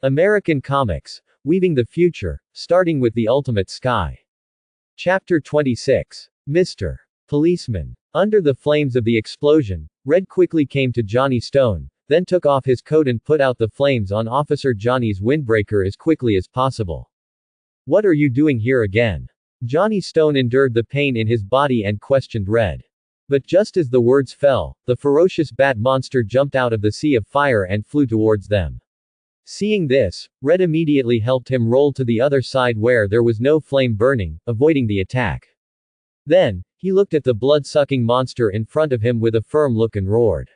American Comics, Weaving the Future, starting with the Ultimate Sky. Chapter 26. Mr. Policeman. Under the flames of the explosion, Red quickly came to Johnny Stone, then took off his coat and put out the flames on Officer Johnny's windbreaker as quickly as possible. "What are you doing here again?" Johnny Stone endured the pain in his body and questioned Red. But just as the words fell, the ferocious bat monster jumped out of the sea of fire and flew towards them. Seeing this, Red immediately helped him roll to the other side where there was no flame burning, avoiding the attack. Then, he looked at the blood-sucking monster in front of him with a firm look and roared.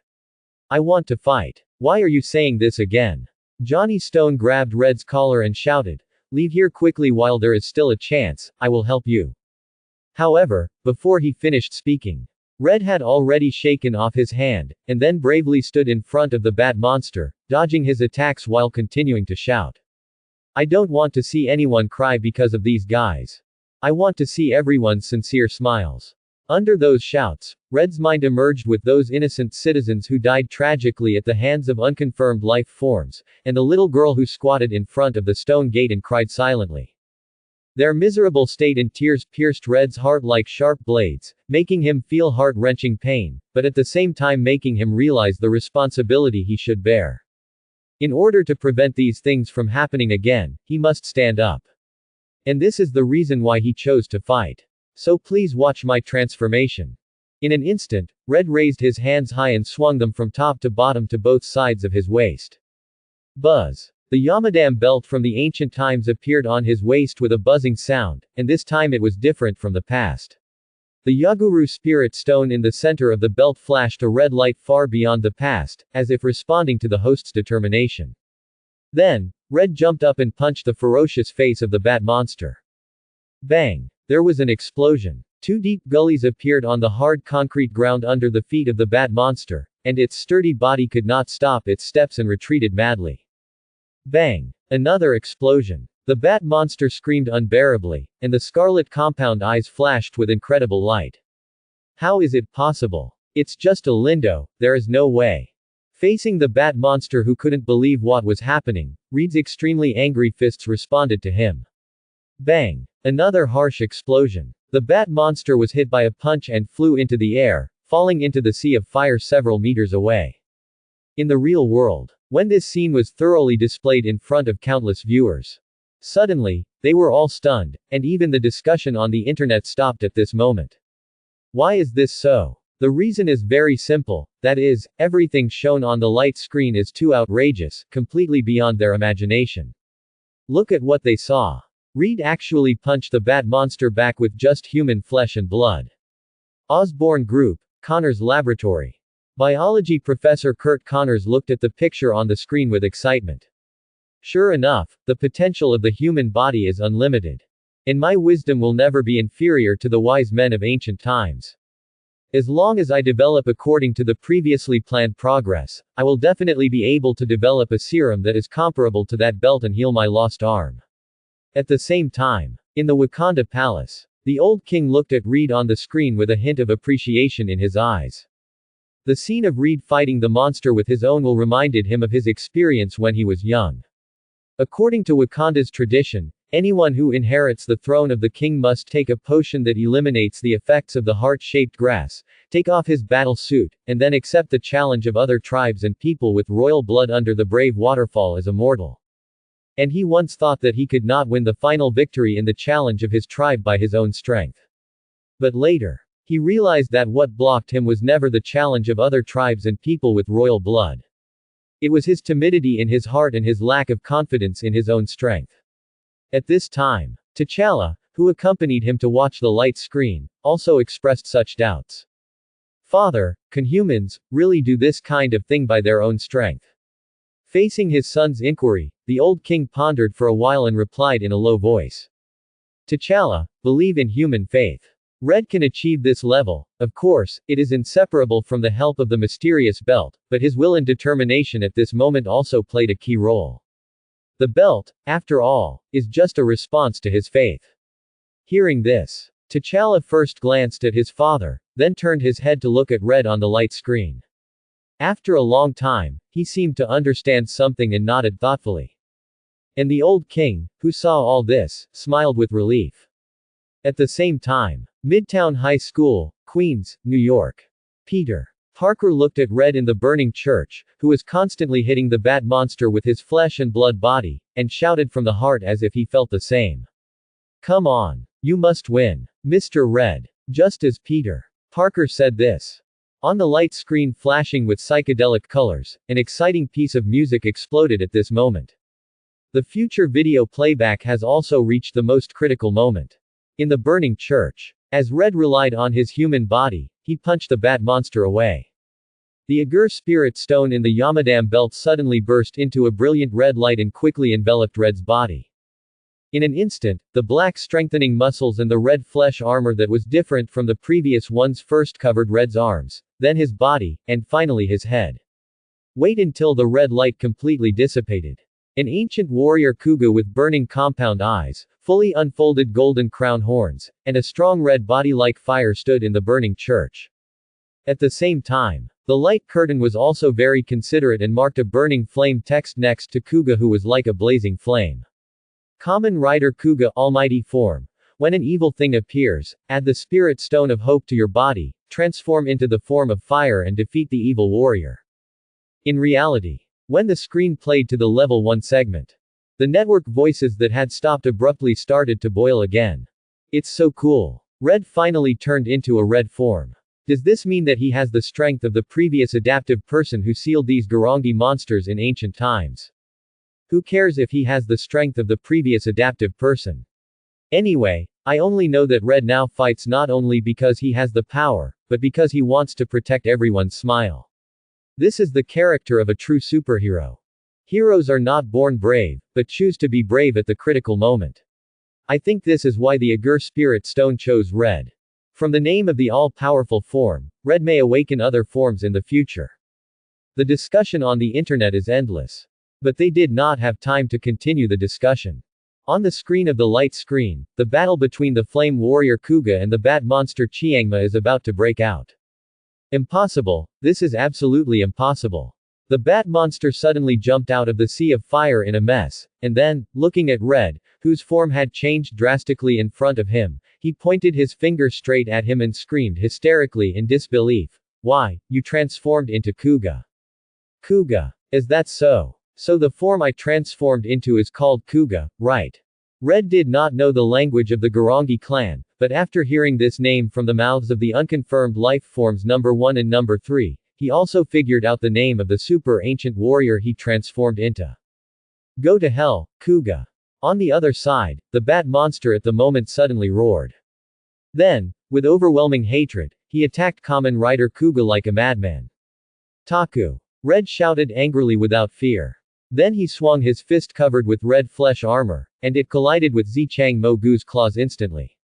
"I want to fight. Why are you saying this again?" Johnny Stone grabbed Red's collar and shouted, "Leave here quickly while there is still a chance, I will help you." However, before he finished speaking, Red had already shaken off his hand, and then bravely stood in front of the bat monster, dodging his attacks while continuing to shout. "I don't want to see anyone cry because of these guys. I want to see everyone's sincere smiles." Under those shouts, Red's mind emerged with those innocent citizens who died tragically at the hands of unconfirmed life forms, and the little girl who squatted in front of the stone gate and cried silently. Their miserable state and tears pierced Red's heart like sharp blades, making him feel heart-wrenching pain, but at the same time making him realize the responsibility he should bear. In order to prevent these things from happening again, he must stand up. And this is the reason why he chose to fight. So please watch my transformation. In an instant, Red raised his hands high and swung them from top to bottom to both sides of his waist. Buzz. The Yamadam belt from the ancient times appeared on his waist with a buzzing sound, and this time it was different from the past. The Yaguru spirit stone in the center of the belt flashed a red light far beyond the past, as if responding to the host's determination. Then, Red jumped up and punched the ferocious face of the bat monster. Bang! There was an explosion. Two deep gullies appeared on the hard concrete ground under the feet of the bat monster, and its sturdy body could not stop its steps and retreated madly. Bang! Another explosion. The bat monster screamed unbearably, and the scarlet compound eyes flashed with incredible light. "How is it possible? It's just a Lindo, there is no way." Facing the bat monster who couldn't believe what was happening, Reed's extremely angry fists responded to him. Bang! Another harsh explosion. The bat monster was hit by a punch and flew into the air, falling into the sea of fire several meters away. In the real world, when this scene was thoroughly displayed in front of countless viewers, suddenly, they were all stunned, and even the discussion on the internet stopped at this moment. Why is this so? The reason is very simple, that is, everything shown on the light screen is too outrageous, completely beyond their imagination. Look at what they saw. Reed actually punched the bat monster back with just human flesh and blood. Osborne Group, Connors Laboratory. Biology professor Kurt Connors looked at the picture on the screen with excitement. Sure enough, the potential of the human body is unlimited. And my wisdom will never be inferior to the wise men of ancient times. As long as I develop according to the previously planned progress, I will definitely be able to develop a serum that is comparable to that belt and heal my lost arm. At the same time, in the Wakanda Palace, the old king looked at Reed on the screen with a hint of appreciation in his eyes. The scene of Reed fighting the monster with his own will reminded him of his experience when he was young. According to Wakanda's tradition, anyone who inherits the throne of the king must take a potion that eliminates the effects of the heart-shaped grass, take off his battle suit, and then accept the challenge of other tribes and people with royal blood under the brave waterfall as a mortal. And he once thought that he could not win the final victory in the challenge of his tribe by his own strength. But later, he realized that what blocked him was never the challenge of other tribes and people with royal blood. It was his timidity in his heart and his lack of confidence in his own strength. At this time, T'Challa, who accompanied him to watch the light screen, also expressed such doubts. "Father, can humans really do this kind of thing by their own strength?" Facing his son's inquiry, the old king pondered for a while and replied in a low voice. "T'Challa, believe in human faith. Red can achieve this level. Of course, it is inseparable from the help of the mysterious belt, but his will and determination at this moment also played a key role. The belt, after all, is just a response to his faith." Hearing this, T'Challa first glanced at his father, then turned his head to look at Red on the light screen. After a long time, he seemed to understand something and nodded thoughtfully. And the old king, who saw all this, smiled with relief. At the same time, Midtown High School, Queens, New York. Peter Parker looked at Red in the burning church, who was constantly hitting the bat monster with his flesh and blood body, and shouted from the heart as if he felt the same. "Come on. You must win, Mr. Red." Just as Peter Parker said this, on the light screen flashing with psychedelic colors, an exciting piece of music exploded at this moment. The future video playback has also reached the most critical moment. In the burning church, as Red relied on his human body, he punched the bat monster away. The Agur spirit stone in the Yamadam belt suddenly burst into a brilliant red light and quickly enveloped Red's body. In an instant, the black strengthening muscles and the red flesh armor that was different from the previous ones first covered Red's arms, then his body, and finally his head. Wait until the red light completely dissipated. An ancient warrior Kuga with burning compound eyes, fully unfolded golden crown horns, and a strong red body like fire stood in the burning church. At the same time, the light curtain was also very considerate and marked a burning flame text next to Kuga, who was like a blazing flame. Kamen Rider Kuga, Almighty Form. When an evil thing appears, add the spirit stone of hope to your body, transform into the form of fire and defeat the evil warrior. In reality, when the screen played to the level 1 segment, the network voices that had stopped abruptly started to boil again. It's so cool. Red finally turned into a red form. Does this mean that he has the strength of the previous adaptive person who sealed these Garangi monsters in ancient times? Who cares if he has the strength of the previous adaptive person? Anyway, I only know that Red now fights not only because he has the power, but because he wants to protect everyone's smile. This is the character of a true superhero. Heroes are not born brave, but choose to be brave at the critical moment. I think this is why the Agur Spirit Stone chose Red. From the name of the all-powerful form, Red may awaken other forms in the future. The discussion on the internet is endless. But they did not have time to continue the discussion. On the screen of the light screen, the battle between the flame warrior Kuga and the bat monster Chiangma is about to break out. Impossible. This is absolutely impossible. The bat monster suddenly jumped out of the sea of fire in a mess, and then, looking at Red, whose form had changed drastically in front of him, he pointed his finger straight at him and screamed hysterically in disbelief. "Why, you transformed into Kuga." "Kuga. Is that so? So the form I transformed into is called Kuga, right?" Red did not know the language of the Garangi clan, but after hearing this name from the mouths of the unconfirmed life forms number 1 and number 3, he also figured out the name of the super ancient warrior he transformed into. "Go to hell, Kuga." On the other side, the bat monster at the moment suddenly roared. Then, with overwhelming hatred, he attacked Kamen Rider Kuga like a madman. "Taku!" Red shouted angrily without fear. Then he swung his fist covered with red flesh armor, and it collided with Zichang Mogu's claws instantly.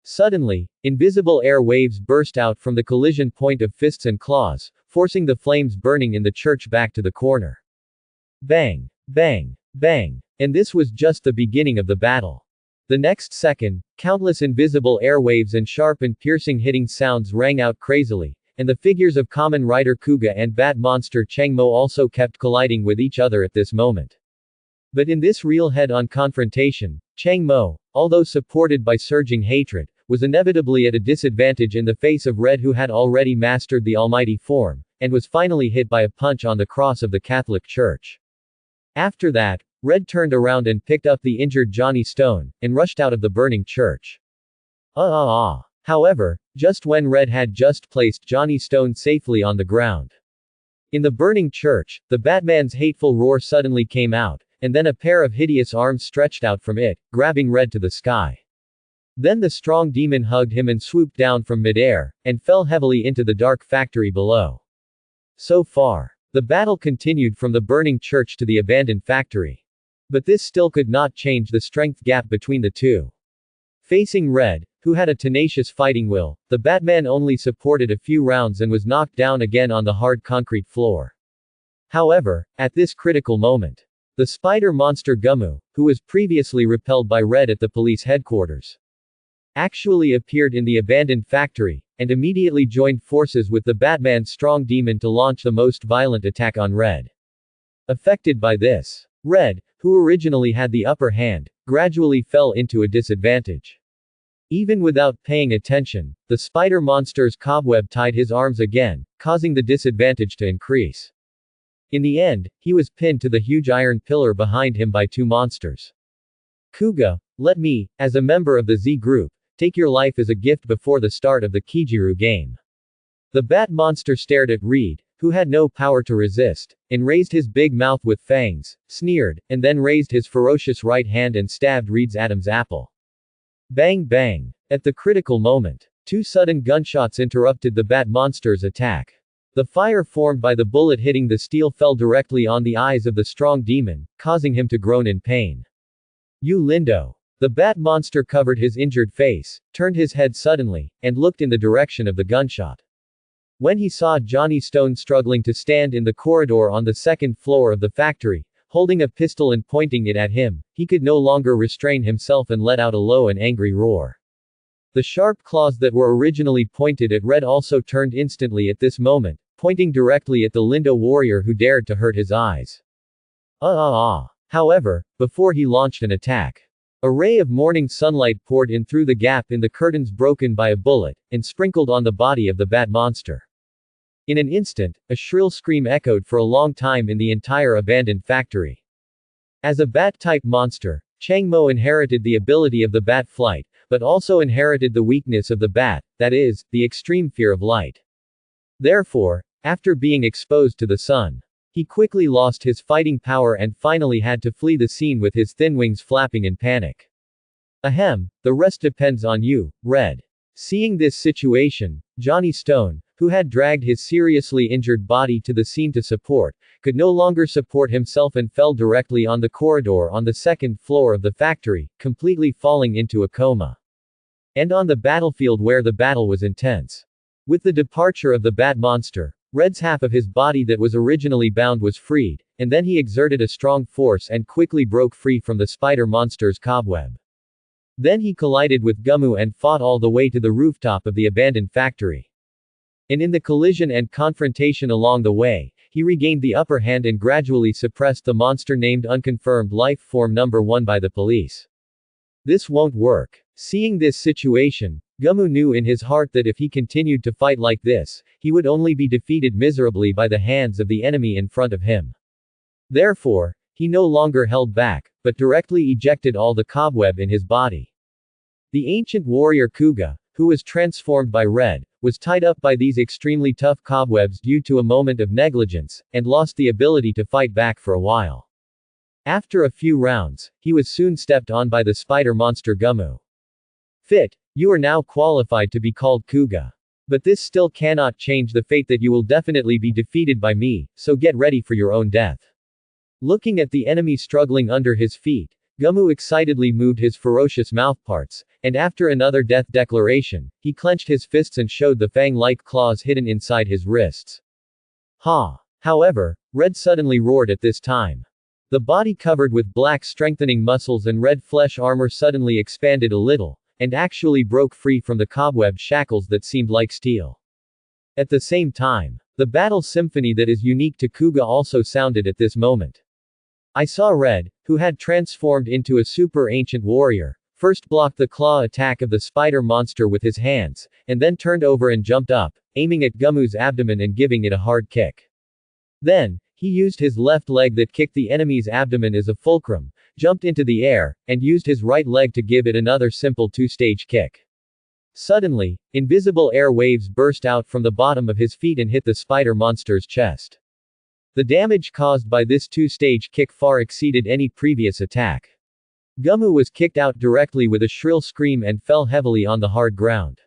Suddenly, invisible air waves burst out from the collision point of fists and claws, forcing the flames burning in the church back to the corner. Bang! Bang! Bang! And this was just the beginning of the battle. The next second, countless invisible air waves and sharp and piercing hitting sounds rang out crazily, and the figures of Kamen Rider Kuga and Bat Monster Changmo also kept colliding with each other at this moment. But in this real head-on confrontation, Changmo, although supported by surging hatred, was inevitably at a disadvantage in the face of Red, who had already mastered the almighty form, and was finally hit by a punch on the cross of the Catholic Church. After that, Red turned around and picked up the injured Johnny Stone, and rushed out of the burning church. However, just when Red had just placed Johnny Stone safely on the ground. In the burning church, the Batman's hateful roar suddenly came out, and then a pair of hideous arms stretched out from it, grabbing Red to the sky. Then the strong demon hugged him and swooped down from midair, and fell heavily into the dark factory below. So far, the battle continued from the burning church to the abandoned factory. But this still could not change the strength gap between the two. Facing Red, who had a tenacious fighting will, the Batman only supported a few rounds and was knocked down again on the hard concrete floor. However, at this critical moment, the spider monster Gumu, who was previously repelled by Red at the police headquarters, actually appeared in the abandoned factory, and immediately joined forces with the Batman's strong demon to launch the most violent attack on Red. Affected by this, Red, who originally had the upper hand, gradually fell into a disadvantage. Even without paying attention, the spider monster's cobweb tied his arms again, causing the disadvantage to increase. In the end, he was pinned to the huge iron pillar behind him by two monsters. Kuga, let me, as a member of the Z group, take your life as a gift before the start of the Kijiru game. The bat monster stared at Reed, who had no power to resist, and raised his big mouth with fangs, sneered, and then raised his ferocious right hand and stabbed Reed's Adam's apple. Bang bang. At the critical moment, two sudden gunshots interrupted the bat monster's attack. The fire formed by the bullet hitting the steel fell directly on the eyes of the strong demon, causing him to groan in pain. You Lindo. The bat monster covered his injured face, turned his head suddenly, and looked in the direction of the gunshot. When he saw Johnny Stone struggling to stand in the corridor on the second floor of the factory, holding a pistol and pointing it at him, he could no longer restrain himself and let out a low and angry roar. The sharp claws that were originally pointed at Red also turned instantly at this moment, pointing directly at the Lindo warrior who dared to hurt his eyes. However, before he launched an attack, a ray of morning sunlight poured in through the gap in the curtains broken by a bullet, and sprinkled on the body of the bat monster. In an instant, a shrill scream echoed for a long time in the entire abandoned factory. As a bat-type monster, Changmo inherited the ability of the bat flight, but also inherited the weakness of the bat, that is, the extreme fear of light. Therefore, after being exposed to the sun, he quickly lost his fighting power and finally had to flee the scene with his thin wings flapping in panic. Ahem, the rest depends on you, Red. Seeing this situation, Johnny Stone, who had dragged his seriously injured body to the scene to support, could no longer support himself and fell directly on the corridor on the second floor of the factory, completely falling into a coma. And on the battlefield where the battle was intense. With the departure of the bat monster, Red's half of his body that was originally bound was freed, and then he exerted a strong force and quickly broke free from the spider monster's cobweb. Then he collided with Gumu and fought all the way to the rooftop of the abandoned factory. And in the collision and confrontation along the way, he regained the upper hand and gradually suppressed the monster named Unconfirmed Life Form Number 1 by the police. This won't work. Seeing this situation, Gumu knew in his heart that if he continued to fight like this, he would only be defeated miserably by the hands of the enemy in front of him. Therefore, he no longer held back, but directly ejected all the cobweb in his body. The ancient warrior Kuga, who was transformed by Red, was tied up by these extremely tough cobwebs due to a moment of negligence, and lost the ability to fight back for a while. After a few rounds, he was soon stepped on by the spider monster Gumu. Fit, you are now qualified to be called Kuga. But this still cannot change the fate that you will definitely be defeated by me, so get ready for your own death. Looking at the enemy struggling under his feet, Gumu excitedly moved his ferocious mouthparts, and after another death declaration, he clenched his fists and showed the fang-like claws hidden inside his wrists. Ha! However, Red suddenly roared at this time. The body covered with black strengthening muscles and red flesh armor suddenly expanded a little, and actually broke free from the cobweb shackles that seemed like steel. At the same time, the battle symphony that is unique to Kuga also sounded at this moment. I saw Red, who had transformed into a super ancient warrior, first blocked the claw attack of the spider monster with his hands, and then turned over and jumped up, aiming at Gumu's abdomen and giving it a hard kick. Then, he used his left leg that kicked the enemy's abdomen as a fulcrum, jumped into the air, and used his right leg to give it another simple two-stage kick. Suddenly, invisible air waves burst out from the bottom of his feet and hit the spider monster's chest. The damage caused by this two-stage kick far exceeded any previous attack. Gumu was kicked out directly with a shrill scream and fell heavily on the hard ground.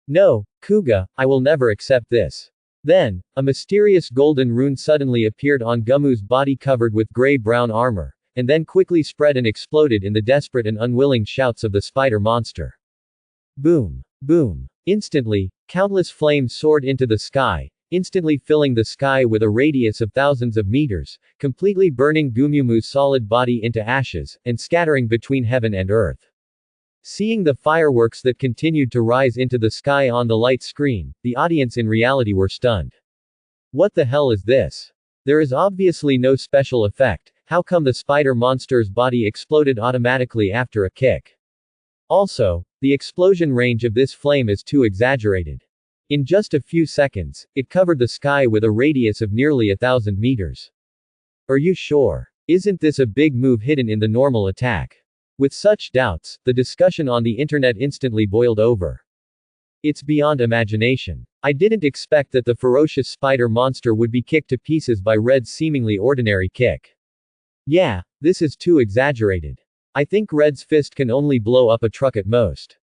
No, Kuga, I will never accept this. Then, a mysterious golden rune suddenly appeared on Gumu's body covered with gray-brown armor, and then quickly spread and exploded in the desperate and unwilling shouts of the spider monster. Boom! Boom! Instantly, countless flames soared into the sky, instantly filling the sky with a radius of thousands of meters, completely burning Gumu's solid body into ashes, and scattering between heaven and earth. Seeing the fireworks that continued to rise into the sky on the light screen, the audience in reality were stunned. What the hell is this? There is obviously no special effect, How come the spider monster's body exploded automatically after a kick? Also, the explosion range of this flame is too exaggerated. In just a few seconds, it covered the sky with a radius of nearly 1,000 meters. Are you sure? Isn't this a big move hidden in the normal attack? With such doubts, the discussion on the internet instantly boiled over. It's beyond imagination. I didn't expect that the ferocious spider monster would be kicked to pieces by Red's seemingly ordinary kick. Yeah, this is too exaggerated. I think Red's fist can only blow up a truck at most.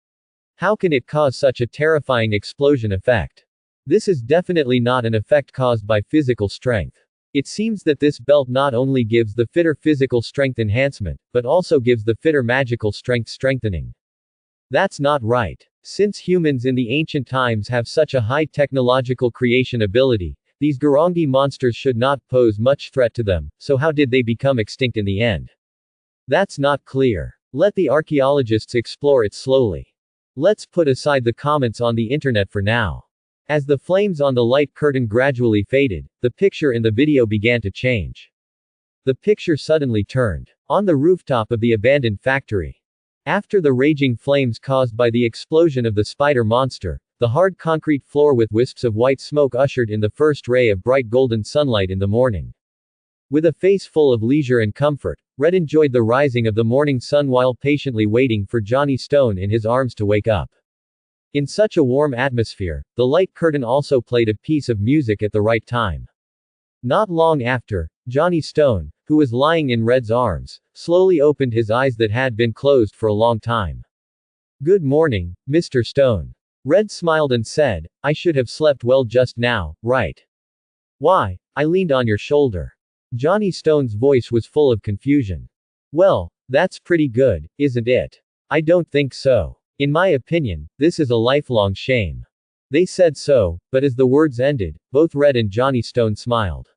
How can it cause such a terrifying explosion effect? This is definitely not an effect caused by physical strength. It seems that this belt not only gives the fitter physical strength enhancement, but also gives the fitter magical strength strengthening. That's not right. Since humans in the ancient times have such a high technological creation ability, these Garangi monsters should not pose much threat to them, so how did they become extinct in the end? That's not clear. Let the archaeologists explore it slowly. Let's put aside the comments on the internet for now. As the flames on the light curtain gradually faded, the picture in the video began to change. The picture suddenly turned on the rooftop of the abandoned factory. After the raging flames caused by the explosion of the spider monster, the hard concrete floor with wisps of white smoke ushered in the first ray of bright golden sunlight in the morning. With a face full of leisure and comfort, Red enjoyed the rising of the morning sun while patiently waiting for Johnny Stone in his arms to wake up. In such a warm atmosphere, the light curtain also played a piece of music at the right time. Not long after, Johnny Stone, who was lying in Red's arms, slowly opened his eyes that had been closed for a long time. "Good morning, Mr. Stone." Red smiled and said, "I should have slept well just now, right? Why? I leaned on your shoulder." Johnny Stone's voice was full of confusion. "Well, that's pretty good, isn't it?" "I don't think so. In my opinion, this is a lifelong shame." They said so, but as the words ended, both Red and Johnny Stone smiled.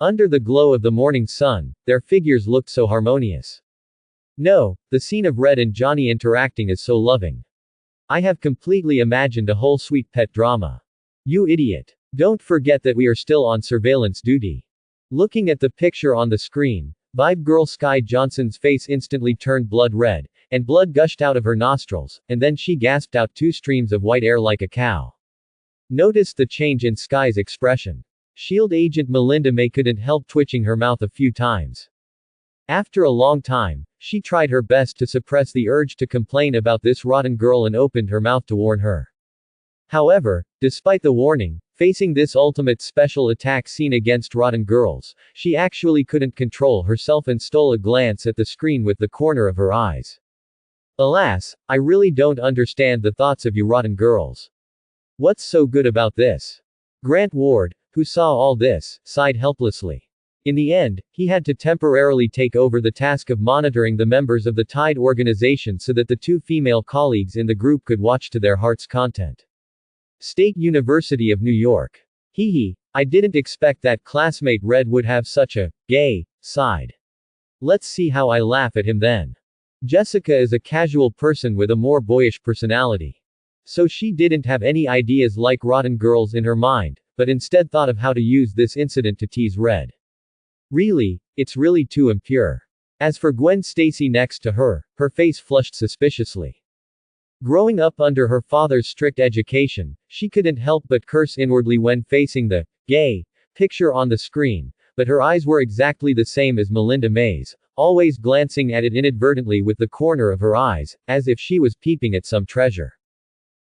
Under the glow of the morning sun, their figures looked so harmonious. No, the scene of Red and Johnny interacting is so loving. I have completely imagined a whole sweet pet drama. You idiot. Don't forget that we are still on surveillance duty. Looking at the picture on the screen, Vibe Girl Sky Johnson's face instantly turned blood red, and blood gushed out of her nostrils, and then she gasped out 2 streams of white air like a cow. Notice the change in Sky's expression. SHIELD agent Melinda May couldn't help twitching her mouth a few times. After a long time, she tried her best to suppress the urge to complain about this rotten girl and opened her mouth to warn her. However, despite the warning, facing this ultimate special attack scene against rotten girls, she actually couldn't control herself and stole a glance at the screen with the corner of her eyes. Alas, I really don't understand the thoughts of you rotten girls. What's so good about this? Grant Ward, who saw all this, sighed helplessly. In the end, he had to temporarily take over the task of monitoring the members of the Tide organization so that the 2 female colleagues in the group could watch to their heart's content. State University of New York. Hee, I didn't expect that classmate Red would have such a gay side. Let's see how I laugh at him then. Jessica is a casual person with a more boyish personality. So she didn't have any ideas like rotten girls in her mind, but instead thought of how to use this incident to tease Red. Really, it's really too impure. As for Gwen Stacy next to her, her face flushed suspiciously. Growing up under her father's strict education, she couldn't help but curse inwardly when facing the gay picture on the screen, but her eyes were exactly the same as Melinda May's, always glancing at it inadvertently with the corner of her eyes, as if she was peeping at some treasure.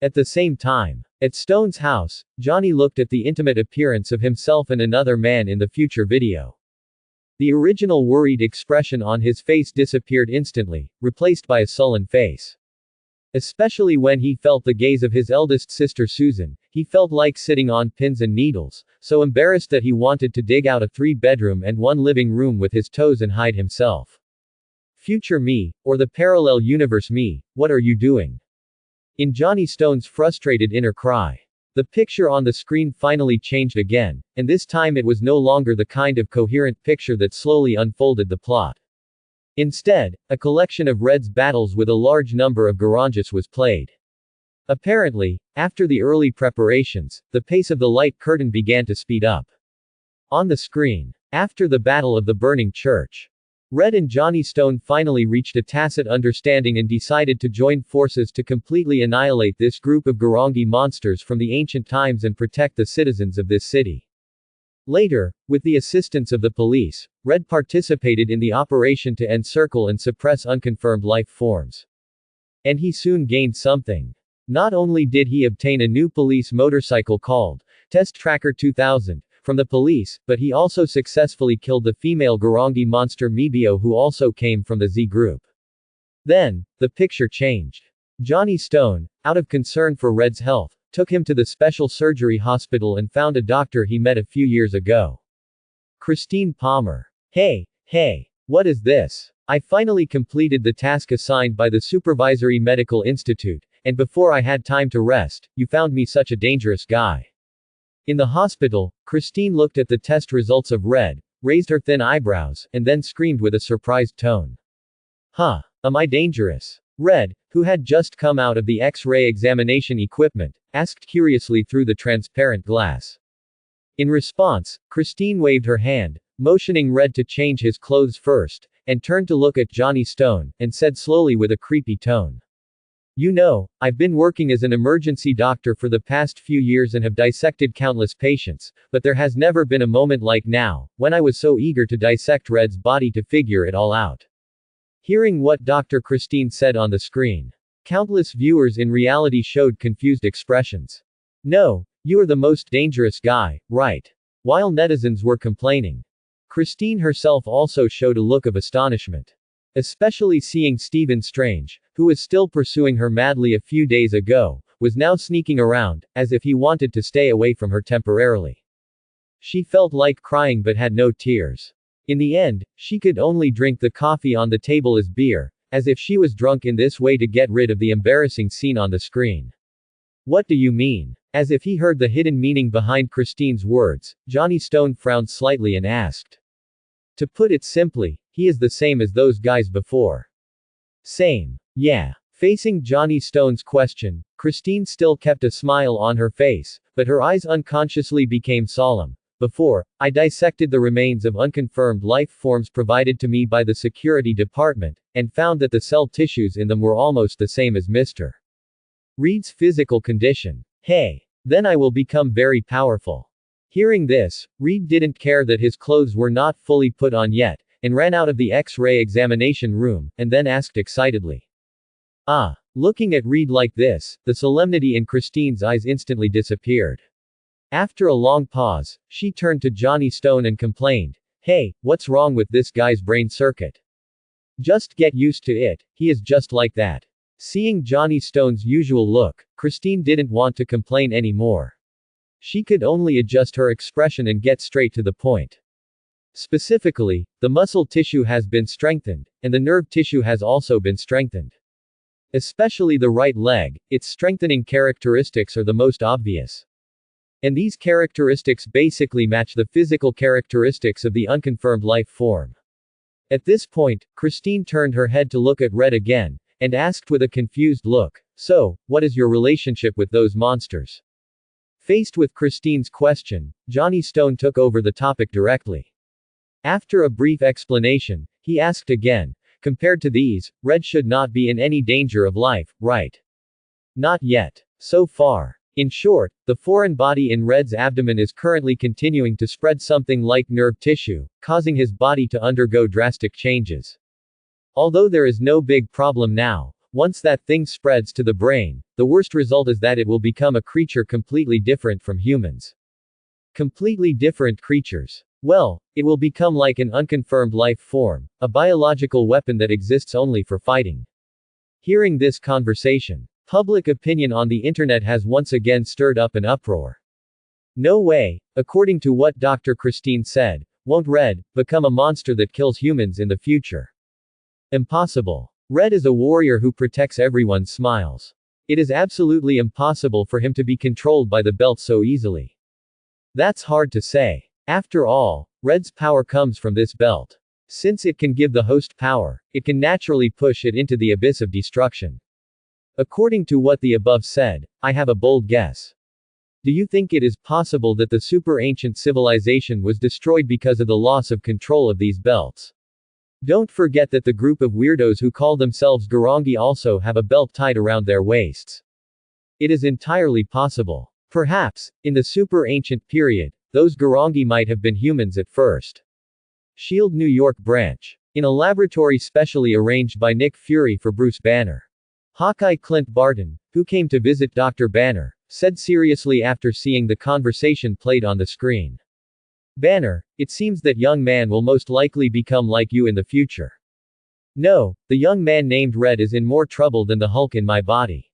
At the same time, at Stone's house, Johnny looked at the intimate appearance of himself and another man in the future video. The original worried expression on his face disappeared instantly, replaced by a sullen face. Especially when he felt the gaze of his eldest sister Susan, he felt like sitting on pins and needles, so embarrassed that he wanted to dig out a 3-bedroom and 1 living room with his toes and hide himself. Future me, or the parallel universe me, what are you doing? In Johnny Stone's frustrated inner cry. The picture on the screen finally changed again, and this time it was no longer the kind of coherent picture that slowly unfolded the plot. Instead, a collection of Red's battles with a large number of Garangas was played. Apparently, after the early preparations, the pace of the light curtain began to speed up. On the screen, after the Battle of the Burning Church, Red and Johnny Stone finally reached a tacit understanding and decided to join forces to completely annihilate this group of Garangi monsters from the ancient times and protect the citizens of this city. Later, with the assistance of the police, Red participated in the operation to encircle and suppress unconfirmed life forms. And he soon gained something. Not only did he obtain a new police motorcycle called Test Tracker 2000 from the police, but he also successfully killed the female Garangi monster Mibio, who also came from the Z group. Then, the picture changed. Johnny Stone, out of concern for Red's health, took him to the special surgery hospital and found a doctor he met a few years ago. Christine Palmer. Hey, what is this? I finally completed the task assigned by the Supervisory Medical Institute, and before I had time to rest, you found me such a dangerous guy. In the hospital, Christine looked at the test results of Red, raised her thin eyebrows, and then screamed with a surprised tone. Huh, am I dangerous? Red, who had just come out of the X-ray examination equipment, asked curiously through the transparent glass. In response, Christine waved her hand, motioning Red to change his clothes first, and turned to look at Johnny Stone, and said slowly with a creepy tone. You know, I've been working as an emergency doctor for the past few years and have dissected countless patients, but there has never been a moment like now, when I was so eager to dissect Red's body to figure it all out. Hearing what Dr. Christine said on the screen, countless viewers in reality showed confused expressions. No, you are the most dangerous guy, right? While netizens were complaining, Christine herself also showed a look of astonishment. Especially seeing Stephen Strange, who was still pursuing her madly a few days ago, was now sneaking around, as if he wanted to stay away from her temporarily. She felt like crying but had no tears. In the end, she could only drink the coffee on the table as beer, as if she was drunk in this way to get rid of the embarrassing scene on the screen. What do you mean? As if he heard the hidden meaning behind Christine's words, Johnny Stone frowned slightly and asked. To put it simply, he is the same as those guys before. Same. Yeah. Facing Johnny Stone's question, Christine still kept a smile on her face, but her eyes unconsciously became solemn. Before, I dissected the remains of unconfirmed life forms provided to me by the security department, and found that the cell tissues in them were almost the same as Mr. Reed's physical condition. Hey. Then I will become very powerful. Hearing this, Reed didn't care that his clothes were not fully put on yet, and ran out of the X-ray examination room, and then asked excitedly. Looking at Reed like this, the solemnity in Christine's eyes instantly disappeared. After a long pause, she turned to Johnny Stone and complained, Hey, what's wrong with this guy's brain circuit? Just get used to it, he is just like that. Seeing Johnny Stone's usual look, Christine didn't want to complain anymore. She could only adjust her expression and get straight to the point. Specifically, the muscle tissue has been strengthened, and the nerve tissue has also been strengthened. Especially the right leg, its strengthening characteristics are the most obvious. And these characteristics basically match the physical characteristics of the unconfirmed life form. At this point, Christine turned her head to look at Red again, and asked with a confused look, So, what is your relationship with those monsters? Faced with Christine's question, Johnny Stone took over the topic directly. After a brief explanation, he asked again, Compared to these, Red should not be in any danger of life, right? Not yet. So far. In short, the foreign body in Red's abdomen is currently continuing to spread something like nerve tissue, causing his body to undergo drastic changes. Although there is no big problem now, once that thing spreads to the brain, the worst result is that it will become a creature completely different from humans. Completely different creatures. Well, it will become like an unconfirmed life form, a biological weapon that exists only for fighting. Hearing this conversation, public opinion on the internet has once again stirred up an uproar. No way, according to what Dr. Christine said, won't Red become a monster that kills humans in the future. Impossible. Red is a warrior who protects everyone's smiles. It is absolutely impossible for him to be controlled by the belt so easily. That's hard to say. After all, Red's power comes from this belt. Since it can give the host power, it can naturally push it into the abyss of destruction. According to what the above said, I have a bold guess. Do you think it is possible that the super ancient civilization was destroyed because of the loss of control of these belts? Don't forget that the group of weirdos who call themselves Garangi also have a belt tied around their waists. It is entirely possible. Perhaps, in the super ancient period, those Garangi might have been humans at first. SHIELD New York branch. In a laboratory specially arranged by Nick Fury for Bruce Banner. Hawkeye Clint Barton, who came to visit Dr. Banner, said seriously after seeing the conversation played on the screen. Banner, it seems that young man will most likely become like you in the future. No, the young man named Red is in more trouble than the Hulk in my body.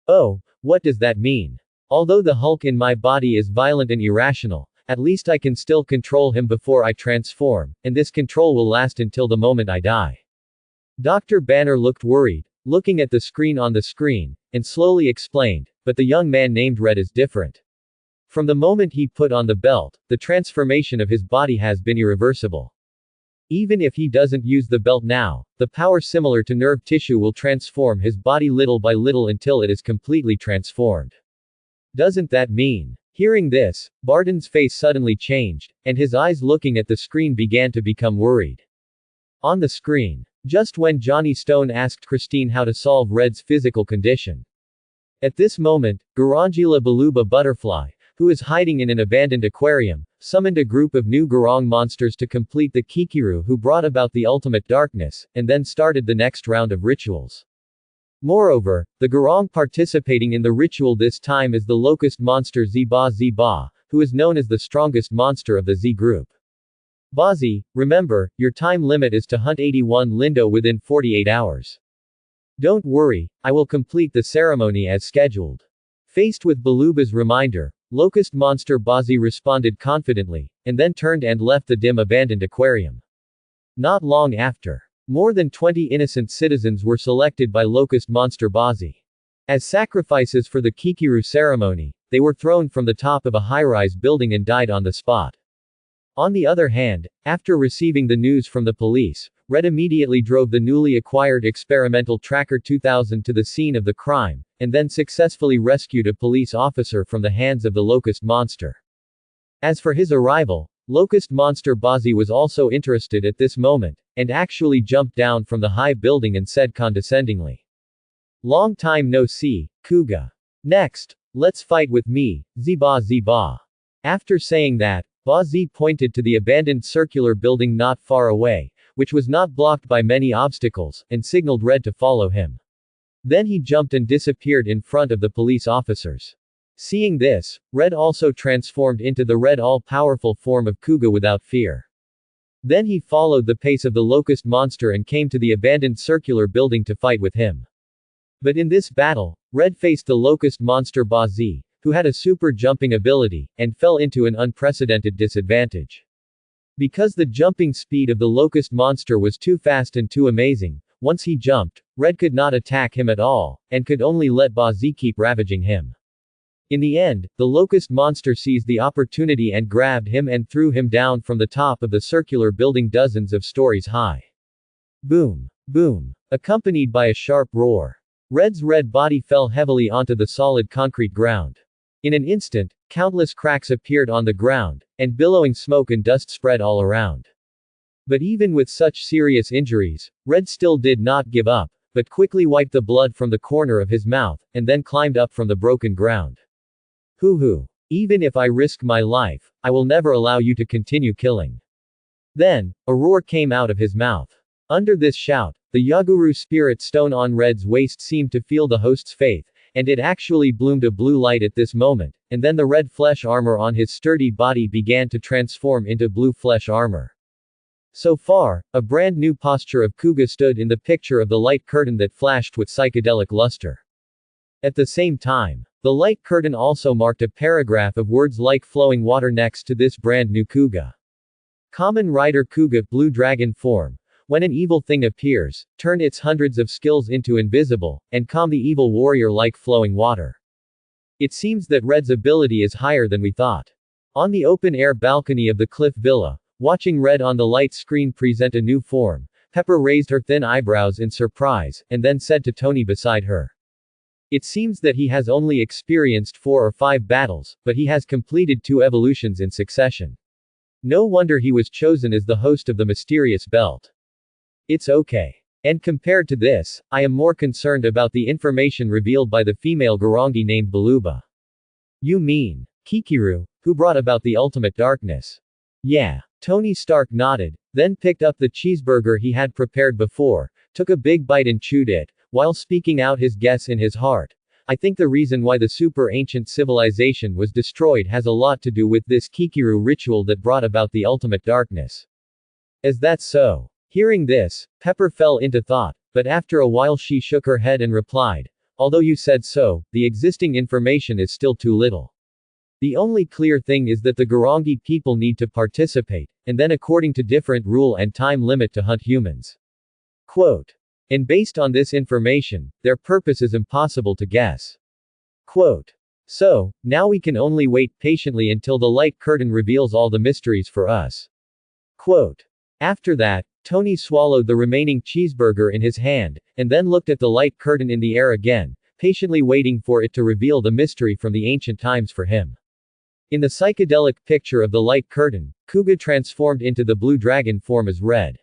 Oh, what does that mean? Although the Hulk in my body is violent and irrational, at least I can still control him before I transform, and this control will last until the moment I die. Dr. Banner looked worried, looking at the screen on the screen, and slowly explained, but the young man named Red is different. From the moment he put on the belt, the transformation of his body has been irreversible. Even if he doesn't use the belt now, the power similar to nerve tissue will transform his body little by little until it is completely transformed. Doesn't that mean? Hearing this, Barton's face suddenly changed, and his eyes looking at the screen began to become worried. On the screen. Just when Johnny Stone asked Christine how to solve Red's physical condition. At this moment, Garangila Baluba Butterfly, who is hiding in an abandoned aquarium, summoned a group of new Garang monsters to complete the Kikiru who brought about the ultimate darkness, and then started the next round of rituals. Moreover, the Garang participating in the ritual this time is the locust monster Z-Ba, who is known as the strongest monster of the Z group. Bazi, remember, your time limit is to hunt 81 Lindo within 48 hours. Don't worry, I will complete the ceremony as scheduled. Faced with Baluba's reminder, locust monster Bazi responded confidently, and then turned and left the dim abandoned aquarium. Not long after. More than 20 innocent citizens were selected by Locust Monster Bazi. As sacrifices for the Kikiru ceremony, they were thrown from the top of a high-rise building and died on the spot. On the other hand, after receiving the news from the police, Red immediately drove the newly acquired experimental Tracker 2000 to the scene of the crime, and then successfully rescued a police officer from the hands of the Locust Monster. As for his arrival, Locust Monster Bazi was also interested at this moment, and actually jumped down from the high building and said condescendingly. Long time no see, Kuga. Next, let's fight with me, Ziba. After saying that, Bazi pointed to the abandoned circular building not far away, which was not blocked by many obstacles, and signaled Red to follow him. Then he jumped and disappeared in front of the police officers. Seeing this, Red also transformed into the red all-powerful form of Kuga without fear. Then he followed the pace of the Locust Monster and came to the abandoned circular building to fight with him. But in this battle, Red faced the Locust Monster Bazi, who had a super jumping ability, and fell into an unprecedented disadvantage. Because the jumping speed of the Locust Monster was too fast and too amazing, once he jumped, Red could not attack him at all, and could only let Bazi keep ravaging him. In the end, the Locust Monster seized the opportunity and grabbed him and threw him down from the top of the circular building dozens of stories high. Boom. Boom. Accompanied by a sharp roar. Red's red body fell heavily onto the solid concrete ground. In an instant, countless cracks appeared on the ground, and billowing smoke and dust spread all around. But even with such serious injuries, Red still did not give up, but quickly wiped the blood from the corner of his mouth, and then climbed up from the broken ground. Hoo. Even if I risk my life, I will never allow you to continue killing. Then, a roar came out of his mouth. Under this shout, the Yaguru spirit stone on Red's waist seemed to feel the host's faith, and it actually bloomed a blue light at this moment, and then the red flesh armor on his sturdy body began to transform into blue flesh armor. So far, a brand new posture of Kuga stood in the picture of the light curtain that flashed with psychedelic luster. At the same time, the light curtain also marked a paragraph of words like flowing water next to this brand new Kuga. Kamen Rider Kuga Blue Dragon form. When an evil thing appears, turn its hundreds of skills into invisible, and calm the evil warrior like flowing water. It seems that Red's ability is higher than we thought. On the open-air balcony of the Cliff Villa, watching Red on the light screen present a new form, Pepper raised her thin eyebrows in surprise, and then said to Tony beside her. It seems that he has only experienced 4 or 5 battles, but he has completed 2 evolutions in succession. No wonder he was chosen as the host of the mysterious belt. It's okay. And compared to this, I am more concerned about the information revealed by the female Garangi named Baluba. You mean Kikiru, who brought about the ultimate darkness? Yeah. Tony Stark nodded, then picked up the cheeseburger he had prepared before, took a big bite and chewed it, while speaking out his guess in his heart. I think the reason why the super ancient civilization was destroyed has a lot to do with this Kikiru ritual that brought about the ultimate darkness. Is that so? Hearing this, Pepper fell into thought, but after a while she shook her head and replied, although you said so, the existing information is still too little. The only clear thing is that the Garangi people need to participate, and then according to different rule and time limit to hunt humans. Quote. And based on this information, their purpose is impossible to guess. Quote. So, now we can only wait patiently until the light curtain reveals all the mysteries for us. Quote. After that, Tony swallowed the remaining cheeseburger in his hand, and then looked at the light curtain in the air again, patiently waiting for it to reveal the mystery from the ancient times for him. In the psychedelic picture of the light curtain, Kuga transformed into the blue dragon form as Red.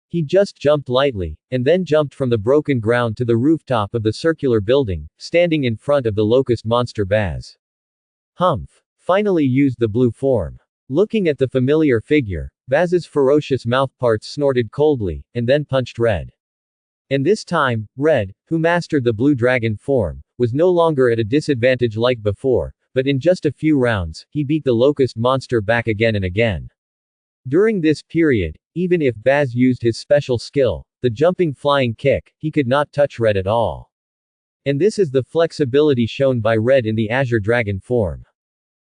He just jumped lightly, and then jumped from the broken ground to the rooftop of the circular building, standing in front of the locust monster Baz. Humph finally used the blue form. Looking at the familiar figure, Baz's ferocious mouthparts snorted coldly, and then punched Red. And this time, Red, who mastered the blue dragon form, was no longer at a disadvantage like before, but in just a few rounds, he beat the locust monster back again and again. During this period, even if Baz used his special skill, the jumping flying kick, he could not touch Red at all. And this is the flexibility shown by Red in the Azure Dragon form.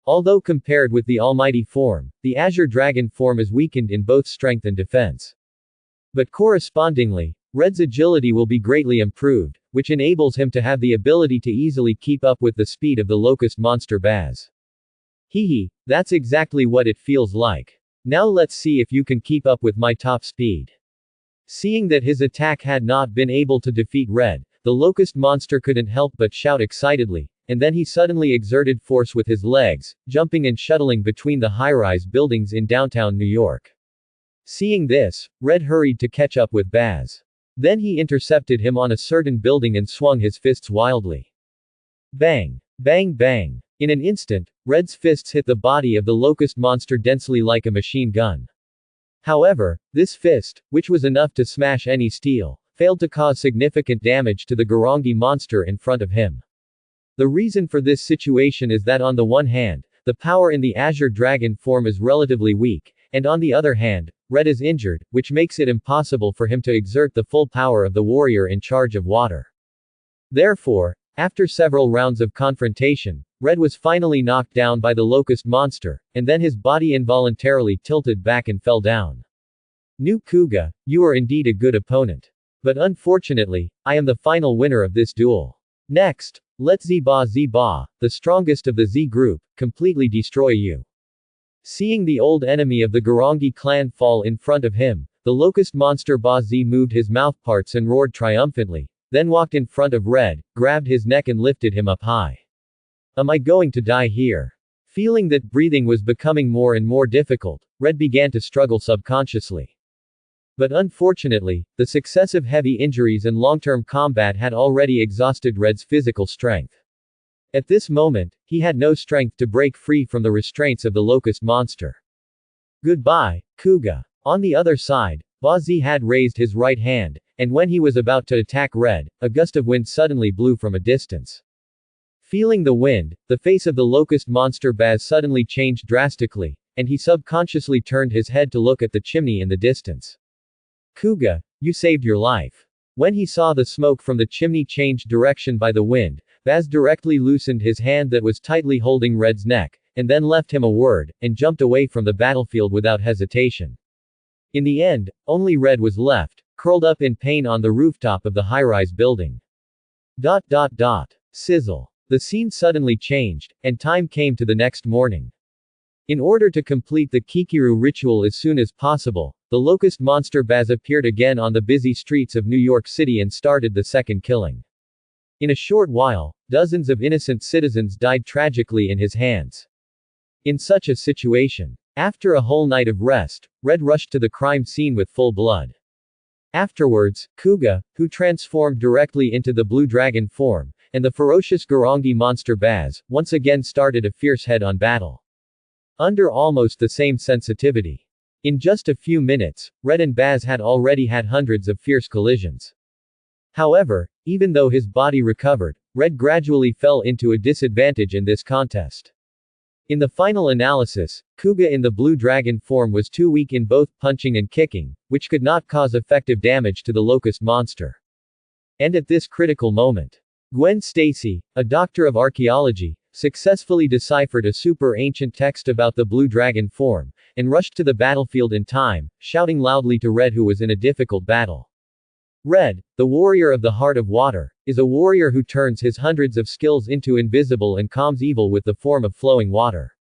Although compared with the Almighty form, the Azure Dragon form is weakened in both strength and defense. But correspondingly, Red's agility will be greatly improved, which enables him to have the ability to easily keep up with the speed of the locust monster Baz. Hehe, that's exactly what it feels like. Now let's see if you can keep up with my top speed. Seeing that his attack had not been able to defeat Red, the locust monster couldn't help but shout excitedly, and then he suddenly exerted force with his legs, jumping and shuttling between the high-rise buildings in downtown New York. Seeing this, Red hurried to catch up with Baz. Then he intercepted him on a certain building and swung his fists wildly. Bang! Bang bang! In an instant, Red's fists hit the body of the locust monster densely like a machine gun. However, this fist, which was enough to smash any steel, failed to cause significant damage to the Garangi monster in front of him. The reason for this situation is that on the one hand, the power in the Azure Dragon form is relatively weak, and on the other hand, Red is injured, which makes it impossible for him to exert the full power of the warrior in charge of water. Therefore, after several rounds of confrontation, Red was finally knocked down by the locust monster, and then his body involuntarily tilted back and fell down. New Kuga, you are indeed a good opponent. But unfortunately, I am the final winner of this duel. Next, let Zba, the strongest of the Z group, completely destroy you. Seeing the old enemy of the Garangi clan fall in front of him, the locust monster Ba Z moved his mouthparts and roared triumphantly, then walked in front of Red, grabbed his neck and lifted him up high. Am I going to die here? Feeling that breathing was becoming more and more difficult, Red began to struggle subconsciously. But unfortunately, the successive heavy injuries and long-term combat had already exhausted Red's physical strength. At this moment, he had no strength to break free from the restraints of the locust monster. Goodbye, Kuga. On the other side, Ba Z had raised his right hand, and when he was about to attack Red, a gust of wind suddenly blew from a distance. Feeling the wind, the face of the locust monster Baz suddenly changed drastically, and he subconsciously turned his head to look at the chimney in the distance. Kuga, you saved your life. When he saw the smoke from the chimney change direction by the wind, Baz directly loosened his hand that was tightly holding Red's neck, and then left him a word, and jumped away from the battlefield without hesitation. In the end, only Red was left, curled up in pain on the rooftop of the high-rise building. Sizzle. The scene suddenly changed, and time came to the next morning. In order to complete the Kikiru ritual as soon as possible, the locust monster Baz appeared again on the busy streets of New York City and started the second killing. In a short while, dozens of innocent citizens died tragically in his hands. In such a situation, after a whole night of rest, Red rushed to the crime scene with full blood. Afterwards, Kuga, who transformed directly into the blue dragon form, and the ferocious Garangi monster Baz, once again started a fierce head-on battle. Under almost the same sensitivity. In just a few minutes, Red and Baz had already had hundreds of fierce collisions. However, even though his body recovered, Red gradually fell into a disadvantage in this contest. In the final analysis, Kuga in the blue dragon form was too weak in both punching and kicking, which could not cause effective damage to the locust monster. And at this critical moment, Gwen Stacy, a doctor of archaeology, successfully deciphered a super ancient text about the blue dragon form, and rushed to the battlefield in time, shouting loudly to Red, who was in a difficult battle. Red, the warrior of the heart of water, is a warrior who turns his hundreds of skills into invisible and calms evil with the form of flowing water.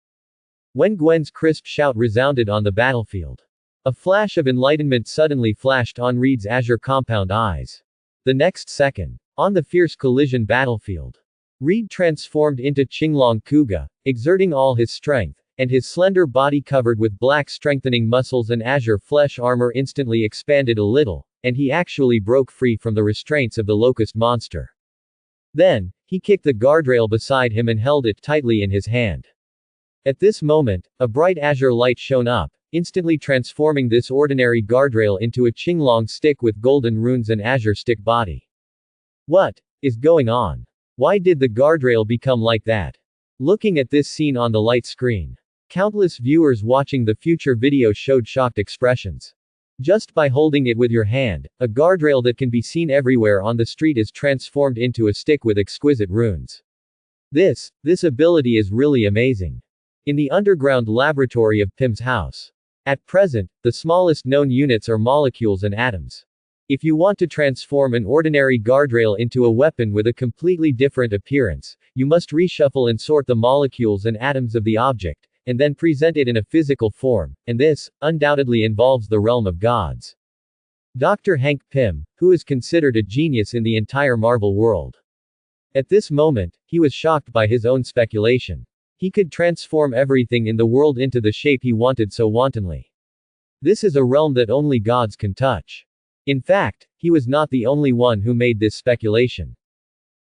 When Gwen's crisp shout resounded on the battlefield, a flash of enlightenment suddenly flashed on Reed's azure compound eyes. The next second, on the fierce collision battlefield, Reed transformed into Qinglong Kuga, exerting all his strength, and his slender body covered with black strengthening muscles and azure flesh armor instantly expanded a little, and he actually broke free from the restraints of the locust monster. Then, he kicked the guardrail beside him and held it tightly in his hand. At this moment, a bright azure light shone up, instantly transforming this ordinary guardrail into a Qinglong stick with golden runes and azure stick body. What is going on? Why did the guardrail become like that? Looking at this scene on the light screen, countless viewers watching the future video showed shocked expressions. Just by holding it with your hand, a guardrail that can be seen everywhere on the street is transformed into a stick with exquisite runes. This ability is really amazing. In the underground laboratory of Pim's house. At present, the smallest known units are molecules and atoms. If you want to transform an ordinary guardrail into a weapon with a completely different appearance, you must reshuffle and sort the molecules and atoms of the object, and then present it in a physical form, and this, undoubtedly involves the realm of gods. Dr. Hank Pym, who is considered a genius in the entire Marvel world. At this moment, he was shocked by his own speculation. He could transform everything in the world into the shape he wanted so wantonly. This is a realm that only gods can touch. In fact, he was not the only one who made this speculation.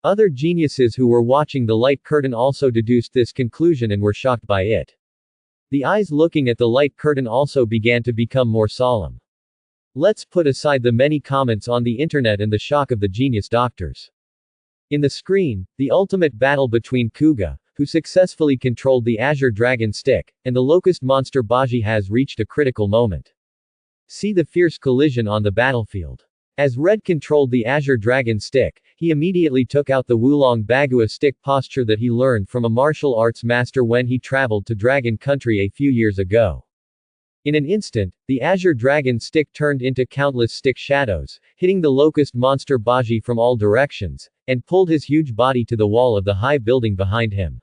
Other geniuses who were watching the light curtain also deduced this conclusion and were shocked by it. The eyes looking at the light curtain also began to become more solemn. Let's put aside the many comments on the internet and the shock of the genius doctors. In the screen, the ultimate battle between Kuga, who successfully controlled the Azure Dragon Stick, and the Locust Monster Baji has reached a critical moment. See the fierce collision on the battlefield. As Red controlled the Azure Dragon Stick, he immediately took out the Wulong Bagua stick posture that he learned from a martial arts master when he traveled to Dragon Country a few years ago. In an instant, the Azure Dragon Stick turned into countless stick shadows, hitting the Locust Monster Baji from all directions, and pulled his huge body to the wall of the high building behind him.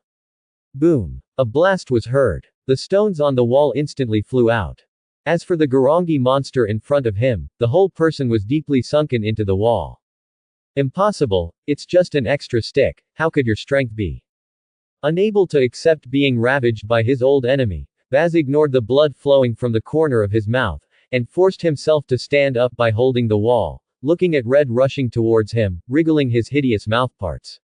Boom! A blast was heard. The stones on the wall instantly flew out. As for the Garangi monster in front of him, the whole person was deeply sunken into the wall. Impossible, it's just an extra stick, how could your strength be? Unable to accept being ravaged by his old enemy, Baz ignored the blood flowing from the corner of his mouth, and forced himself to stand up by holding the wall, looking at Red rushing towards him, wriggling his hideous mouthparts.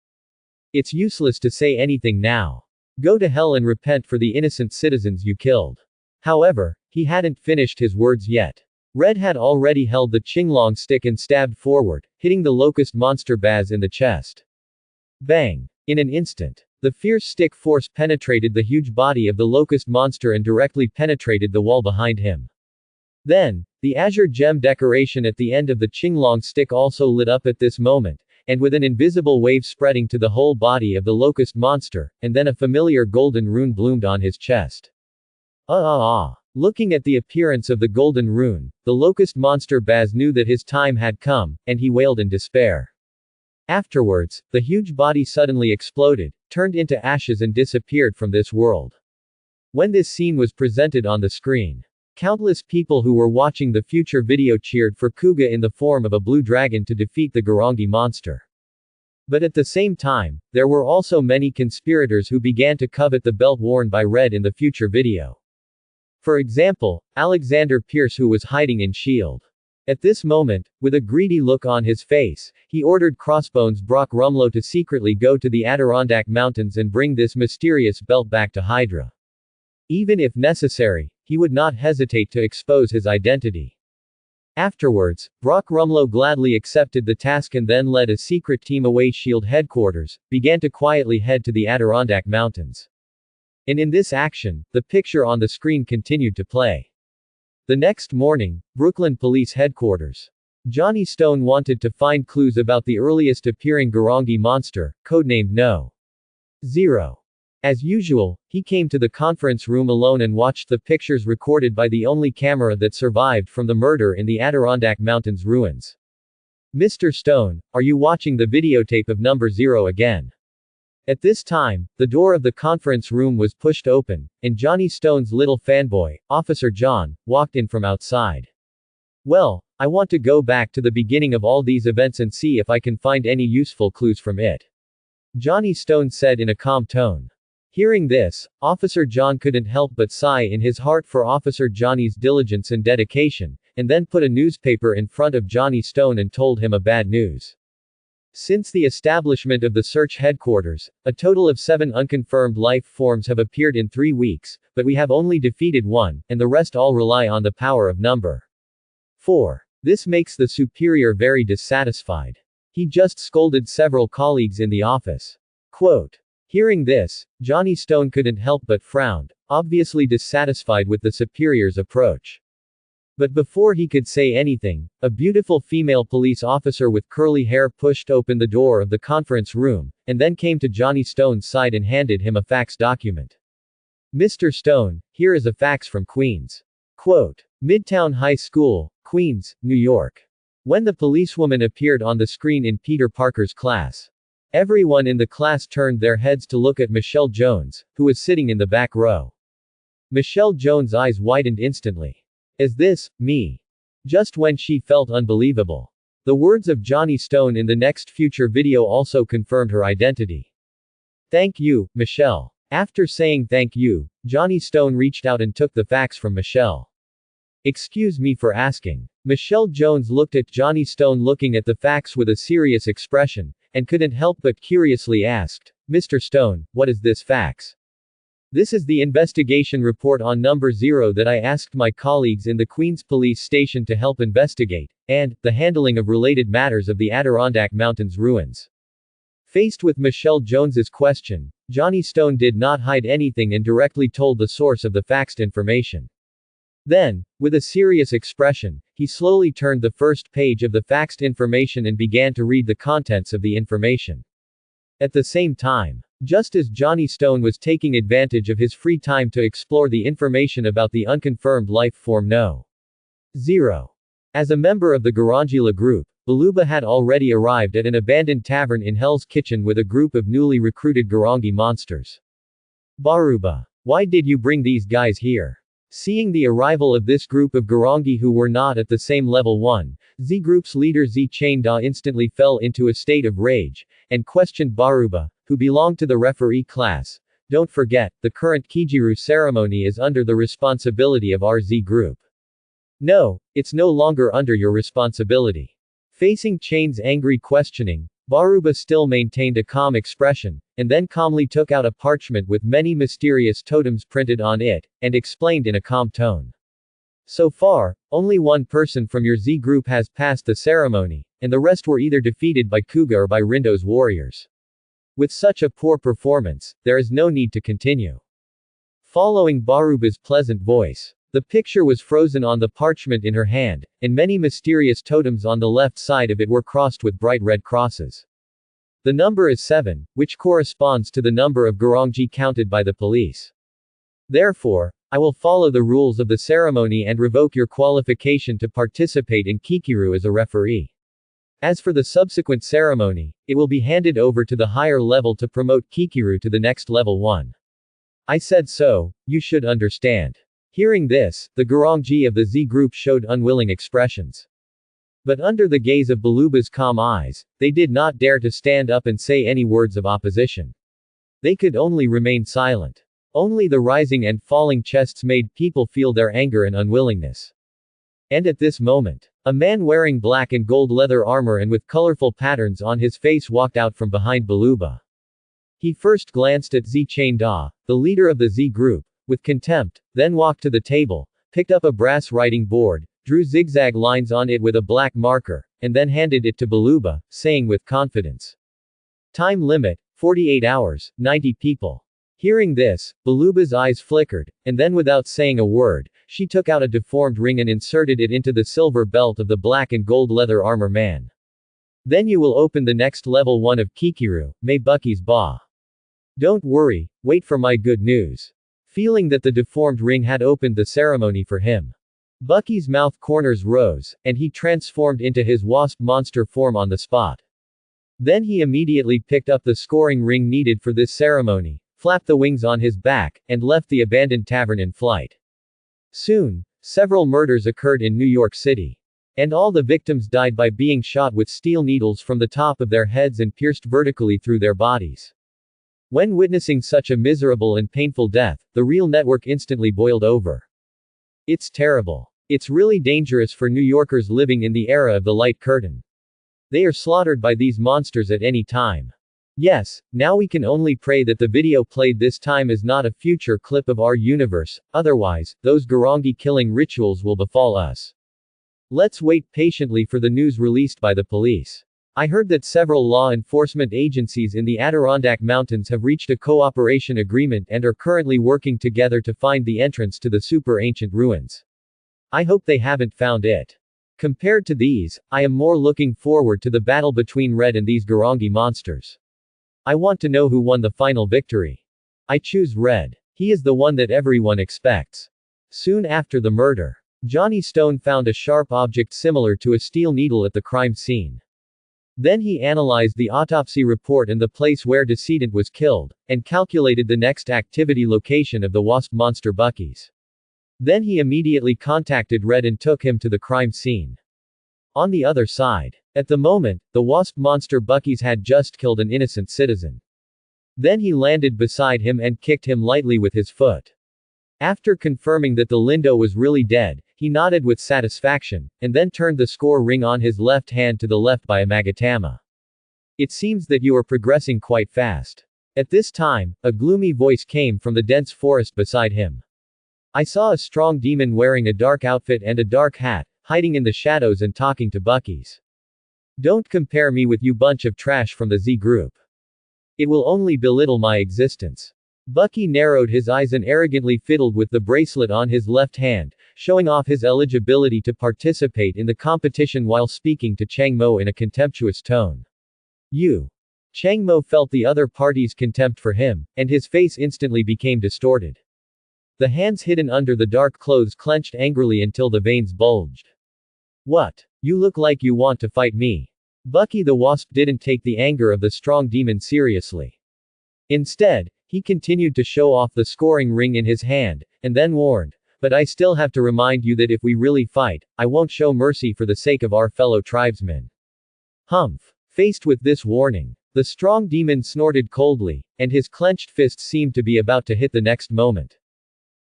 It's useless to say anything now. Go to hell and repent for the innocent citizens you killed. However, he hadn't finished his words yet. Red had already held the Qinglong stick and stabbed forward, hitting the locust monster Baz in the chest. Bang! In an instant, the fierce stick force penetrated the huge body of the locust monster and directly penetrated the wall behind him. Then, the azure gem decoration at the end of the Qinglong stick also lit up at this moment, and with an invisible wave spreading to the whole body of the locust monster, and then a familiar golden rune bloomed on his chest. Looking at the appearance of the golden rune, the locust monster Baz knew that his time had come, and he wailed in despair. Afterwards, the huge body suddenly exploded, turned into ashes and disappeared from this world. When this scene was presented on the screen, countless people who were watching the future video cheered for Kuga in the form of a blue dragon to defeat the Garangi monster. But at the same time, there were also many conspirators who began to covet the belt worn by Red in the future video. For example, Alexander Pierce, who was hiding in S.H.I.E.L.D. At this moment, with a greedy look on his face, he ordered Crossbones Brock Rumlow to secretly go to the Adirondack Mountains and bring this mysterious belt back to Hydra. Even if necessary, he would not hesitate to expose his identity. Afterwards, Brock Rumlow gladly accepted the task and then led a secret team away S.H.I.E.L.D. headquarters, began to quietly head to the Adirondack Mountains. And in this action, the picture on the screen continued to play. The next morning, Brooklyn Police Headquarters. Johnny Stone wanted to find clues about the earliest appearing Garangi monster, codenamed No. 0. As usual, he came to the conference room alone and watched the pictures recorded by the only camera that survived from the murder in the Adirondack Mountains ruins. Mr. Stone, are you watching the videotape of number 0 again? At this time, the door of the conference room was pushed open, and Johnny Stone's little fanboy, Officer John, walked in from outside. Well, I want to go back to the beginning of all these events and see if I can find any useful clues from it. Johnny Stone said in a calm tone. Hearing this, Officer John couldn't help but sigh in his heart for Officer Johnny's diligence and dedication, and then put a newspaper in front of Johnny Stone and told him a bad news. Since the establishment of the search headquarters, a total of 7 unconfirmed life forms have appeared in 3 weeks, but we have only defeated 1, and the rest all rely on the power of number 4. This makes the superior very dissatisfied. He just scolded several colleagues in the office. Quote. Hearing this, Johnny Stone couldn't help but frowned, obviously dissatisfied with the superior's approach. But before he could say anything, a beautiful female police officer with curly hair pushed open the door of the conference room, and then came to Johnny Stone's side and handed him a fax document. Mr. Stone, here is a fax from Queens. Quote. Midtown High School, Queens, New York. When the policewoman appeared on the screen in Peter Parker's class, everyone in the class turned their heads to look at Michelle Jones, who was sitting in the back row. Michelle Jones' eyes widened instantly. Is this me? Just when she felt unbelievable. The words of Johnny Stone in the next future video also confirmed her identity. Thank you, Michelle. After saying thank you, Johnny Stone reached out and took the fax from Michelle. Excuse me for asking. Michelle Jones looked at Johnny Stone looking at the fax with a serious expression, and couldn't help but curiously asked, Mr. Stone, what is this fax? This is the investigation report on number 0 that I asked my colleagues in the Queens Police Station to help investigate, and the handling of related matters of the Adirondack Mountains ruins. Faced with Michelle Jones's question, Johnny Stone did not hide anything and directly told the source of the faxed information. Then, with a serious expression, he slowly turned the first page of the faxed information and began to read the contents of the information. At the same time, just as Johnny Stone was taking advantage of his free time to explore the information about the unconfirmed life form No. 0. As a member of the Garangila group, Baluba had already arrived at an abandoned tavern in Hell's Kitchen with a group of newly recruited Garangi monsters. Baruba. Why did you bring these guys here? Seeing the arrival of this group of Garangi who were not at the same level 1, Z Group's leader Z Chain Da instantly fell into a state of rage, and questioned Baruba, who belonged to the referee class. Don't forget, the current Kijiru ceremony is under the responsibility of our Z Group. No, it's no longer under your responsibility. Facing Chain's angry questioning, Baruba still maintained a calm expression, and then calmly took out a parchment with many mysterious totems printed on it, and explained in a calm tone. So far, only one person from your Z group has passed the ceremony, and the rest were either defeated by Kuga or by Rindo's warriors. With such a poor performance, there is no need to continue. Following Baruba's pleasant voice, the picture was frozen on the parchment in her hand, and many mysterious totems on the left side of it were crossed with bright red crosses. The number is 7, which corresponds to the number of Garangi counted by the police. Therefore, I will follow the rules of the ceremony and revoke your qualification to participate in Kikiru as a referee. As for the subsequent ceremony, it will be handed over to the higher level to promote Kikiru to the next level 1. I said so, you should understand. Hearing this, the Garangi of the Z group showed unwilling expressions. But under the gaze of Baluba's calm eyes, they did not dare to stand up and say any words of opposition. They could only remain silent. Only the rising and falling chests made people feel their anger and unwillingness. And at this moment, a man wearing black and gold leather armor and with colorful patterns on his face walked out from behind Baluba. He first glanced at Z Chain-da, the leader of the Z group, with contempt, then walked to the table, picked up a brass writing board, drew zigzag lines on it with a black marker, and then handed it to Baluba, saying with confidence, "Time limit, 48 hours, 90 people." Hearing this, Baluba's eyes flickered, and then without saying a word, she took out a deformed ring and inserted it into the silver belt of the black and gold leather armor man. "Then you will open the next level 1 of Kikiru, May Bucky's Ba. Don't worry, wait for my good news." Feeling that the deformed ring had opened the ceremony for him, Bucky's mouth corners rose, and he transformed into his wasp monster form on the spot. Then he immediately picked up the scoring ring needed for this ceremony, flapped the wings on his back, and left the abandoned tavern in flight. Soon, several murders occurred in New York City. And all the victims died by being shot with steel needles from the top of their heads and pierced vertically through their bodies. When witnessing such a miserable and painful death, the real network instantly boiled over. It's terrible. It's really dangerous for New Yorkers living in the era of the light curtain. They are slaughtered by these monsters at any time. Yes, now we can only pray that the video played this time is not a future clip of our universe, otherwise, those Garangi killing rituals will befall us. Let's wait patiently for the news released by the police. I heard that several law enforcement agencies in the Adirondack Mountains have reached a cooperation agreement and are currently working together to find the entrance to the super ancient ruins. I hope they haven't found it. Compared to these, I am more looking forward to the battle between Red and these Garangi monsters. I want to know who won the final victory. I choose Red. He is the one that everyone expects. Soon after the murder, Johnny Stone found a sharp object similar to a steel needle at the crime scene. Then he analyzed the autopsy report and the place where decedent was killed, and calculated the next activity location of the wasp monster Bucky's. Then he immediately contacted Red and took him to the crime scene. On the other side, at the moment, the wasp monster Bucky's had just killed an innocent citizen. Then he landed beside him and kicked him lightly with his foot. After confirming that the Lindo was really dead, he nodded with satisfaction, and then turned the score ring on his left hand to the left by a Magatama. It seems that you are progressing quite fast. At this time, a gloomy voice came from the dense forest beside him. I saw a strong demon wearing a dark outfit and a dark hat, hiding in the shadows and talking to Bucky's. Don't compare me with you bunch of trash from the Z group. It will only belittle my existence. Bucky narrowed his eyes and arrogantly fiddled with the bracelet on his left hand, showing off his eligibility to participate in the competition while speaking to Chang Mo in a contemptuous tone. You. Chang Mo felt the other party's contempt for him, and his face instantly became distorted. The hands hidden under the dark clothes clenched angrily until the veins bulged. What? You look like you want to fight me. Bucky the Wasp didn't take the anger of the strong demon seriously. Instead, he continued to show off the scoring ring in his hand, and then warned, but I still have to remind you that if we really fight, I won't show mercy for the sake of our fellow tribesmen. Humph. Faced with this warning, the strong demon snorted coldly, and his clenched fist seemed to be about to hit the next moment.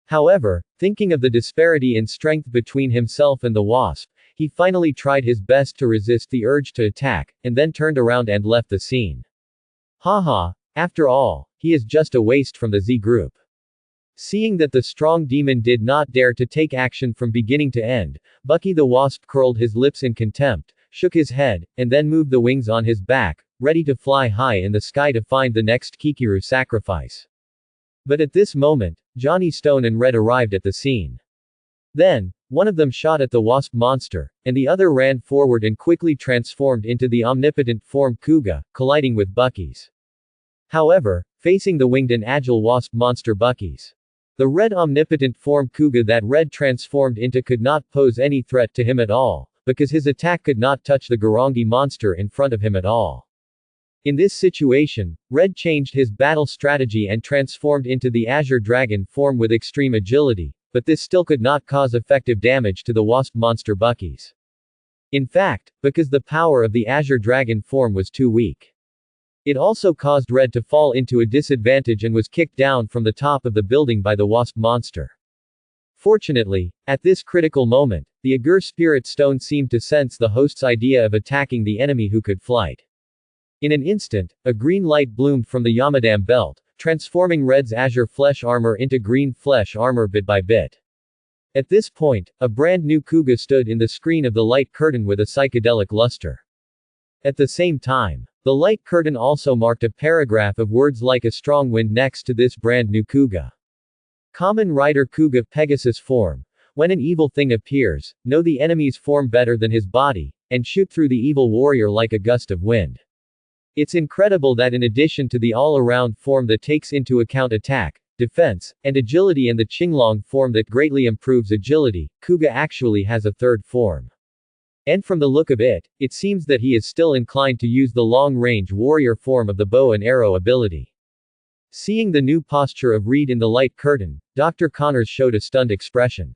However, thinking of the disparity in strength between himself and the Wasp, he finally tried his best to resist the urge to attack, and then turned around and left the scene. Haha, after all, he is just a waste from the Z group. Seeing that the strong demon did not dare to take action from beginning to end, Bucky the Wasp curled his lips in contempt, shook his head, and then moved the wings on his back, ready to fly high in the sky to find the next Kikiru sacrifice. But at this moment, Johnny Stone and Red arrived at the scene. Then, one of them shot at the wasp monster, and the other ran forward and quickly transformed into the omnipotent form Kuga, colliding with Bucky's. However, facing the winged and agile wasp monster Bucky's, the red omnipotent form Kuga that Red transformed into could not pose any threat to him at all, because his attack could not touch the Garangi monster in front of him at all. In this situation, Red changed his battle strategy and transformed into the Azure Dragon form with extreme agility, but this still could not cause effective damage to the wasp monster Bucky's. In fact, because the power of the Azure Dragon form was too weak. It also caused Red to fall into a disadvantage and was kicked down from the top of the building by the wasp monster. Fortunately, at this critical moment, the Agur Spirit Stone seemed to sense the host's idea of attacking the enemy who could flight. In an instant, a green light bloomed from the Yamadam belt, transforming Red's azure flesh armor into green flesh armor bit by bit. At this point, a brand new Kuga stood in the screen of the light curtain with a psychedelic luster. At the same time, the light curtain also marked a paragraph of words like a strong wind next to this brand new Kuga. Kamen Rider Kuga Pegasus form. When an evil thing appears, know the enemy's form better than his body, and shoot through the evil warrior like a gust of wind. It's incredible that in addition to the all-around form that takes into account attack, defense, and agility and the Qinglong form that greatly improves agility, Kuga actually has a third form. And from the look of it, it seems that he is still inclined to use the long-range warrior form of the bow and arrow ability. Seeing the new posture of Reed in the light curtain, Dr. Connors showed a stunned expression.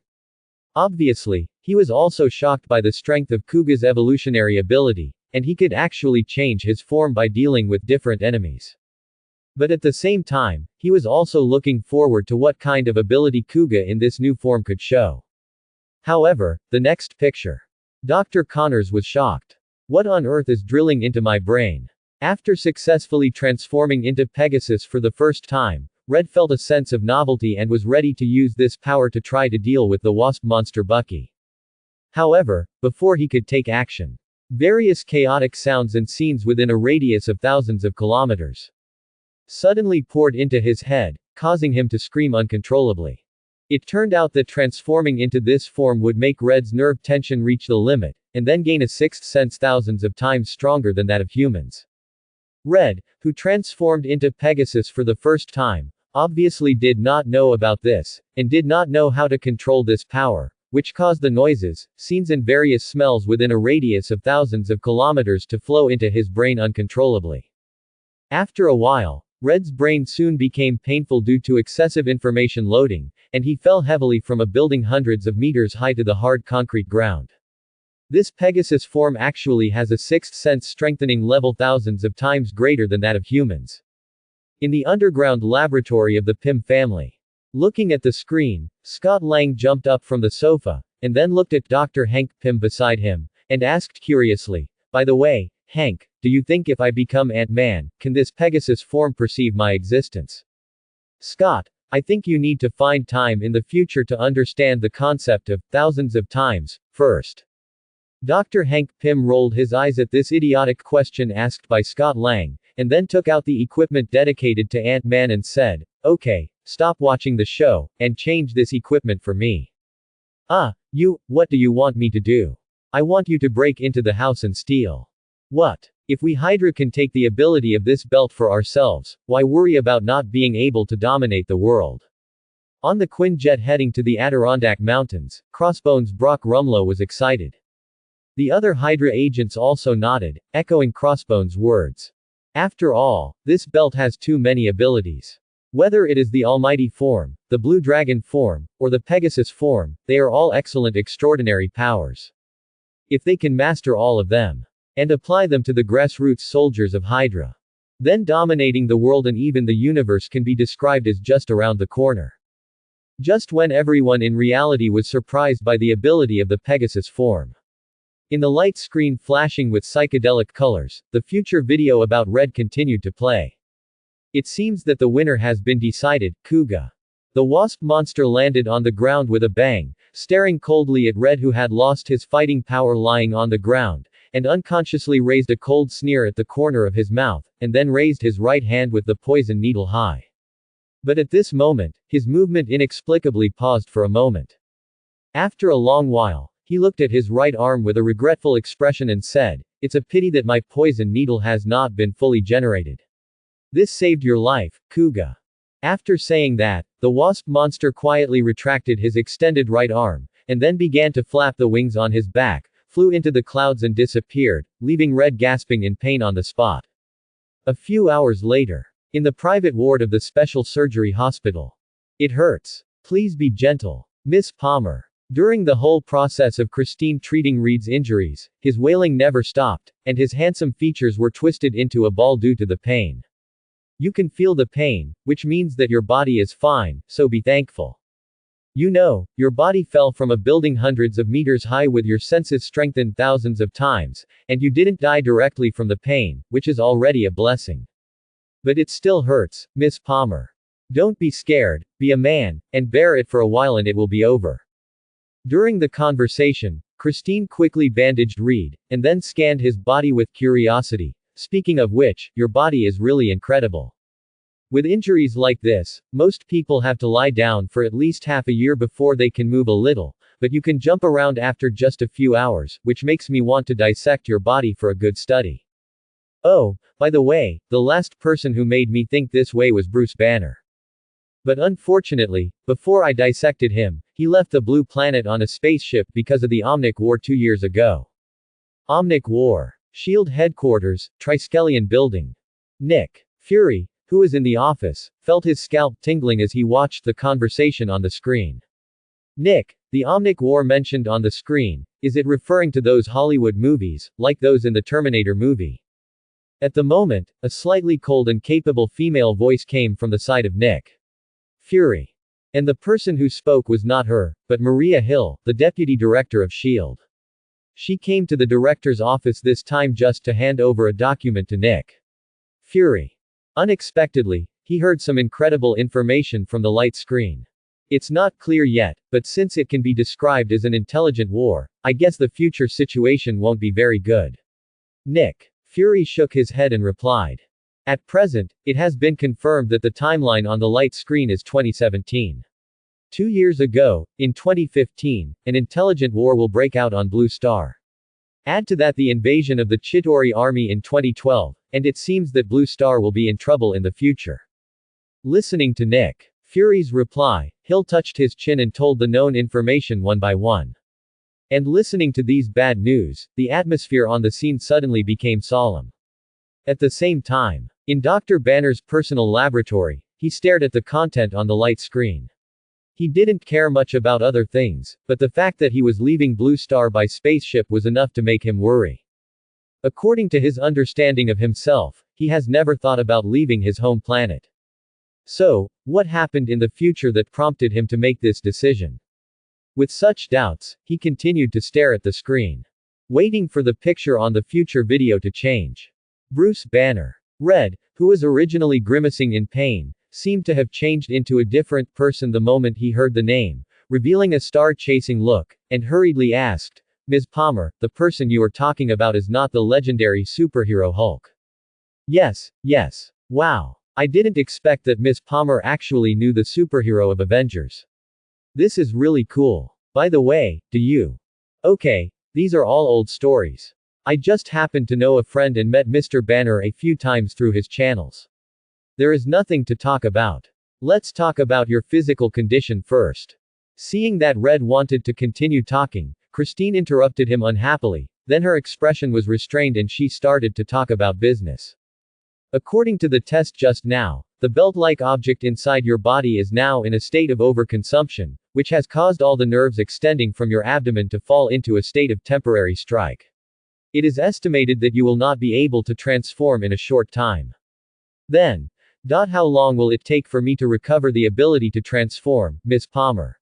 Obviously, he was also shocked by the strength of Kuga's evolutionary ability, and he could actually change his form by dealing with different enemies. But at the same time, he was also looking forward to what kind of ability Kuga in this new form could show. However, the next picture. Dr. Connors was shocked. What on earth is drilling into my brain? After successfully transforming into Pegasus for the first time, Red felt a sense of novelty and was ready to use this power to try to deal with the wasp monster Bucky. However, before he could take action, various chaotic sounds and scenes within a radius of thousands of kilometers suddenly poured into his head, causing him to scream uncontrollably. It turned out that transforming into this form would make Red's nerve tension reach the limit, and then gain a sixth sense thousands of times stronger than that of humans. Red, who transformed into Pegasus for the first time, obviously did not know about this, and did not know how to control this power, which caused the noises, scenes and various smells within a radius of thousands of kilometers to flow into his brain uncontrollably. After a while, Red's brain soon became painful due to excessive information loading, and he fell heavily from a building hundreds of meters high to the hard concrete ground. This Pegasus form actually has a sixth sense strengthening level thousands of times greater than that of humans. In the underground laboratory of the Pym family. Looking at the screen, Scott Lang jumped up from the sofa, and then looked at Dr. Hank Pym beside him, and asked curiously, "By the way, Hank, do you think if I become Ant-Man, can this Pegasus form perceive my existence?" "Scott, I think you need to find time in the future to understand the concept of thousands of times, first." Dr. Hank Pym rolled his eyes at this idiotic question asked by Scott Lang, and then took out the equipment dedicated to Ant-Man and said, "Okay, stop watching the show, and change this equipment for me." What do you want me to do?" "I want you to break into the house and steal." "What? If we Hydra can take the ability of this belt for ourselves, why worry about not being able to dominate the world?" On the Quinjet heading to the Adirondack Mountains, Crossbones Brock Rumlow was excited. The other Hydra agents also nodded, echoing Crossbones' words. After all, this belt has too many abilities. Whether it is the Almighty form, the Blue Dragon form, or the Pegasus form, they are all excellent extraordinary powers. If they can master all of them, and apply them to the grassroots soldiers of Hydra, then dominating the world and even the universe can be described as just around the corner. Just when everyone in reality was surprised by the ability of the Pegasus form. In the light screen flashing with psychedelic colors, the future video about Red continued to play. It seems that the winner has been decided, Kuga. The wasp monster landed on the ground with a bang, staring coldly at Red, who had lost his fighting power lying on the ground, and unconsciously raised a cold sneer at the corner of his mouth, and then raised his right hand with the poison needle high. But at this moment, his movement inexplicably paused for a moment. After a long while, he looked at his right arm with a regretful expression and said, "It's a pity that my poison needle has not been fully generated. This saved your life, Kuga." After saying that, the wasp monster quietly retracted his extended right arm, and then began to flap the wings on his back, flew into the clouds and disappeared, leaving Red gasping in pain on the spot. A few hours later, in the private ward of the Special Surgery Hospital. "It hurts. Please be gentle, Miss Palmer." During the whole process of Christine treating Reed's injuries, his wailing never stopped, and his handsome features were twisted into a ball due to the pain. "You can feel the pain, which means that your body is fine, so be thankful. You know, your body fell from a building hundreds of meters high with your senses strengthened thousands of times, and you didn't die directly from the pain, which is already a blessing. But it still hurts, Miss Palmer. Don't be scared, be a man, and bear it for a while and it will be over. During the conversation, Christine quickly bandaged Reed, and then scanned his body with curiosity. Speaking of which, your body is really incredible. With injuries like this, most people have to lie down for at least half a year before they can move a little, but you can jump around after just a few hours, which makes me want to dissect your body for a good study. Oh, by the way, the last person who made me think this way was Bruce Banner. But unfortunately, before I dissected him, he left the blue planet on a spaceship because of the Omnic War 2 years ago. Omnic War. SHIELD Headquarters, Triskelion Building. Nick Fury, who was in the office, felt his scalp tingling as he watched the conversation on the screen. Nick, the Omnic War mentioned on the screen, is it referring to those Hollywood movies, like those in the Terminator movie? At the moment, a slightly cold and capable female voice came from the side of Nick Fury. And the person who spoke was not her, but Maria Hill, the deputy director of SHIELD. She came to the director's office this time just to hand over a document to Nick Fury. Unexpectedly, he heard some incredible information from the light screen. It's not clear yet, but since it can be described as an intelligent war, I guess the future situation won't be very good. Nick Fury shook his head and replied. At present, it has been confirmed that the timeline on the light screen is 2017. 2 years ago, in 2015, an intelligent war will break out on Blue Star. Add to that the invasion of the Chitauri army in 2012, and it seems that Blue Star will be in trouble in the future. Listening to Nick Fury's reply, Hill touched his chin and told the known information one by one. And listening to these bad news, the atmosphere on the scene suddenly became solemn. At the same time, in Dr. Banner's personal laboratory, he stared at the content on the light screen. He didn't care much about other things, but the fact that he was leaving Blue Star by spaceship was enough to make him worry. According to his understanding of himself, he has never thought about leaving his home planet. So, what happened in the future that prompted him to make this decision? With such doubts, he continued to stare at the screen, waiting for the picture on the future video to change. Bruce Banner. Red, who was originally grimacing in pain, seemed to have changed into a different person the moment he heard the name, revealing a star-chasing look, and hurriedly asked, Ms. Palmer, the person you are talking about is not the legendary superhero Hulk. Yes. Wow. I didn't expect that Ms. Palmer actually knew the superhero of Avengers. This is really cool. By the way, do you? Okay, these are all old stories. I just happened to know a friend and met Mr. Banner a few times through his channels. There is nothing to talk about. Let's talk about your physical condition first. Seeing that Red wanted to continue talking, Christine interrupted him unhappily, then her expression was restrained and she started to talk about business. According to the test just now, the belt-like object inside your body is now in a state of overconsumption, which has caused all the nerves extending from your abdomen to fall into a state of temporary strike. It is estimated that you will not be able to transform in a short time. Then, how long will it take for me to recover the ability to transform, Miss Palmer?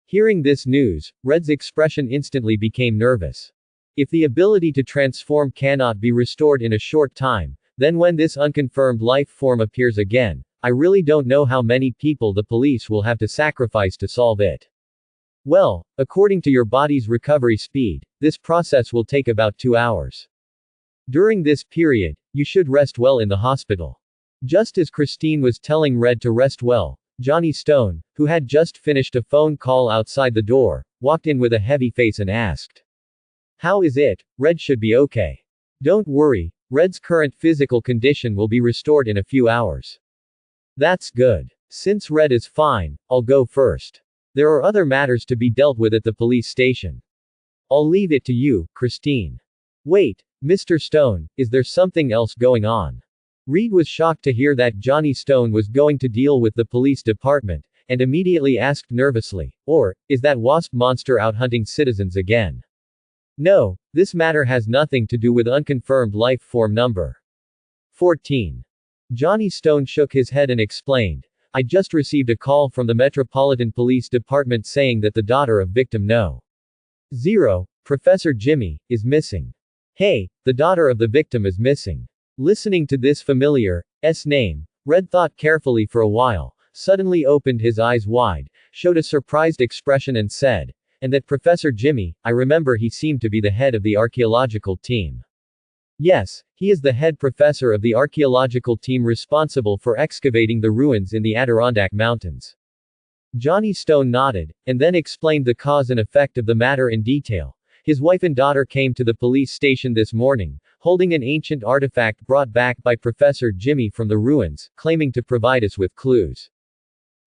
Hearing this news, Red's expression instantly became nervous. If the ability to transform cannot be restored in a short time, then when this unconfirmed life form appears again, I really don't know how many people the police will have to sacrifice to solve it. Well, according to your body's recovery speed, this process will take about 2 hours. During this period, you should rest well in the hospital. Just as Christine was telling Red to rest well, Johnny Stone, who had just finished a phone call outside the door, walked in with a heavy face and asked, How is it? Red should be okay. Don't worry, Red's current physical condition will be restored in a few hours. That's good. Since Red is fine, I'll go first. There are other matters to be dealt with at the police station. I'll leave it to you, Christine. Wait, Mr. Stone, is there something else going on? Reed was shocked to hear that Johnny Stone was going to deal with the police department, and immediately asked nervously, is that wasp monster out hunting citizens again? No, this matter has nothing to do with unconfirmed life form number 14. Johnny Stone shook his head and explained, I just received a call from the Metropolitan Police Department saying that the daughter of victim No. 0, Professor Jimmy, is missing. Hey, the daughter of the victim is missing. Listening to this familiar name, Red thought carefully for a while, suddenly opened his eyes wide, showed a surprised expression and said, and that Professor Jimmy, I remember he seemed to be the head of the archaeological team. Yes, he is the head professor of the archaeological team responsible for excavating the ruins in the Adirondack Mountains. Johnny Stone nodded, and then explained the cause and effect of the matter in detail. His wife and daughter came to the police station this morning, holding an ancient artifact brought back by Professor Jimmy from the ruins, claiming to provide us with clues.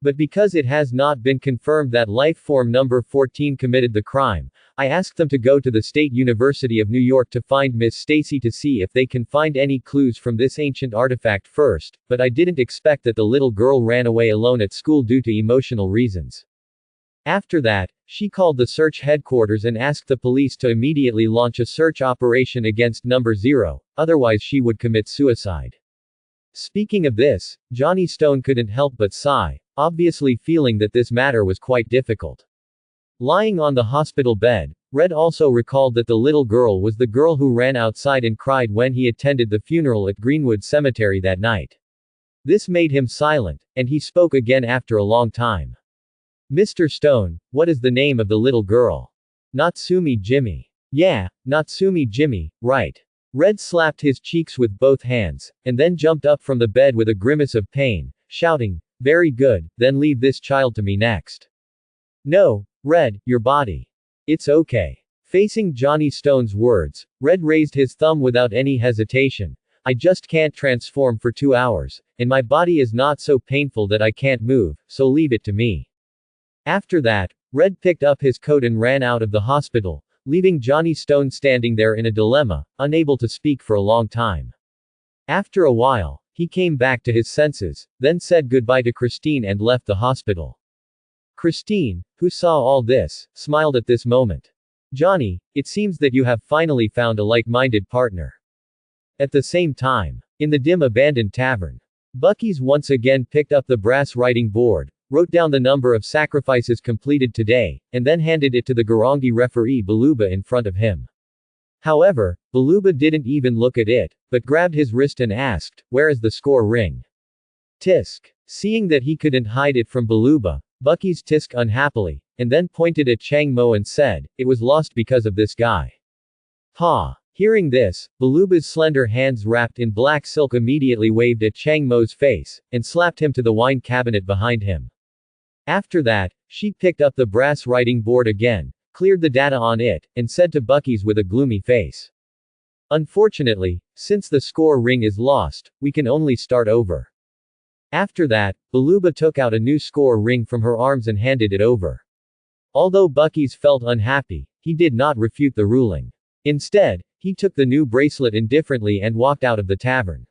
But because it has not been confirmed that life form number 14 committed the crime, I asked them to go to the State University of New York to find Miss Stacy to see if they can find any clues from this ancient artifact first, but I didn't expect that the little girl ran away alone at school due to emotional reasons. After that, she called the search headquarters and asked the police to immediately launch a search operation against number 0, otherwise she would commit suicide. Speaking of this, Johnny Stone couldn't help but sigh, obviously feeling that this matter was quite difficult. Lying on the hospital bed, Red also recalled that the little girl was the girl who ran outside and cried when he attended the funeral at Greenwood Cemetery that night. This made him silent, and he spoke again after a long time. Mr. Stone, what is the name of the little girl? Natsumi Jimmy. Yeah, Natsumi Jimmy, right. Red slapped his cheeks with both hands, and then jumped up from the bed with a grimace of pain, shouting, very good, then leave this child to me next. No, Red, your body. It's okay. Facing Johnny Stone's words, Red raised his thumb without any hesitation. I just can't transform for 2 hours, and my body is not so painful that I can't move, so leave it to me. After that, Red picked up his coat and ran out of the hospital, leaving Johnny Stone standing there in a dilemma, unable to speak for a long time. After a while, he came back to his senses, then said goodbye to Christine and left the hospital. Christine, who saw all this, smiled at this moment. Johnny, it seems that you have finally found a like-minded partner. At the same time, in the dim abandoned tavern, Bucky's once again picked up the brass writing board, wrote down the number of sacrifices completed today, and then handed it to the Garangi referee Baluba in front of him. However, Baluba didn't even look at it, but grabbed his wrist and asked, where is the score ring? Tisk. Seeing that he couldn't hide it from Baluba, Bucky's tisk unhappily, and then pointed at Chang Mo and said, it was lost because of this guy. Ha! Hearing this, Baluba's slender hands wrapped in black silk immediately waved at Chang Mo's face, and slapped him to the wine cabinet behind him. After that, she picked up the brass writing board again, cleared the data on it, and said to Bucky's with a gloomy face. Unfortunately, since the score ring is lost, we can only start over. After that, Baluba took out a new score ring from her arms and handed it over. Although Bucky's felt unhappy, he did not refute the ruling. Instead, he took the new bracelet indifferently and walked out of the tavern.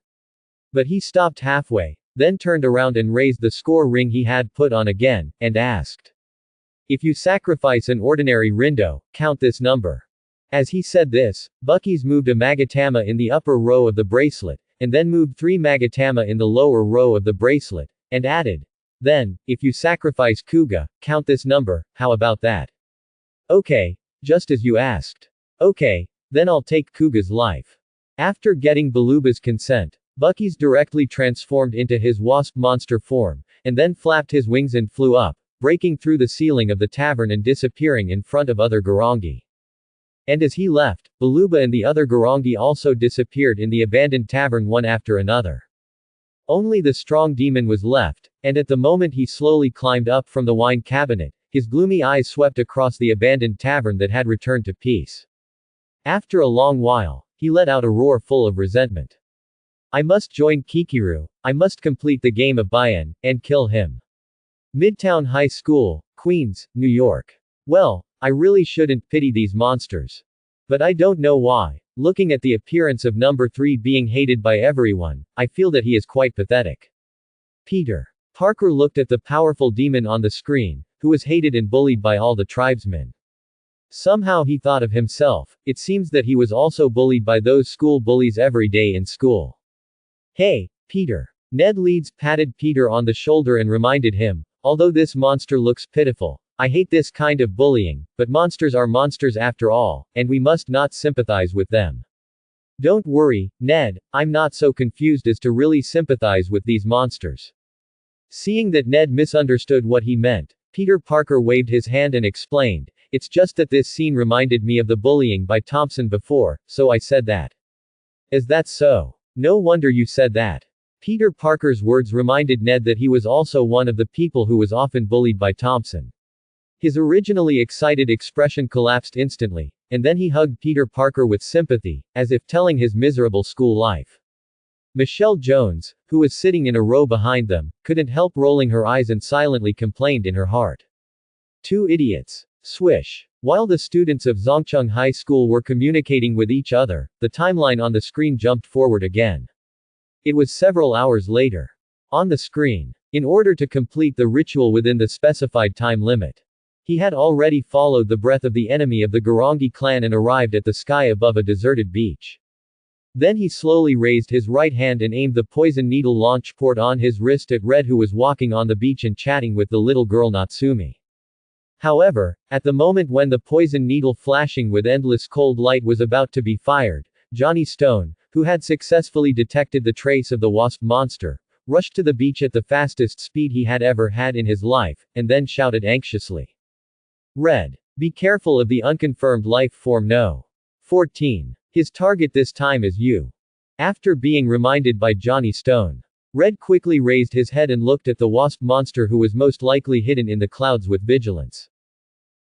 But he stopped halfway, then turned around and raised the score ring he had put on again, and asked. If you sacrifice an ordinary Rindo, count this number. As he said this, Bucky's moved a Magatama in the upper row of the bracelet, and then moved 3 Magatama in the lower row of the bracelet, and added. Then, if you sacrifice Kuga, count this number, how about that? Okay, just as you asked. Okay, then I'll take Kuga's life. After getting Baluba's consent, Bucky's directly transformed into his wasp monster form, and then flapped his wings and flew up, breaking through the ceiling of the tavern and disappearing in front of other Garangi. And as he left, Baluba and the other Garangi also disappeared in the abandoned tavern one after another. Only the strong demon was left, and at the moment he slowly climbed up from the wine cabinet, his gloomy eyes swept across the abandoned tavern that had returned to peace. After a long while, he let out a roar full of resentment. I must join Kikiru, I must complete the game of Bayan, and kill him. Midtown High School, Queens, New York. Well, I really shouldn't pity these monsters. But I don't know why. Looking at the appearance of number 3 being hated by everyone, I feel that he is quite pathetic. Peter Parker looked at the powerful demon on the screen, who was hated and bullied by all the tribesmen. Somehow he thought of himself, it seems that he was also bullied by those school bullies every day in school. Hey, Peter. Ned Leeds patted Peter on the shoulder and reminded him, although this monster looks pitiful, I hate this kind of bullying, but monsters are monsters after all, and we must not sympathize with them. Don't worry, Ned, I'm not so confused as to really sympathize with these monsters. Seeing that Ned misunderstood what he meant, Peter Parker waved his hand and explained, it's just that this scene reminded me of the bullying by Thompson before, so I said that. Is that so? No wonder you said that. Peter Parker's words reminded Ned that he was also one of the people who was often bullied by Thompson. His originally excited expression collapsed instantly, and then he hugged Peter Parker with sympathy, as if telling his miserable school life. Michelle Jones, who was sitting in a row behind them, couldn't help rolling her eyes and silently complained in her heart. Two idiots. Swish. While the students of Zhongcheng High School were communicating with each other, the timeline on the screen jumped forward again. It was several hours later. On the screen. In order to complete the ritual within the specified time limit, he had already followed the breath of the enemy of the Garangi clan and arrived at the sky above a deserted beach. Then he slowly raised his right hand and aimed the poison needle launch port on his wrist at Red, who was walking on the beach and chatting with the little girl Natsumi. However, at the moment when the poison needle flashing with endless cold light was about to be fired, Johnny Stone, who had successfully detected the trace of the wasp monster, rushed to the beach at the fastest speed he had ever had in his life, and then shouted anxiously. Red. Be careful of the unconfirmed life form No. 14. His target this time is you. After being reminded by Johnny Stone, Red quickly raised his head and looked at the wasp monster, who was most likely hidden in the clouds, with vigilance.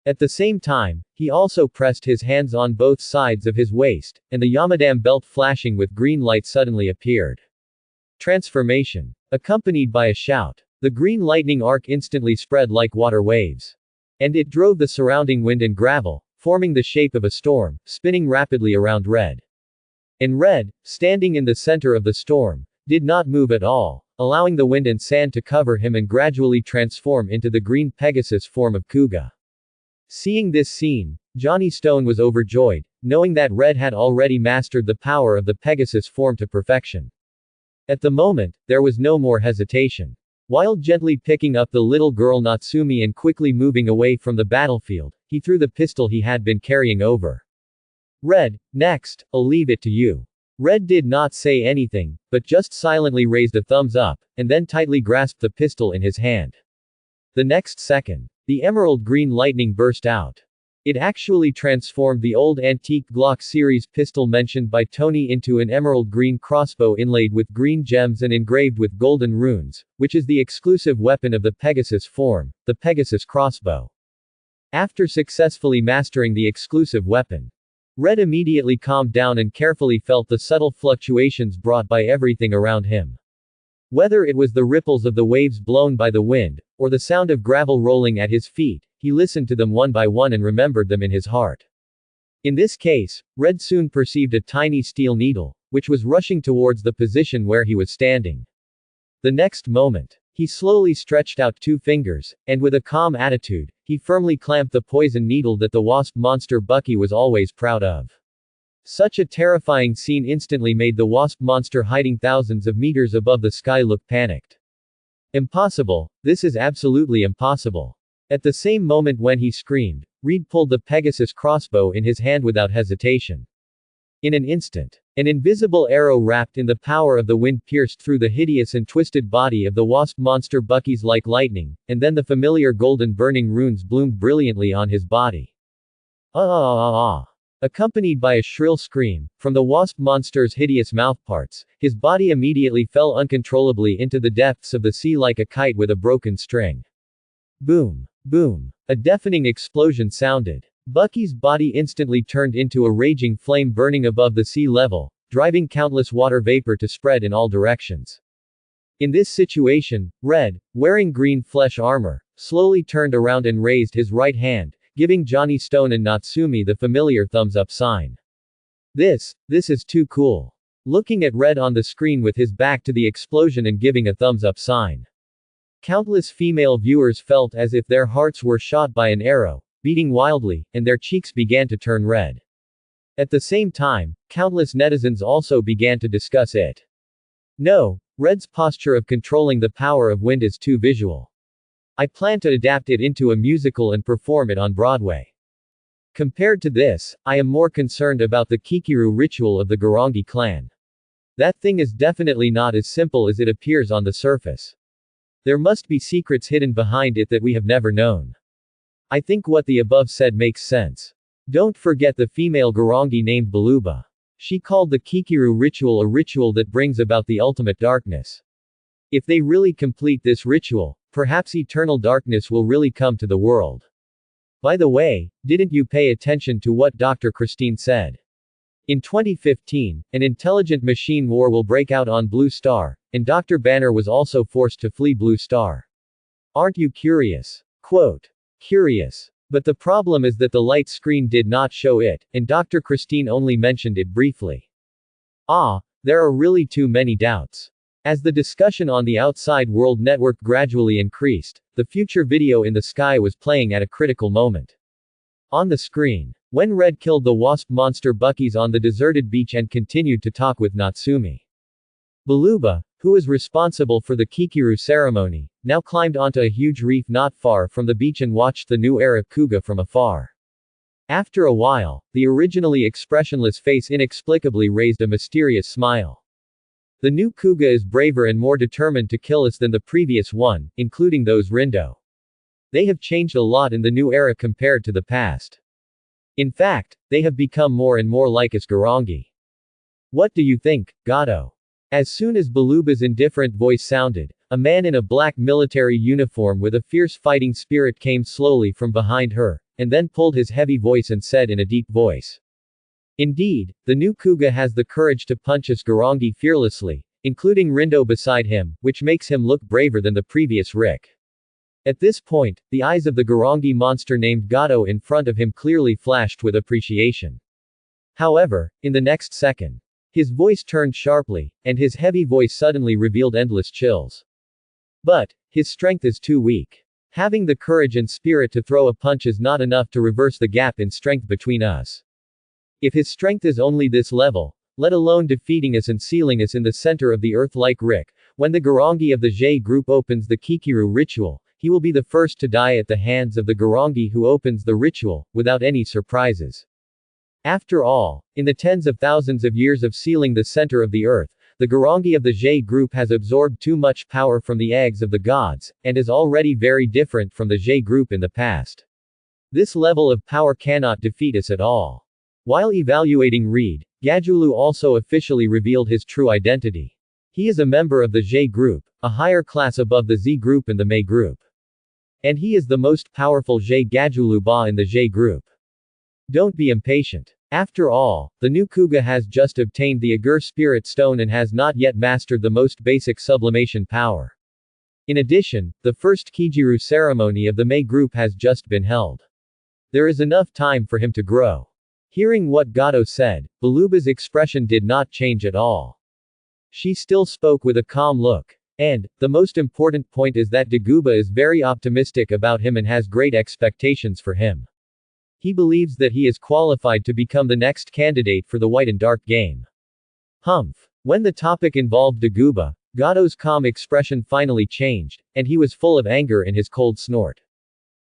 At the same time, he also pressed his hands on both sides of his waist, and the Yamadam belt flashing with green light suddenly appeared. Transformation. Accompanied by a shout. The green lightning arc instantly spread like water waves. And it drove the surrounding wind and gravel, forming the shape of a storm, spinning rapidly around Red. And Red, standing in the center of the storm, did not move at all, allowing the wind and sand to cover him and gradually transform into the green Pegasus form of Kuga. Seeing this scene, Johnny Stone was overjoyed, knowing that Red had already mastered the power of the Pegasus form to perfection. At the moment, there was no more hesitation. While gently picking up the little girl Natsumi and quickly moving away from the battlefield, he threw the pistol he had been carrying over. Red, next, I'll leave it to you. Red did not say anything, but just silently raised a thumbs up, and then tightly grasped the pistol in his hand. The next second, the emerald green lightning burst out. It actually transformed the old antique Glock series pistol mentioned by Tony into an emerald green crossbow inlaid with green gems and engraved with golden runes, which is the exclusive weapon of the Pegasus form, the Pegasus crossbow. After successfully mastering the exclusive weapon, Red immediately calmed down and carefully felt the subtle fluctuations brought by everything around him. Whether it was the ripples of the waves blown by the wind, or the sound of gravel rolling at his feet, he listened to them one by one and remembered them in his heart. In this case, Red soon perceived a tiny steel needle, which was rushing towards the position where he was standing. The next moment, he slowly stretched out two fingers, and with a calm attitude, he firmly clamped the poison needle that the wasp monster Bucky was always proud of. Such a terrifying scene instantly made the wasp monster hiding thousands of meters above the sky look panicked. Impossible, this is absolutely impossible. At the same moment when he screamed, Reed pulled the Pegasus crossbow in his hand without hesitation. In an instant, an invisible arrow wrapped in the power of the wind pierced through the hideous and twisted body of the wasp monster Bucky's like lightning, and then the familiar golden burning runes bloomed brilliantly on his body. Accompanied by a shrill scream, from the wasp monster's hideous mouthparts, his body immediately fell uncontrollably into the depths of the sea like a kite with a broken string. Boom! Boom! A deafening explosion sounded. Bucky's body instantly turned into a raging flame burning above the sea level, driving countless water vapor to spread in all directions. In this situation, Red, wearing green flesh armor, slowly turned around and raised his right hand, giving Johnny Stone and Natsumi the familiar thumbs up sign. This is too cool. Looking at Red on the screen with his back to the explosion and giving a thumbs up sign. Countless female viewers felt as if their hearts were shot by an arrow, beating wildly, and their cheeks began to turn red. At the same time, countless netizens also began to discuss it. No, Red's posture of controlling the power of wind is too visual. I plan to adapt it into a musical and perform it on Broadway. Compared to this, I am more concerned about the Kikiru ritual of the Garangi clan. That thing is definitely not as simple as it appears on the surface. There must be secrets hidden behind it that we have never known. I think what the above said makes sense. Don't forget the female Garangi named Baluba. She called the Kikiru ritual a ritual that brings about the ultimate darkness. If they really complete this ritual, perhaps eternal darkness will really come to the world. By the way, didn't you pay attention to what Dr. Christine said? In 2015, an intelligent machine war will break out on Blue Star, and Dr. Banner was also forced to flee Blue Star. Aren't you curious? Quote. Curious. But the problem is that the light screen did not show it, and Dr. Christine only mentioned it briefly. There are really too many doubts. As the discussion on the outside world network gradually increased, the future video in the sky was playing at a critical moment. On the screen, when Red killed the wasp monster Bucky's on the deserted beach and continued to talk with Natsumi. Baluba, who is responsible for the Kikiru ceremony, now climbed onto a huge reef not far from the beach and watched the new era Kuga from afar. After a while, the originally expressionless face inexplicably raised a mysterious smile. The new Kuga is braver and more determined to kill us than the previous one, including those Rindo. They have changed a lot in the new era compared to the past. In fact, they have become more and more like us Garangi. What do you think, Gato? As soon as Baluba's indifferent voice sounded, a man in a black military uniform with a fierce fighting spirit came slowly from behind her, and then pulled his heavy voice and said in a deep voice. Indeed, the new Kuga has the courage to punch us Garangi fearlessly, including Rindo beside him, which makes him look braver than the previous Rick. At this point, the eyes of the Garangi monster named Gato in front of him clearly flashed with appreciation. However, in the next second, his voice turned sharply, and his heavy voice suddenly revealed endless chills. But, his strength is too weak. Having the courage and spirit to throw a punch is not enough to reverse the gap in strength between us. If his strength is only this level, let alone defeating us and sealing us in the center of the earth like Rick, when the Garangi of the J group opens the Kikiru ritual, he will be the first to die at the hands of the Garangi who opens the ritual, without any surprises. After all, in the tens of thousands of years of sealing the center of the earth, the Garangi of the J group has absorbed too much power from the eggs of the gods, and is already very different from the J group in the past. This level of power cannot defeat us at all. While evaluating Reed, Gajulu also officially revealed his true identity. He is a member of the J group, a higher class above the Z group and the Mei group. And he is the most powerful J Gajulu Ba in the J group. Don't be impatient. After all, the new Kuga has just obtained the Agur Spirit Stone and has not yet mastered the most basic sublimation power. In addition, the first Kijiru ceremony of the Mei group has just been held. There is enough time for him to grow. Hearing what Gato said, Baluba's expression did not change at all. She still spoke with a calm look. And, the most important point is that Daguba is very optimistic about him and has great expectations for him. He believes that he is qualified to become the next candidate for the White and Dark game. Humph. When the topic involved Daguba, Gato's calm expression finally changed, and he was full of anger in his cold snort.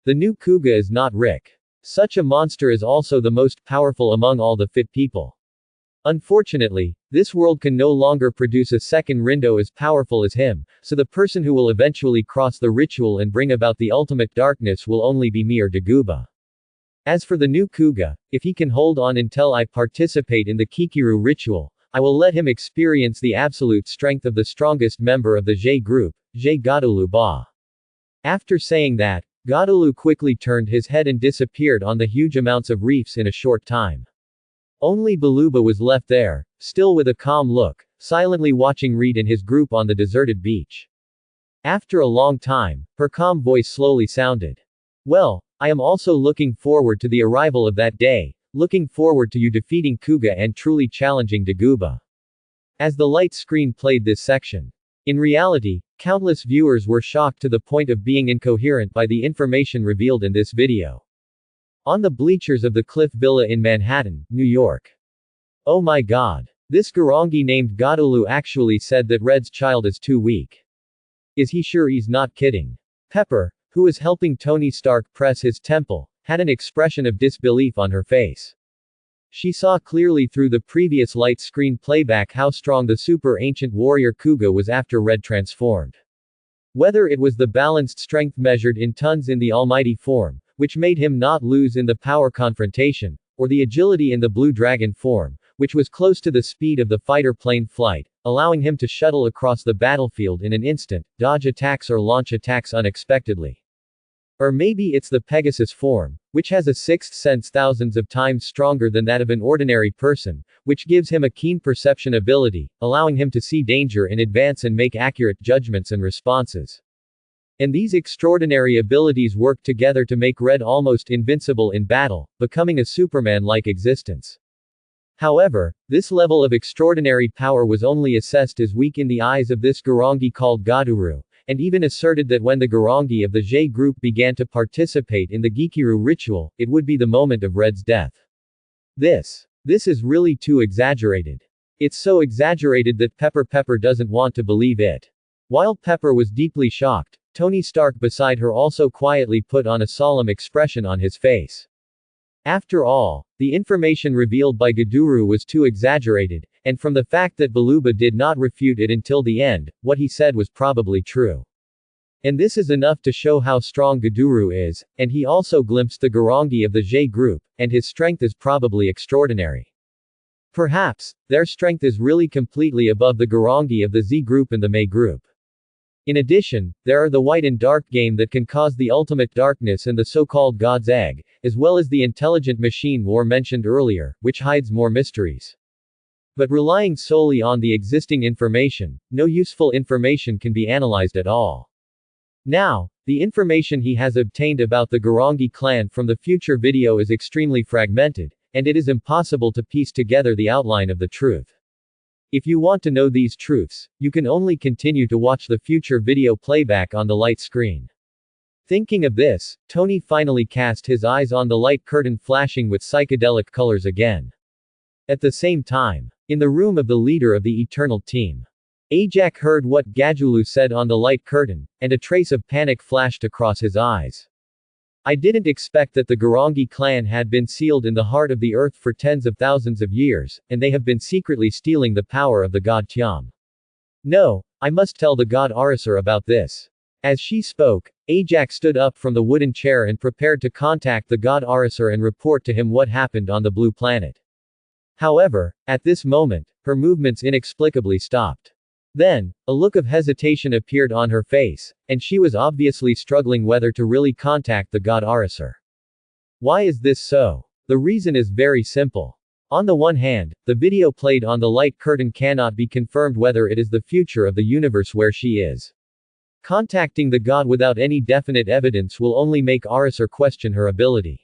The new Kuga is not Rick. Such a monster is also the most powerful among all the fit people. Unfortunately, this world can no longer produce a second Rindo as powerful as him, so the person who will eventually cross the ritual and bring about the ultimate darkness will only be me or Daguba. As for the new Kuga, if he can hold on until I participate in the Kikiru ritual, I will let him experience the absolute strength of the strongest member of the J group, J Gadolu Ba. After saying that, Gadolu quickly turned his head and disappeared on the huge amounts of reefs in a short time. Only Baluba was left there, still with a calm look, silently watching Reed and his group on the deserted beach. After a long time, her calm voice slowly sounded. Well, I am also looking forward to the arrival of that day, looking forward to you defeating Kuga and truly challenging Daguba. As the light screen played this section. In reality, countless viewers were shocked to the point of being incoherent by the information revealed in this video. On the bleachers of the Cliff Villa in Manhattan, New York. Oh my god. This Garangi named Godulu actually said that Red's child is too weak. Is he sure he's not kidding? Pepper, who was helping Tony Stark press his temple, had an expression of disbelief on her face. She saw clearly through the previous light screen playback how strong the super ancient warrior Kuga was after Red transformed. Whether it was the balanced strength measured in tons in the almighty form, which made him not lose in the power confrontation, or the agility in the blue dragon form, which was close to the speed of the fighter plane flight, allowing him to shuttle across the battlefield in an instant, dodge attacks or launch attacks unexpectedly. Or maybe it's the Pegasus form, which has a sixth sense thousands of times stronger than that of an ordinary person, which gives him a keen perception ability, allowing him to see danger in advance and make accurate judgments and responses. And these extraordinary abilities work together to make Red almost invincible in battle, becoming a Superman-like existence. However, this level of extraordinary power was only assessed as weak in the eyes of this Garangi called Goduru, and even asserted that when the Garangi of the J group began to participate in the Gikiru ritual, it would be the moment of Red's death. This is really too exaggerated. It's so exaggerated that Pepper doesn't want to believe it. While Pepper was deeply shocked, Tony Stark beside her also quietly put on a solemn expression on his face. After all, the information revealed by Goduru was too exaggerated, and from the fact that Baluba did not refute it until the end, what he said was probably true. And this is enough to show how strong Goduru is, and he also glimpsed the Garangi of the J group, and his strength is probably extraordinary. Perhaps, their strength is really completely above the Garangi of the Z group and the Mei group. In addition, there are the white and dark game that can cause the ultimate darkness and the so-called God's Egg, as well as the intelligent machine war mentioned earlier, which hides more mysteries. But relying solely on the existing information, no useful information can be analyzed at all. Now, the information he has obtained about the Garangi clan from the future video is extremely fragmented, and it is impossible to piece together the outline of the truth. If you want to know these truths, you can only continue to watch the future video playback on the light screen. Thinking of this, Tony finally cast his eyes on the light curtain flashing with psychedelic colors again. At the same time, in the room of the leader of the Eternal Team, Ajak heard what Gadjulu said on the light curtain, and a trace of panic flashed across his eyes. I didn't expect that the Garangi clan had been sealed in the heart of the earth for tens of thousands of years, and they have been secretly stealing the power of the god Tiam. No, I must tell the god Arasur about this. As she spoke, Ajak stood up from the wooden chair and prepared to contact the god Arasur and report to him what happened on the blue planet. However, at this moment, her movements inexplicably stopped. Then, a look of hesitation appeared on her face, and she was obviously struggling whether to really contact the god Arasur. Why is this so? The reason is very simple. On the one hand, the video played on the light curtain cannot be confirmed whether it is the future of the universe where she is. Contacting the god without any definite evidence will only make Arasur question her ability.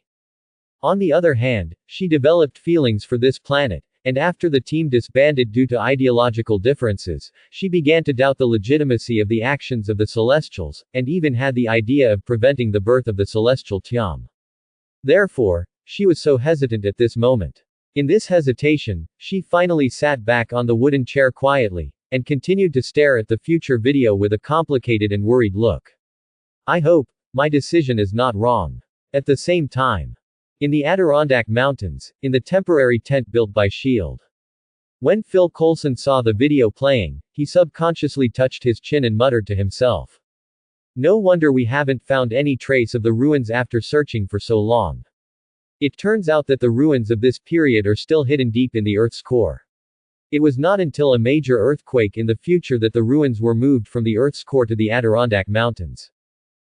On the other hand, she developed feelings for this planet, and after the team disbanded due to ideological differences, she began to doubt the legitimacy of the actions of the Celestials, and even had the idea of preventing the birth of the Celestial Tiam. Therefore, she was so hesitant at this moment. In this hesitation, she finally sat back on the wooden chair quietly, and continued to stare at the future video with a complicated and worried look. I hope my decision is not wrong. At the same time, in the Adirondack Mountains, in the temporary tent built by S.H.I.E.L.D. When Phil Coulson saw the video playing, he subconsciously touched his chin and muttered to himself. No wonder we haven't found any trace of the ruins after searching for so long. It turns out that the ruins of this period are still hidden deep in the Earth's core. It was not until a major earthquake in the future that the ruins were moved from the Earth's core to the Adirondack Mountains.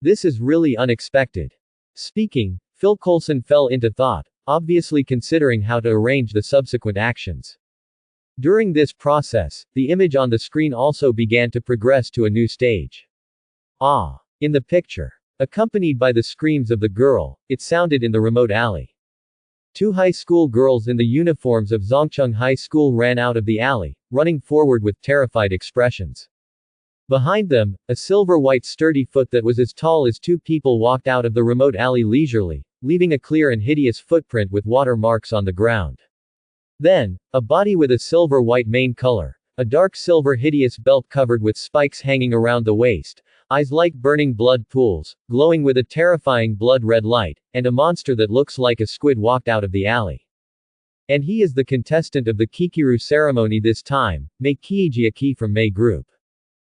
This is really unexpected. Speaking, Phil Coulson fell into thought, obviously considering how to arrange the subsequent actions. During this process, the image on the screen also began to progress to a new stage. Ah! In the picture. Accompanied by the screams of the girl, it sounded in the remote alley. Two high school girls in the uniforms of Zhongcheng High School ran out of the alley, running forward with terrified expressions. Behind them, a silver-white sturdy foot that was as tall as two people walked out of the remote alley leisurely, leaving a clear and hideous footprint with water marks on the ground. Then, a body with a silver-white mane color, a dark silver hideous belt covered with spikes hanging around the waist, eyes like burning blood pools, glowing with a terrifying blood-red light, and a monster that looks like a squid walked out of the alley. And he is the contestant of the Kikiru ceremony this time, Mei Kiijiaki from Mei Group.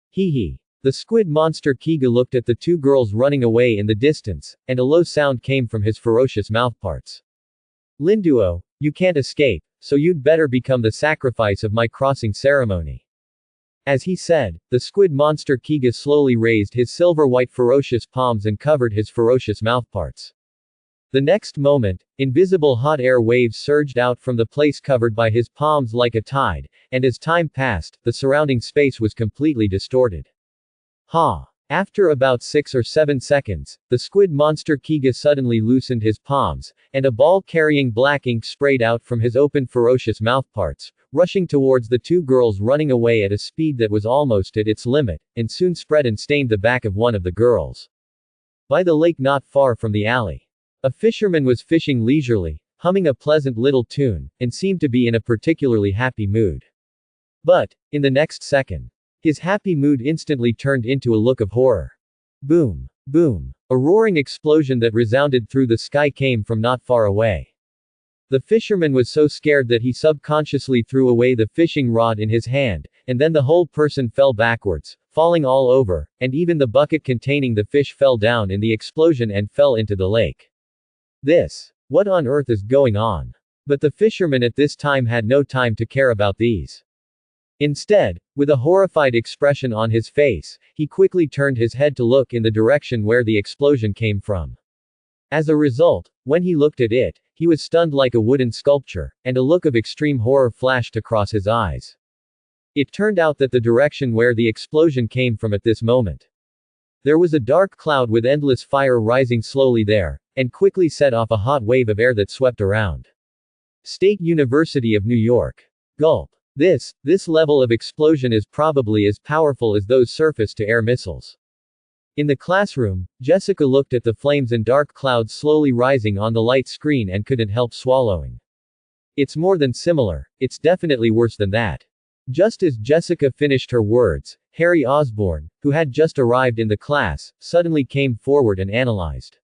Hee. The squid monster Kiga looked at the two girls running away in the distance, and a low sound came from his ferocious mouthparts. Linduo, you can't escape, so you'd better become the sacrifice of my crossing ceremony. As he said, the squid monster Kiga slowly raised his silver-white ferocious palms and covered his ferocious mouthparts. The next moment, invisible hot air waves surged out from the place covered by his palms like a tide, and as time passed, the surrounding space was completely distorted. Ha! After about 6 or 7 seconds, the squid monster Kiga suddenly loosened his palms, and a ball carrying black ink sprayed out from his open ferocious mouthparts, rushing towards the two girls running away at a speed that was almost at its limit, and soon spread and stained the back of one of the girls. By the lake not far from the alley, a fisherman was fishing leisurely, humming a pleasant little tune, and seemed to be in a particularly happy mood. But, in the next second, his happy mood instantly turned into a look of horror. Boom! Boom! A roaring explosion that resounded through the sky came from not far away. The fisherman was so scared that he subconsciously threw away the fishing rod in his hand, and then the whole person fell backwards, falling all over, and even the bucket containing the fish fell down in the explosion and fell into the lake. What on earth is going on? But the fisherman at this time had no time to care about these. Instead, with a horrified expression on his face, he quickly turned his head to look in the direction where the explosion came from. As a result, when he looked at it, he was stunned like a wooden sculpture, and a look of extreme horror flashed across his eyes. It turned out that the direction where the explosion came from at this moment, there was a dark cloud with endless fire rising slowly there, and quickly set off a hot wave of air that swept around. State University of New York. Gulp. This level of explosion is probably as powerful as those surface-to-air missiles. In the classroom, Jessica looked at the flames and dark clouds slowly rising on the light screen and couldn't help swallowing. It's more than similar, it's definitely worse than that. Just as Jessica finished her words, Harry Osborne, who had just arrived in the class, suddenly came forward and analyzed.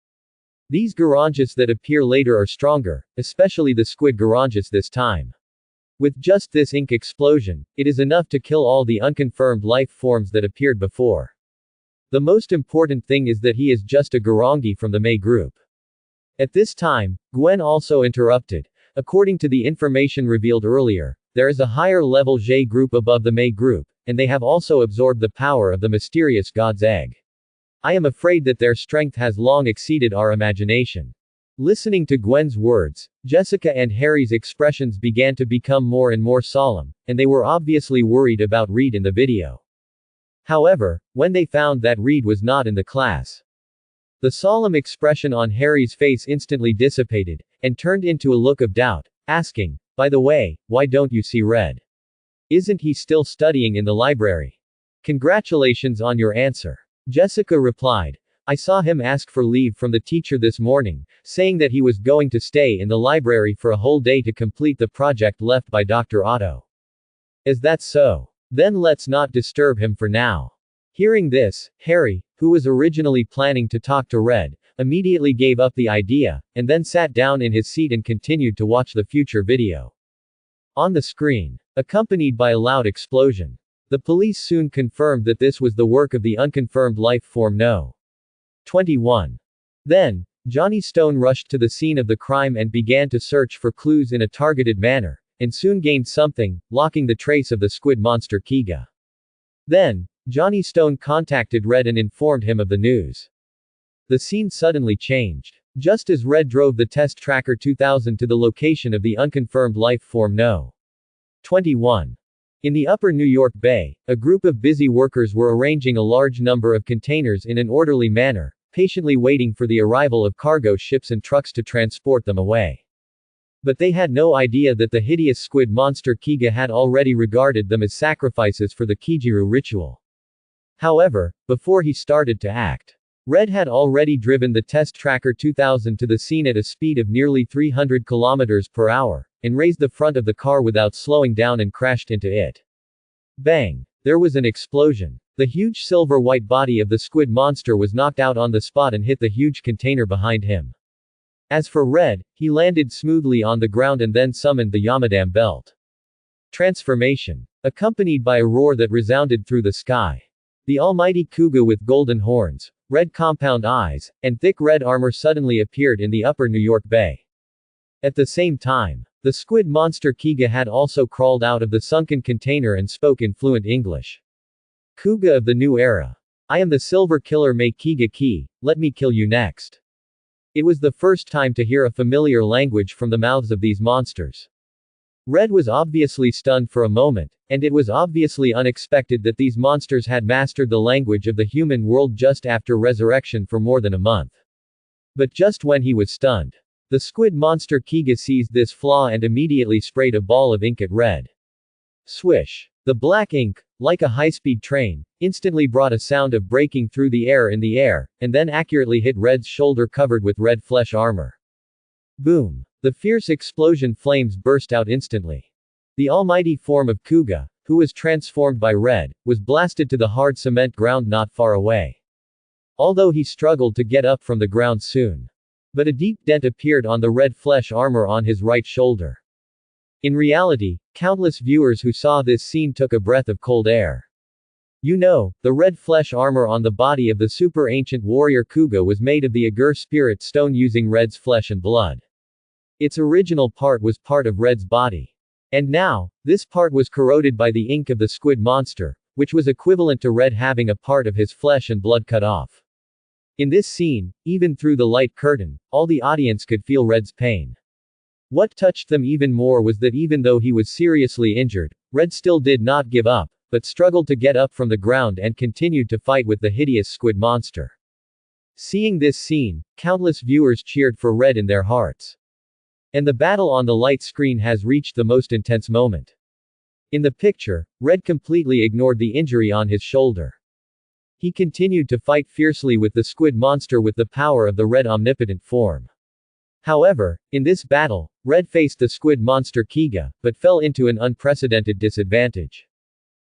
These Garanges that appear later are stronger, especially the squid Garanges this time. With just this ink explosion, it is enough to kill all the unconfirmed life forms that appeared before. The most important thing is that he is just a Garangi from the Mei Group. At this time, Gwen also interrupted. According to the information revealed earlier, there is a higher level J group above the Mei Group, and they have also absorbed the power of the mysterious God's Egg. I am afraid that their strength has long exceeded our imagination. Listening to Gwen's words, Jessica and Harry's expressions began to become more and more solemn, and they were obviously worried about Reed in the video. However, when they found that Reed was not in the class, the solemn expression on Harry's face instantly dissipated, and turned into a look of doubt, asking, "By the way, why don't you see Red? Isn't he still studying in the library?" "Congratulations on your answer," Jessica replied. "I saw him ask for leave from the teacher this morning, saying that he was going to stay in the library for a whole day to complete the project left by Dr. Otto." "Is that so? Then let's not disturb him for now." Hearing this, Harry, who was originally planning to talk to Red, immediately gave up the idea, and then sat down in his seat and continued to watch the future video. On the screen, accompanied by a loud explosion, the police soon confirmed that this was the work of the unconfirmed life form No. 21. Then, Johnny Stone rushed to the scene of the crime and began to search for clues in a targeted manner, and soon gained something, locking the trace of the squid monster Kiga. Then, Johnny Stone contacted Red and informed him of the news. The scene suddenly changed. Just as Red drove the test tracker 2000 to the location of the unconfirmed life form No. 21. In the upper New York Bay, a group of busy workers were arranging a large number of containers in an orderly manner, patiently waiting for the arrival of cargo ships and trucks to transport them away. But they had no idea that the hideous squid monster Kiga had already regarded them as sacrifices for the Kijiru ritual. However, before he started to act, Red had already driven the test tracker 2000 to the scene at a speed of nearly 300 km per hour, and raised the front of the car without slowing down and crashed into it. Bang! There was an explosion. The huge silver-white body of the squid monster was knocked out on the spot and hit the huge container behind him. As for Red, he landed smoothly on the ground and then summoned the Yamadam belt. Transformation. Accompanied by a roar that resounded through the sky. The almighty Kuga with golden horns, red compound eyes, and thick red armor suddenly appeared in the upper New York Bay. At the same time, the squid monster Kiga had also crawled out of the sunken container and spoke in fluent English. Kuga of the new era. I am the silver killer May Kiga Ki, let me kill you next. It was the first time to hear a familiar language from the mouths of these monsters. Red was obviously stunned for a moment, and it was obviously unexpected that these monsters had mastered the language of the human world just after resurrection for more than a month. But just when he was stunned, the squid monster Kiga seized this flaw and immediately sprayed a ball of ink at Red. Swish. The black ink, like a high-speed train, instantly brought a sound of breaking through the air in the air, and then accurately hit Red's shoulder covered with red flesh armor. Boom. The fierce explosion flames burst out instantly. The almighty form of Kuga, who was transformed by Red, was blasted to the hard cement ground not far away. Although he struggled to get up from the ground soon. But a deep dent appeared on the red flesh armor on his right shoulder. In reality, countless viewers who saw this scene took a breath of cold air. You know, the red flesh armor on the body of the super ancient warrior Kuga was made of the Agur spirit stone using Red's flesh and blood. Its original part was part of Red's body. And now, this part was corroded by the ink of the squid monster, which was equivalent to Red having a part of his flesh and blood cut off. In this scene, even through the light curtain, all the audience could feel Red's pain. What touched them even more was that even though he was seriously injured, Red still did not give up, but struggled to get up from the ground and continued to fight with the hideous squid monster. Seeing this scene, countless viewers cheered for Red in their hearts. And the battle on the light screen has reached the most intense moment. In the picture, Red completely ignored the injury on his shoulder. He continued to fight fiercely with the squid monster with the power of the Red omnipotent form. However, in this battle, Red faced the squid monster Kiga, but fell into an unprecedented disadvantage.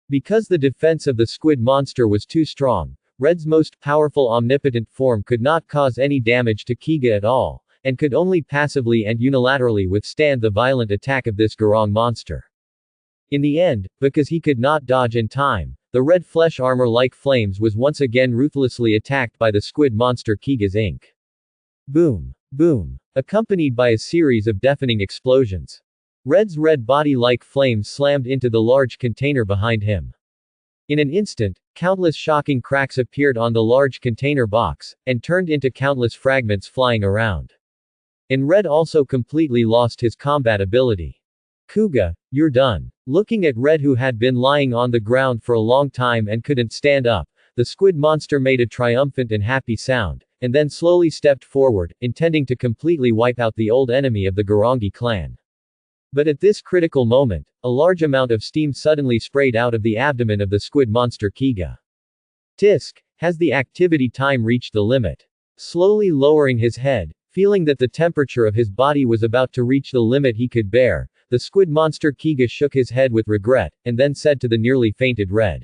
Because the defense of the squid monster was too strong, Red's most powerful omnipotent form could not cause any damage to Kiga at all, and could only passively and unilaterally withstand the violent attack of this Garang monster. In the end, because he could not dodge in time, the red flesh armor like flames was once again ruthlessly attacked by the squid monster Kiga's ink. Boom. Boom. Accompanied by a series of deafening explosions. Red's red body like flames slammed into the large container behind him. In an instant, countless shocking cracks appeared on the large container box, and turned into countless fragments flying around. And Red also completely lost his combat ability. Kuga, you're done. Looking at Red who had been lying on the ground for a long time and couldn't stand up, the squid monster made a triumphant and happy sound, and then slowly stepped forward, intending to completely wipe out the old enemy of the Garangi clan. But at this critical moment, a large amount of steam suddenly sprayed out of the abdomen of the squid monster Kiga. Tisk, has the activity time reached the limit? Slowly lowering his head, feeling that the temperature of his body was about to reach the limit he could bear, the squid monster Kiga shook his head with regret, and then said to the nearly fainted Red.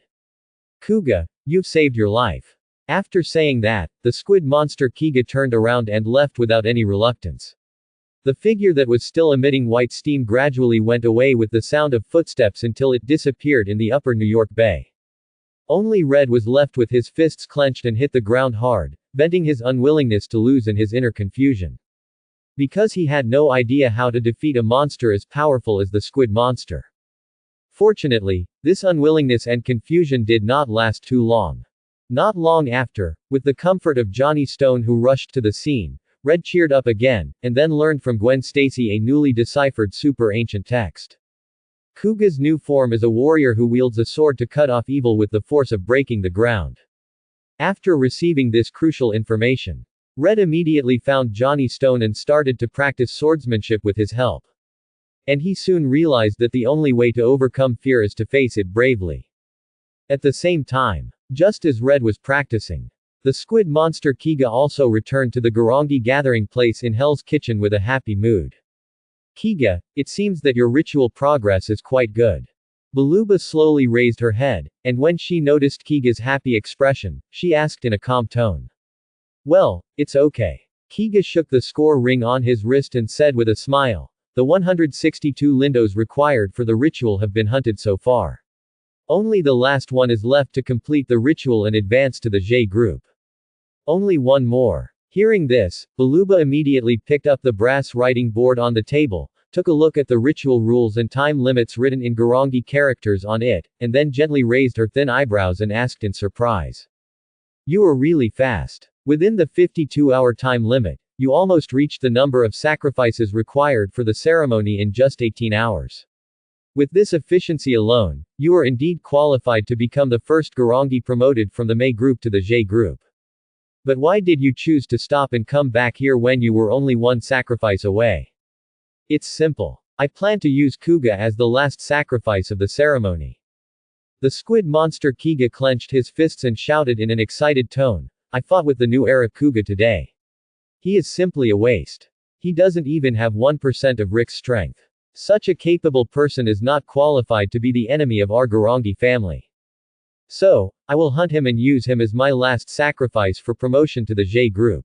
Kuga, you've saved your life. After saying that, the squid monster Kiga turned around and left without any reluctance. The figure that was still emitting white steam gradually went away with the sound of footsteps until it disappeared in the upper New York Bay. Only Red was left with his fists clenched and hit the ground hard, venting his unwillingness to lose and his inner confusion. Because he had no idea how to defeat a monster as powerful as the squid monster. Fortunately, this unwillingness and confusion did not last too long. Not long after, with the comfort of Johnny Stone who rushed to the scene, Red cheered up again, and then learned from Gwen Stacy a newly deciphered super ancient text. Kuga's new form is a warrior who wields a sword to cut off evil with the force of breaking the ground. After receiving this crucial information, Red immediately found Johnny Stone and started to practice swordsmanship with his help. And he soon realized that the only way to overcome fear is to face it bravely. At the same time, just as Red was practicing, the squid monster Kiga also returned to the Garangi gathering place in Hell's Kitchen with a happy mood. Kiga, it seems that your ritual progress is quite good. Baluba slowly raised her head, and when she noticed Kiga's happy expression, she asked in a calm tone. Well, it's okay. Kiga shook the score ring on his wrist and said with a smile, the 162 lindos required for the ritual have been hunted so far. Only the last one is left to complete the ritual and advance to the J group. Only one more. Hearing this, Baluba immediately picked up the brass writing board on the table, took a look at the ritual rules and time limits written in Garangi characters on it, and then gently raised her thin eyebrows and asked in surprise. You are really fast. Within the 52-hour time limit, you almost reached the number of sacrifices required for the ceremony in just 18 hours. With this efficiency alone, you are indeed qualified to become the first Garangi promoted from the Mei group to the J group. But why did you choose to stop and come back here when you were only one sacrifice away? It's simple. I plan to use Kuga as the last sacrifice of the ceremony. The squid monster Kiga clenched his fists and shouted in an excited tone, I fought with the new era Kuga today. He is simply a waste. He doesn't even have 1% of Rick's strength. Such a capable person is not qualified to be the enemy of our Garangi family. So, I will hunt him and use him as my last sacrifice for promotion to the J group.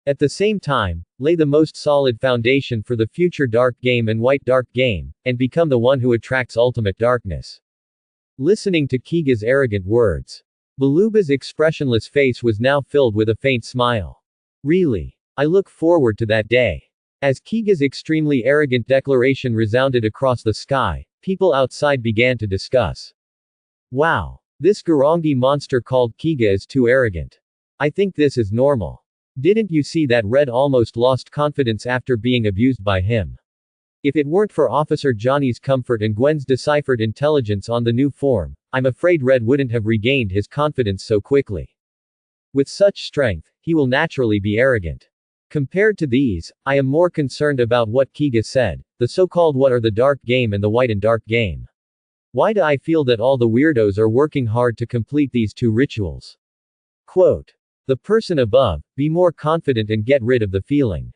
At the same time, lay the most solid foundation for the future dark game and white dark game, and become the one who attracts ultimate darkness. Listening to Kiga's arrogant words, Baluba's expressionless face was now filled with a faint smile. Really? I look forward to that day. As Kiga's extremely arrogant declaration resounded across the sky, people outside began to discuss. Wow. This Garangi monster called Kiga is too arrogant. I think this is normal. Didn't you see that Red almost lost confidence after being abused by him? If it weren't for Officer Johnny's comfort and Gwen's deciphered intelligence on the new form, I'm afraid Red wouldn't have regained his confidence so quickly. With such strength, he will naturally be arrogant. Compared to these, I am more concerned about what Kiga said, the so-called what are the dark game and the white and dark game. Why do I feel that all the weirdos are working hard to complete these two rituals? Quote. The person above, be more confident and get rid of the feeling.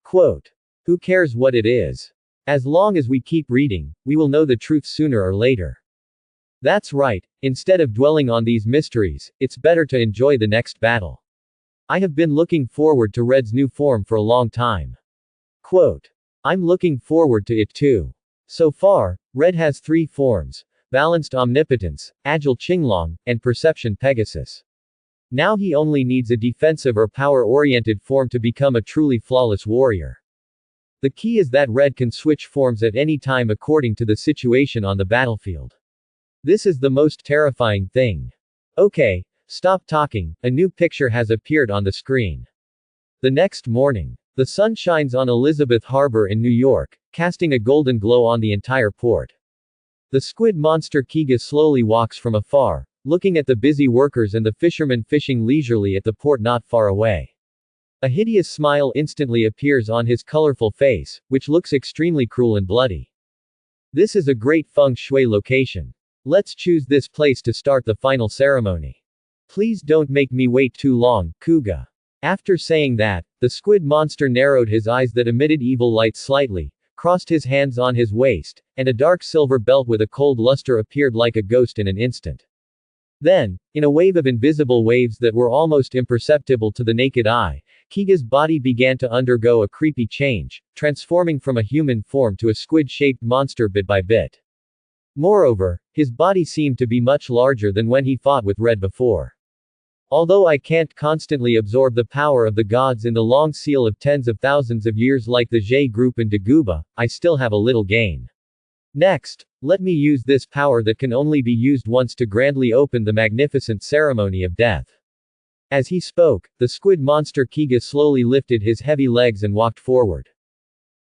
Quote. Who cares what it is? As long as we keep reading, we will know the truth sooner or later. That's right, instead of dwelling on these mysteries, it's better to enjoy the next battle. I have been looking forward to Red's new form for a long time. Quote. I'm looking forward to it too. So far, Red has 3 forms: Balanced Omnipotence, Agile Qinglong, and Perception Pegasus. Now he only needs a defensive or power-oriented form to become a truly flawless warrior. The key is that Red can switch forms at any time according to the situation on the battlefield. This is the most terrifying thing. Okay, stop talking, a new picture has appeared on the screen. The next morning, the sun shines on Elizabeth Harbor in New York, casting a golden glow on the entire port. The squid monster Kiga slowly walks from afar, looking at the busy workers and the fishermen fishing leisurely at the port not far away. A hideous smile instantly appears on his colorful face, which looks extremely cruel and bloody. This is a great feng shui location. Let's choose this place to start the final ceremony. Please don't make me wait too long, Kuga. After saying that, the squid monster narrowed his eyes that emitted evil light slightly, crossed his hands on his waist, and a dark silver belt with a cold luster appeared like a ghost in an instant. Then, in a wave of invisible waves that were almost imperceptible to the naked eye, Kiga's body began to undergo a creepy change, transforming from a human form to a squid-shaped monster bit by bit. Moreover, his body seemed to be much larger than when he fought with Red before. Although I can't constantly absorb the power of the gods in the long seal of tens of thousands of years like the J group and Daguba, I still have a little gain. Next, let me use this power that can only be used once to grandly open the magnificent ceremony of death. As he spoke, the squid monster Kiga slowly lifted his heavy legs and walked forward.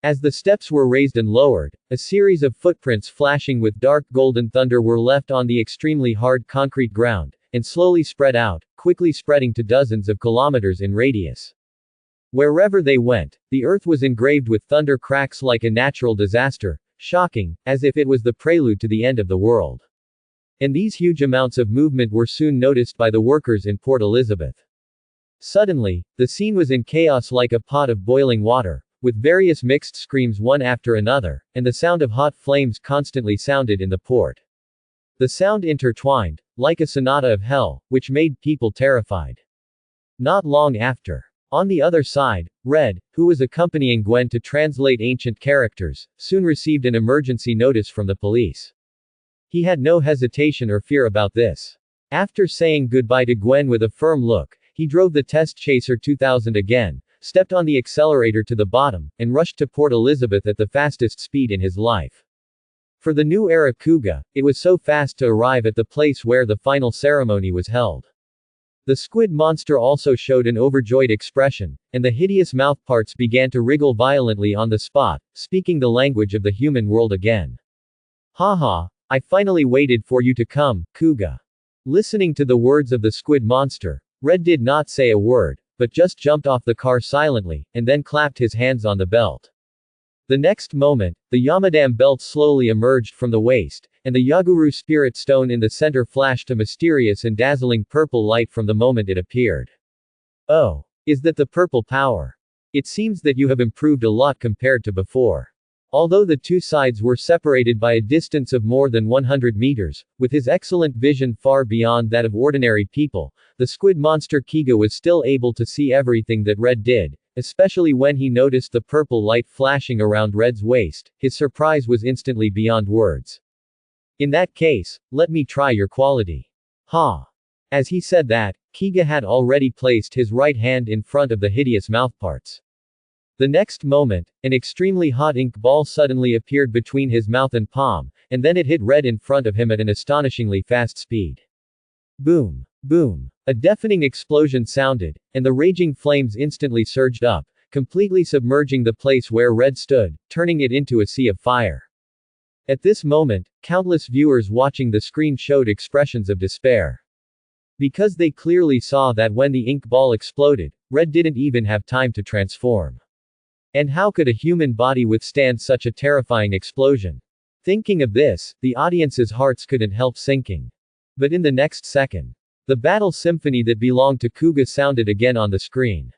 As the steps were raised and lowered, a series of footprints flashing with dark golden thunder were left on the extremely hard concrete ground, and slowly spread out, quickly spreading to dozens of kilometers in radius. Wherever they went, the earth was engraved with thunder cracks like a natural disaster, shocking, as if it was the prelude to the end of the world. And these huge amounts of movement were soon noticed by the workers in Port Elizabeth. Suddenly, the scene was in chaos like a pot of boiling water, with various mixed screams one after another, and the sound of hot flames constantly sounded in the port. The sound intertwined, like a sonata of hell, which made people terrified. Not long after. On the other side, Red, who was accompanying Gwen to translate ancient characters, soon received an emergency notice from the police. He had no hesitation or fear about this. After saying goodbye to Gwen with a firm look, he drove the Test Chaser 2000 again, stepped on the accelerator to the bottom, and rushed to Port Elizabeth at the fastest speed in his life. For the new era Kuga, it was so fast to arrive at the place where the final ceremony was held. The squid monster also showed an overjoyed expression, and the hideous mouthparts began to wriggle violently on the spot, speaking the language of the human world again. Haha, I finally waited for you to come, Kuga. Listening to the words of the squid monster, Red did not say a word, but just jumped off the car silently, and then clapped his hands on the belt. The next moment, the Yamadam belt slowly emerged from the waist, and the Yaguru spirit stone in the center flashed a mysterious and dazzling purple light from the moment it appeared. Oh, is that the purple power? It seems that you have improved a lot compared to before. Although the two sides were separated by a distance of more than 100 meters, with his excellent vision far beyond that of ordinary people, the squid monster Kiga was still able to see everything that Red did, especially when he noticed the purple light flashing around Red's waist. His surprise was instantly beyond words. In that case, let me try your quality. Ha! As he said that, Kiga had already placed his right hand in front of the hideous mouthparts. The next moment, an extremely hot ink ball suddenly appeared between his mouth and palm, and then it hit Red in front of him at an astonishingly fast speed. Boom! Boom! A deafening explosion sounded, and the raging flames instantly surged up, completely submerging the place where Red stood, turning it into a sea of fire. At this moment, countless viewers watching the screen showed expressions of despair. Because they clearly saw that when the ink ball exploded, Red didn't even have time to transform. And how could a human body withstand such a terrifying explosion? Thinking of this, the audience's hearts couldn't help sinking. But in the next second, the battle symphony that belonged to Kuga sounded again on the screen.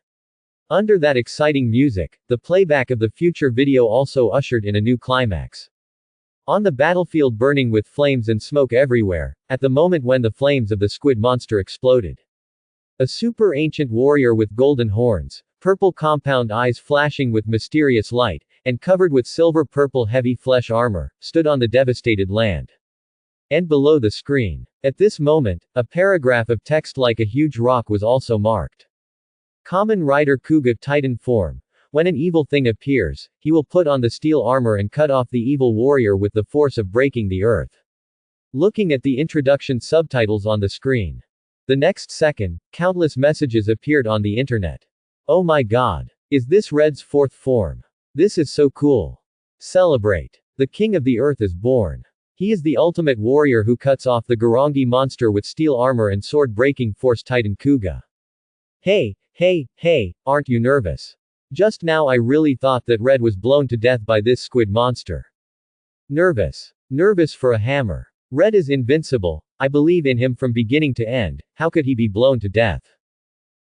Under that exciting music, the playback of the future video also ushered in a new climax. On the battlefield burning with flames and smoke everywhere, at the moment when the flames of the squid monster exploded. A super ancient warrior with golden horns, purple compound eyes flashing with mysterious light, and covered with silver-purple heavy flesh armor, stood on the devastated land. And below the screen. At this moment, a paragraph of text like a huge rock was also marked. Kamen Rider Kuga Titan form. When an evil thing appears, he will put on the steel armor and cut off the evil warrior with the force of breaking the earth. Looking at the introduction subtitles on the screen. The next second, countless messages appeared on the internet. Oh my god. Is this Red's fourth form? This is so cool. Celebrate. The king of the earth is born. He is the ultimate warrior who cuts off the Garangi monster with steel armor and sword-breaking force Titan Kuga. Hey, aren't you nervous? Just now I really thought that Red was blown to death by this squid monster. Nervous. Nervous for a hammer. Red is invincible, I believe in him from beginning to end, how could he be blown to death?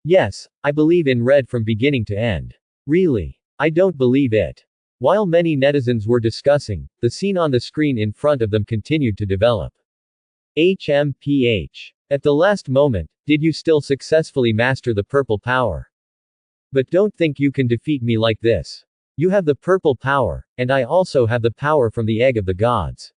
Yes, I believe in Red from beginning to end. Really? I don't believe it. While many netizens were discussing, the scene on the screen in front of them continued to develop. HMPH. At the last moment, did you still successfully master the purple power? But don't think you can defeat me like this. You have the purple power, and I also have the power from the egg of the gods.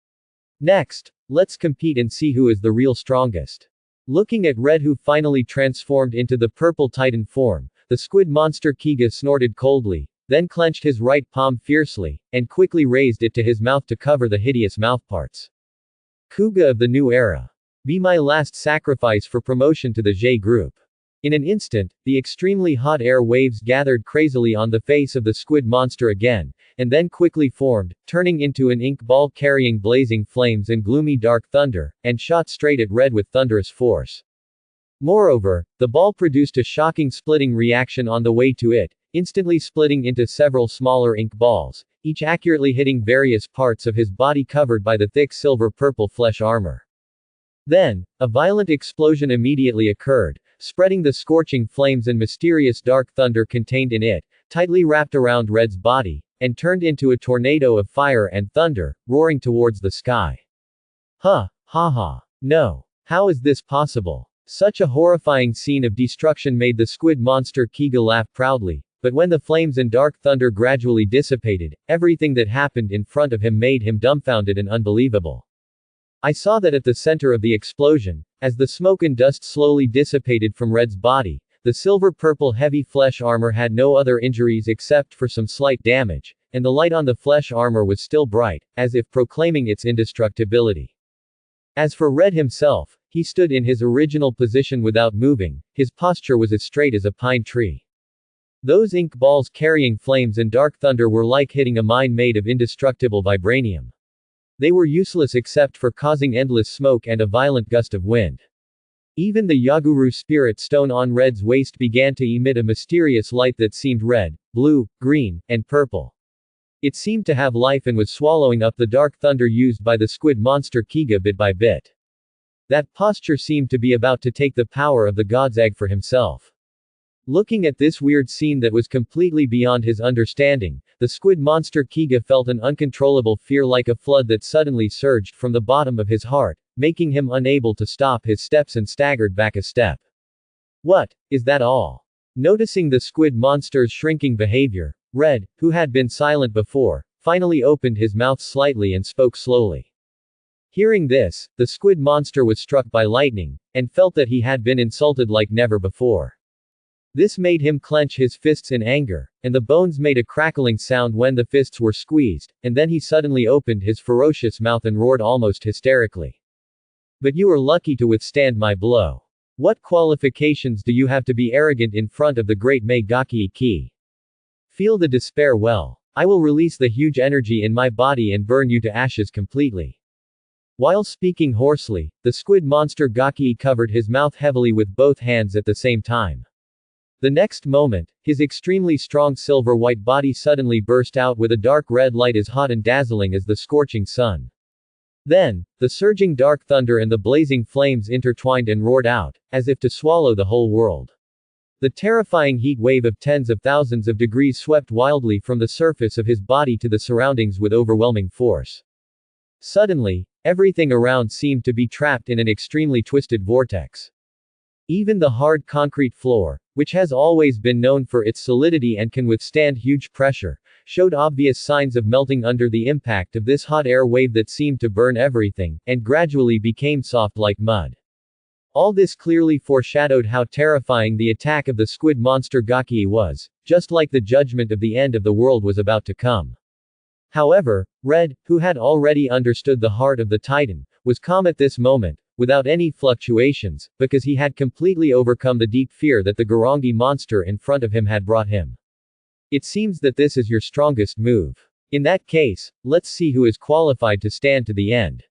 Next, let's compete and see who is the real strongest. Looking at Red, who finally transformed into the purple titan form, the squid monster Kiga snorted coldly, then clenched his right palm fiercely, and quickly raised it to his mouth to cover the hideous mouthparts. Kuga of the new era. Be my last sacrifice for promotion to the J group. In an instant, the extremely hot air waves gathered crazily on the face of the squid monster again, and then quickly formed, turning into an ink ball carrying blazing flames and gloomy dark thunder, and shot straight at Red with thunderous force. Moreover, the ball produced a shocking splitting reaction on the way to it, instantly splitting into several smaller ink balls, each accurately hitting various parts of his body covered by the thick silver-purple flesh armor. Then, a violent explosion immediately occurred, spreading the scorching flames and mysterious dark thunder contained in it, tightly wrapped around Red's body, and turned into a tornado of fire and thunder, roaring towards the sky. Ha ha. No. How is this possible? Such a horrifying scene of destruction made the squid monster Kiga laugh proudly, but when the flames and dark thunder gradually dissipated, everything that happened in front of him made him dumbfounded and unbelievable. I saw that at the center of the explosion, as the smoke and dust slowly dissipated from Red's body, the silver-purple heavy flesh armor had no other injuries except for some slight damage, and the light on the flesh armor was still bright, as if proclaiming its indestructibility. As for Red himself, he stood in his original position without moving, his posture was as straight as a pine tree. Those ink balls carrying flames and dark thunder were like hitting a mine made of indestructible vibranium. They were useless except for causing endless smoke and a violent gust of wind. Even the Yaguru spirit stone on Red's waist began to emit a mysterious light that seemed red, blue, green, and purple. It seemed to have life and was swallowing up the dark thunder used by the squid monster Kiga bit by bit. That posture seemed to be about to take the power of the god's egg for himself. Looking at this weird scene that was completely beyond his understanding, the squid monster Kiga felt an uncontrollable fear like a flood that suddenly surged from the bottom of his heart, making him unable to stop his steps and staggered back a step. What, is that all? Noticing the squid monster's shrinking behavior, Red, who had been silent before, finally opened his mouth slightly and spoke slowly. Hearing this, the squid monster was struck by lightning, and felt that he had been insulted like never before. This made him clench his fists in anger, and the bones made a crackling sound when the fists were squeezed, and then he suddenly opened his ferocious mouth and roared almost hysterically. But you are lucky to withstand my blow. What qualifications do you have to be arrogant in front of the great Megaki Ki? Feel the despair well. I will release the huge energy in my body and burn you to ashes completely. While speaking hoarsely, the squid monster Gaki covered his mouth heavily with both hands at the same time. The next moment, his extremely strong silver-white body suddenly burst out with a dark red light as hot and dazzling as the scorching sun. Then, the surging dark thunder and the blazing flames intertwined and roared out, as if to swallow the whole world. The terrifying heat wave of tens of thousands of degrees swept wildly from the surface of his body to the surroundings with overwhelming force. Suddenly, everything around seemed to be trapped in an extremely twisted vortex. Even the hard concrete floor, which has always been known for its solidity and can withstand huge pressure, showed obvious signs of melting under the impact of this hot air wave that seemed to burn everything, and gradually became soft like mud. All this clearly foreshadowed how terrifying the attack of the squid monster Gaki was, just like the judgment of the end of the world was about to come. However, Red, who had already understood the heart of the Titan, was calm at this moment, without any fluctuations, because he had completely overcome the deep fear that the Garangi monster in front of him had brought him. It seems that this is your strongest move. In that case, let's see who is qualified to stand to the end.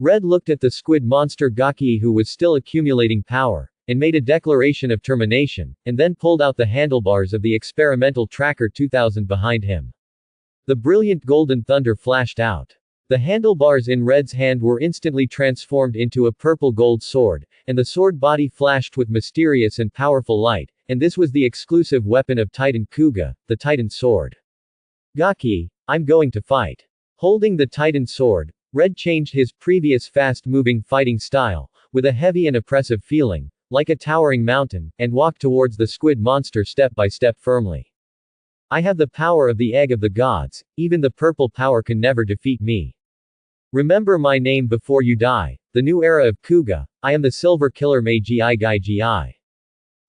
Red looked at the squid monster Gaki, who was still accumulating power, and made a declaration of termination, and then pulled out the handlebars of the experimental Tracker 2000 behind him. The brilliant golden thunder flashed out. The handlebars in Red's hand were instantly transformed into a purple gold sword, and the sword body flashed with mysterious and powerful light, and this was the exclusive weapon of Titan Kuga, the Titan sword. Gaki, I'm going to fight. Holding the Titan sword, Red changed his previous fast-moving fighting style, with a heavy and oppressive feeling, like a towering mountain, and walked towards the squid monster step by step firmly. I have the power of the egg of the gods, even the purple power can never defeat me. Remember my name before you die, the new era of Kuga, I am the Silver Killer Magi Gai Gi.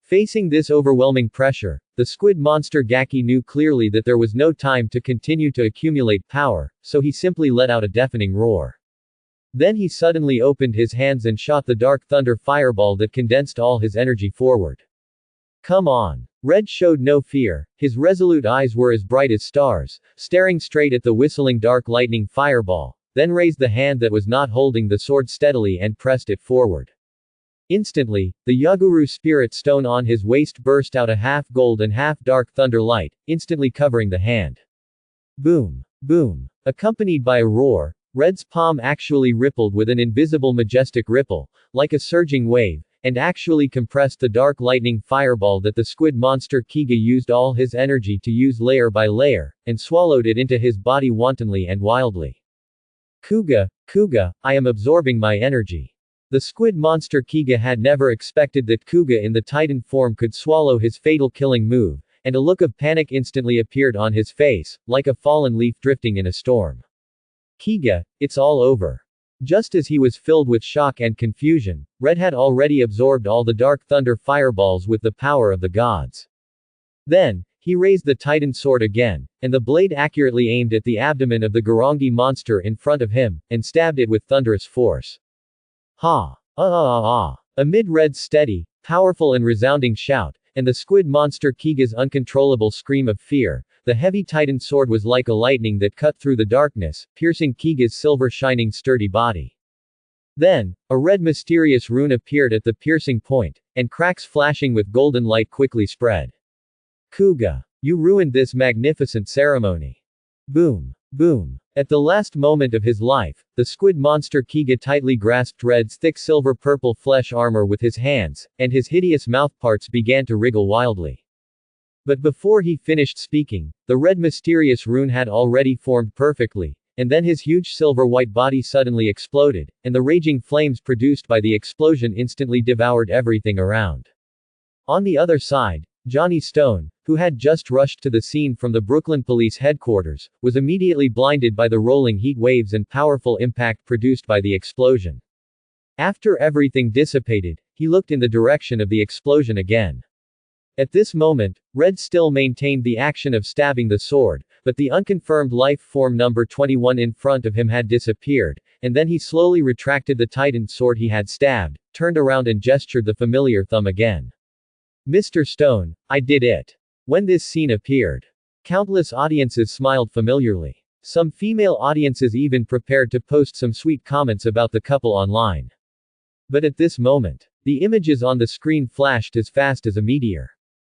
Facing this overwhelming pressure, the squid monster Gaki knew clearly that there was no time to continue to accumulate power, so he simply let out a deafening roar. Then he suddenly opened his hands and shot the dark thunder fireball that condensed all his energy forward. Come on. Red showed no fear, his resolute eyes were as bright as stars, staring straight at the whistling dark lightning fireball, then raised the hand that was not holding the sword steadily and pressed it forward. Instantly, the Yaguru spirit stone on his waist burst out a half gold and half dark thunder light, instantly covering the hand. Boom! Boom! Accompanied by a roar, Red's palm actually rippled with an invisible majestic ripple, like a surging wave, and actually compressed the dark lightning fireball that the squid monster Kiga used all his energy to use layer by layer, and swallowed it into his body wantonly and wildly. Kuga, I am absorbing my energy. The squid monster Kiga had never expected that Kuga in the Titan form could swallow his fatal killing move, and a look of panic instantly appeared on his face, like a fallen leaf drifting in a storm. Kiga, it's all over. Just as he was filled with shock and confusion, Red had already absorbed all the dark thunder fireballs with the power of the gods. Then, he raised the Titan sword again, and the blade accurately aimed at the abdomen of the Garangi monster in front of him, and stabbed it with thunderous force. Ha! Amid Red's steady, powerful and resounding shout, and the squid monster Kiga's uncontrollable scream of fear, the heavy Titan sword was like a lightning that cut through the darkness, piercing Kiga's silver-shining sturdy body. Then, a red mysterious rune appeared at the piercing point, and cracks flashing with golden light quickly spread. Kuga, you ruined this magnificent ceremony. Boom. Boom. At the last moment of his life, the squid monster Kiga tightly grasped Red's thick silver-purple flesh armor with his hands, and his hideous mouthparts began to wriggle wildly. But before he finished speaking, the red mysterious rune had already formed perfectly, and then his huge silver-white body suddenly exploded, and the raging flames produced by the explosion instantly devoured everything around. On the other side, Johnny Stone, who had just rushed to the scene from the Brooklyn Police headquarters, was immediately blinded by the rolling heat waves and powerful impact produced by the explosion. After everything dissipated, he looked in the direction of the explosion again. At this moment, Red still maintained the action of stabbing the sword, but the unconfirmed life form number 21 in front of him had disappeared, and then he slowly retracted the Titan sword he had stabbed, turned around and gestured the familiar thumb again. Mr. Stone, I did it. When this scene appeared, countless audiences smiled familiarly. Some female audiences even prepared to post some sweet comments about the couple online. But at this moment, the images on the screen flashed as fast as a meteor.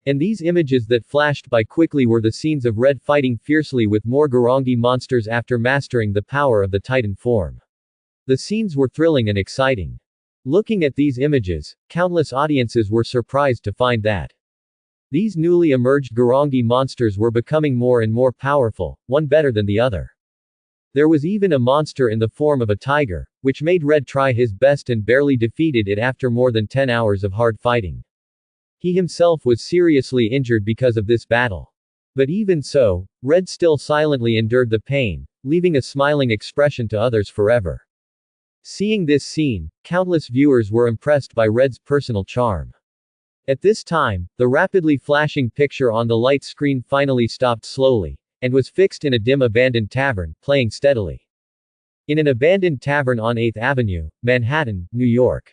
And these images that flashed by quickly were the scenes of Red fighting fiercely with more Garangi monsters after mastering the power of the Titan form. The scenes were thrilling and exciting. Looking at these images, countless audiences were surprised to find that these newly emerged Garangi monsters were becoming more and more powerful, one better than the other. There was even a monster in the form of a tiger, which made Red try his best and barely defeated it after more than 10 hours of hard fighting. He himself was seriously injured because of this battle. But even so, Red still silently endured the pain, leaving a smiling expression to others forever. Seeing this scene, countless viewers were impressed by Red's personal charm. At this time, the rapidly flashing picture on the light screen finally stopped slowly, and was fixed in a dim abandoned tavern, playing steadily. In an abandoned tavern on 8th Avenue, Manhattan, New York.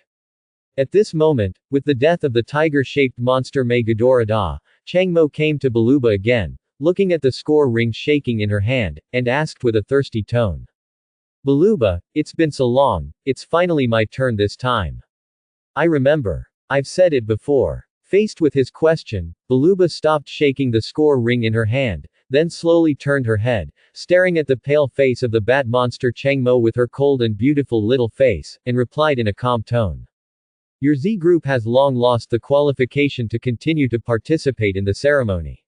At this moment, with the death of the tiger-shaped monster May Ghidorah, Chang Mo came to Baluba again, looking at the score ring shaking in her hand, and asked with a thirsty tone. Baluba, it's been so long, it's finally my turn this time. I remember. I've said it before. Faced with his question, Baluba stopped shaking the score ring in her hand, then slowly turned her head, staring at the pale face of the bat monster Chang Mo with her cold and beautiful little face, and replied in a calm tone. Your Z group has long lost the qualification to continue to participate in the ceremony.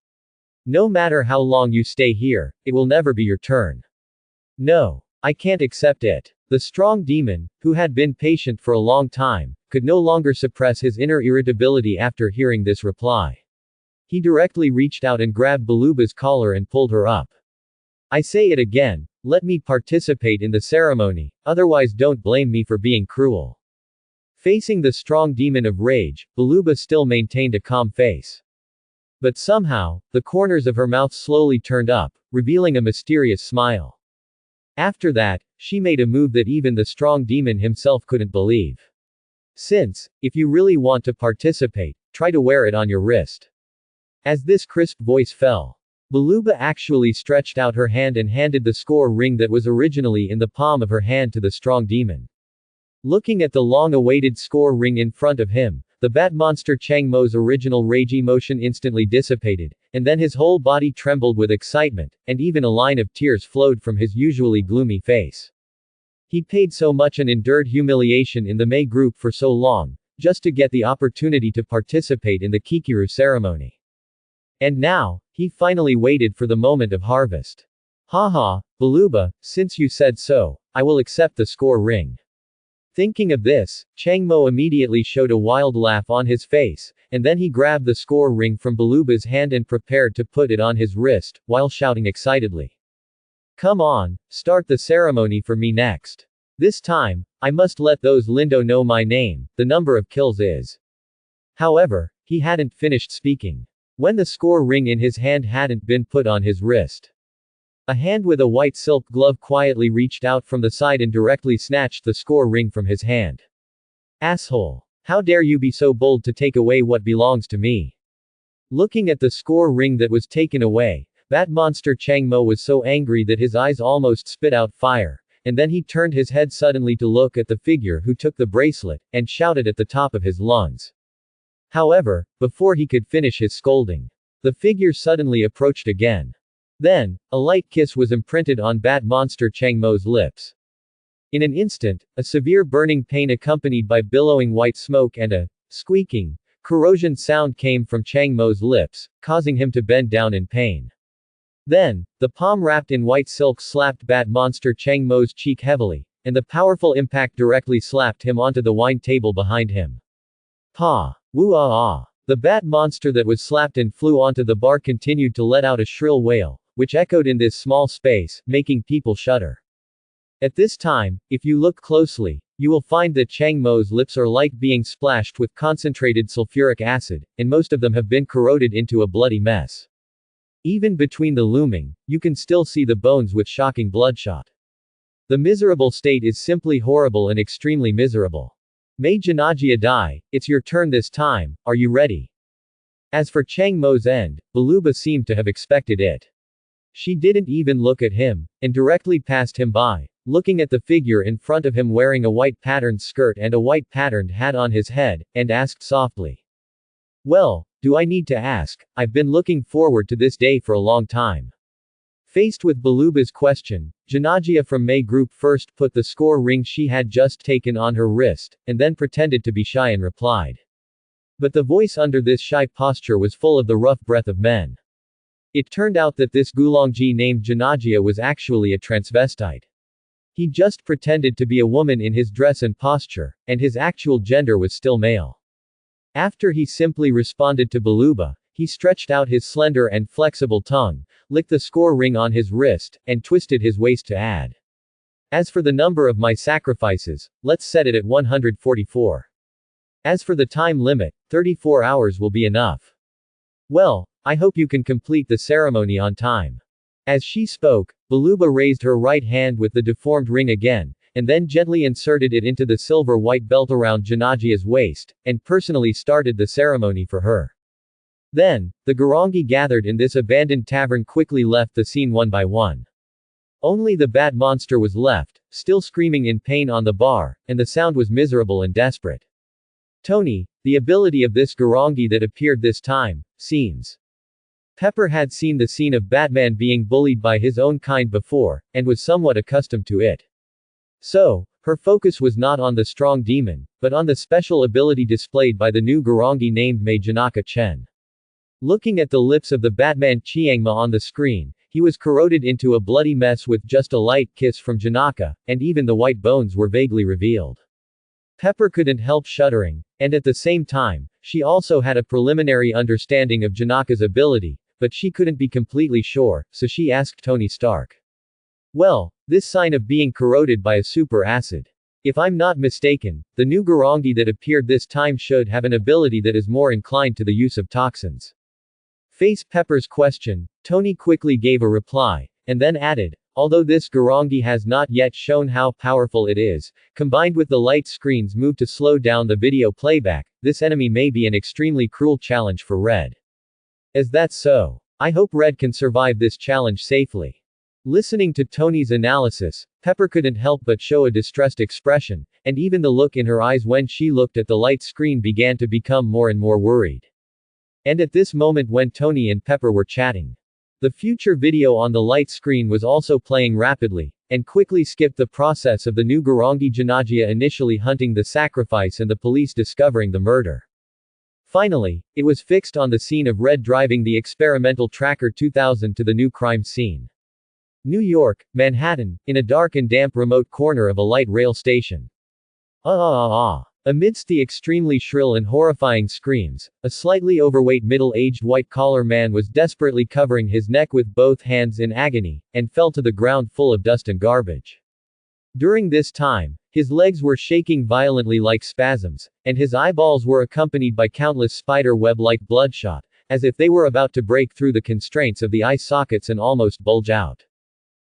No matter how long you stay here, it will never be your turn. No. I can't accept it. The strong demon, who had been patient for a long time, could no longer suppress his inner irritability after hearing this reply. He directly reached out and grabbed Baluba's collar and pulled her up. I say it again, let me participate in the ceremony, otherwise don't blame me for being cruel. Facing the strong demon of rage, Baluba still maintained a calm face. But somehow, the corners of her mouth slowly turned up, revealing a mysterious smile. After that, she made a move that even the strong demon himself couldn't believe. Since, if you really want to participate, try to wear it on your wrist. As this crisp voice fell, Baluba actually stretched out her hand and handed the score ring that was originally in the palm of her hand to the strong demon. Looking at the long-awaited score ring in front of him, the bat monster Chang Mo's original rage emotion instantly dissipated, and then his whole body trembled with excitement, and even a line of tears flowed from his usually gloomy face. He paid so much and endured humiliation in the May group for so long, just to get the opportunity to participate in the Kikiru ceremony. And now, he finally waited for the moment of harvest. Haha, Baluba, since you said so, I will accept the score ring. Thinking of this, Changmo immediately showed a wild laugh on his face, and then he grabbed the score ring from Baluba's hand and prepared to put it on his wrist, while shouting excitedly. Come on, start the ceremony for me next. This time, I must let those Lindo know my name, the number of kills is. However, he hadn't finished speaking when the score ring in his hand hadn't been put on his wrist. A hand with a white silk glove quietly reached out from the side and directly snatched the score ring from his hand. Asshole! How dare you be so bold to take away what belongs to me? Looking at the score ring that was taken away, Bat Monster Changmo was so angry that his eyes almost spit out fire, and then he turned his head suddenly to look at the figure who took the bracelet, and shouted at the top of his lungs. However, before he could finish his scolding, the figure suddenly approached again. Then, a light kiss was imprinted on Bat Monster Changmo's lips. In an instant, a severe burning pain accompanied by billowing white smoke and a squeaking, corrosion sound came from Changmo's lips, causing him to bend down in pain. Then, the palm wrapped in white silk slapped Bat Monster Changmo's cheek heavily, and the powerful impact directly slapped him onto the wine table behind him. Pa! Woo-ah-ah! The bat monster that was slapped and flew onto the bar continued to let out a shrill wail, which echoed in this small space, making people shudder. At this time, if you look closely, you will find that Changmo's lips are like being splashed with concentrated sulfuric acid, and most of them have been corroded into a bloody mess. Even between the looming, you can still see the bones with shocking bloodshot. The miserable state is simply horrible and extremely miserable. May Janagia die, it's your turn this time, are you ready? As for Changmo's end, Baluba seemed to have expected it. She didn't even look at him, and directly passed him by, looking at the figure in front of him wearing a white patterned skirt and a white patterned hat on his head, and asked softly. Well, do I need to ask, I've been looking forward to this day for a long time. Faced with Baluba's question, Janagia from May Group first put the score ring she had just taken on her wrist, and then pretended to be shy and replied. But the voice under this shy posture was full of the rough breath of men. It turned out that this Gulongji named Janagia was actually a transvestite. He just pretended to be a woman in his dress and posture, and his actual gender was still male. After he simply responded to Baluba, he stretched out his slender and flexible tongue, licked the score ring on his wrist, and twisted his waist to add. As for the number of my sacrifices, let's set it at 144. As for the time limit, 34 hours will be enough. Well, I hope you can complete the ceremony on time. As she spoke, Baluba raised her right hand with the deformed ring again, and then gently inserted it into the silver white belt around Janagia's waist, and personally started the ceremony for her. Then, the Garangi gathered in this abandoned tavern quickly left the scene one by one. Only the bat monster was left, still screaming in pain on the bar, and the sound was miserable and desperate. Tony, the ability of this Garangi that appeared this time, seems. Pepper had seen the scene of Batman being bullied by his own kind before, and was somewhat accustomed to it. So, her focus was not on the strong demon, but on the special ability displayed by the new Garangi named Mei Janaka Chen. Looking at the lips of the Batman Chiangma on the screen, he was corroded into a bloody mess with just a light kiss from Janaka, and even the white bones were vaguely revealed. Pepper couldn't help shuddering, and at the same time, she also had a preliminary understanding of Janaka's ability, but she couldn't be completely sure, so she asked Tony Stark. Well, this sign of being corroded by a super acid. If I'm not mistaken, the new Garangi that appeared this time should have an ability that is more inclined to the use of toxins. Face Pepper's question, Tony quickly gave a reply, and then added, although this Garangi has not yet shown how powerful it is, combined with the light screen's move to slow down the video playback, this enemy may be an extremely cruel challenge for Red. As that's so, I hope Red can survive this challenge safely. Listening to Tony's analysis, Pepper couldn't help but show a distressed expression, and even the look in her eyes when she looked at the light screen began to become more and more worried. And at this moment when Tony and Pepper were chatting, The future video on the light screen was also playing rapidly, and quickly skipped the process of the new Garangi Janajia initially hunting the sacrifice and the police discovering the murder. Finally, it was fixed on the scene of Red driving the experimental Tracker 2000 to the new crime scene. New York, Manhattan, in a dark and damp remote corner of a light rail station. Amidst the extremely shrill and horrifying screams, a slightly overweight middle-aged white-collar man was desperately covering his neck with both hands in agony, and fell to the ground full of dust and garbage. During this time, his legs were shaking violently like spasms, and his eyeballs were accompanied by countless spider web-like bloodshot, as if they were about to break through the constraints of the eye sockets and almost bulge out.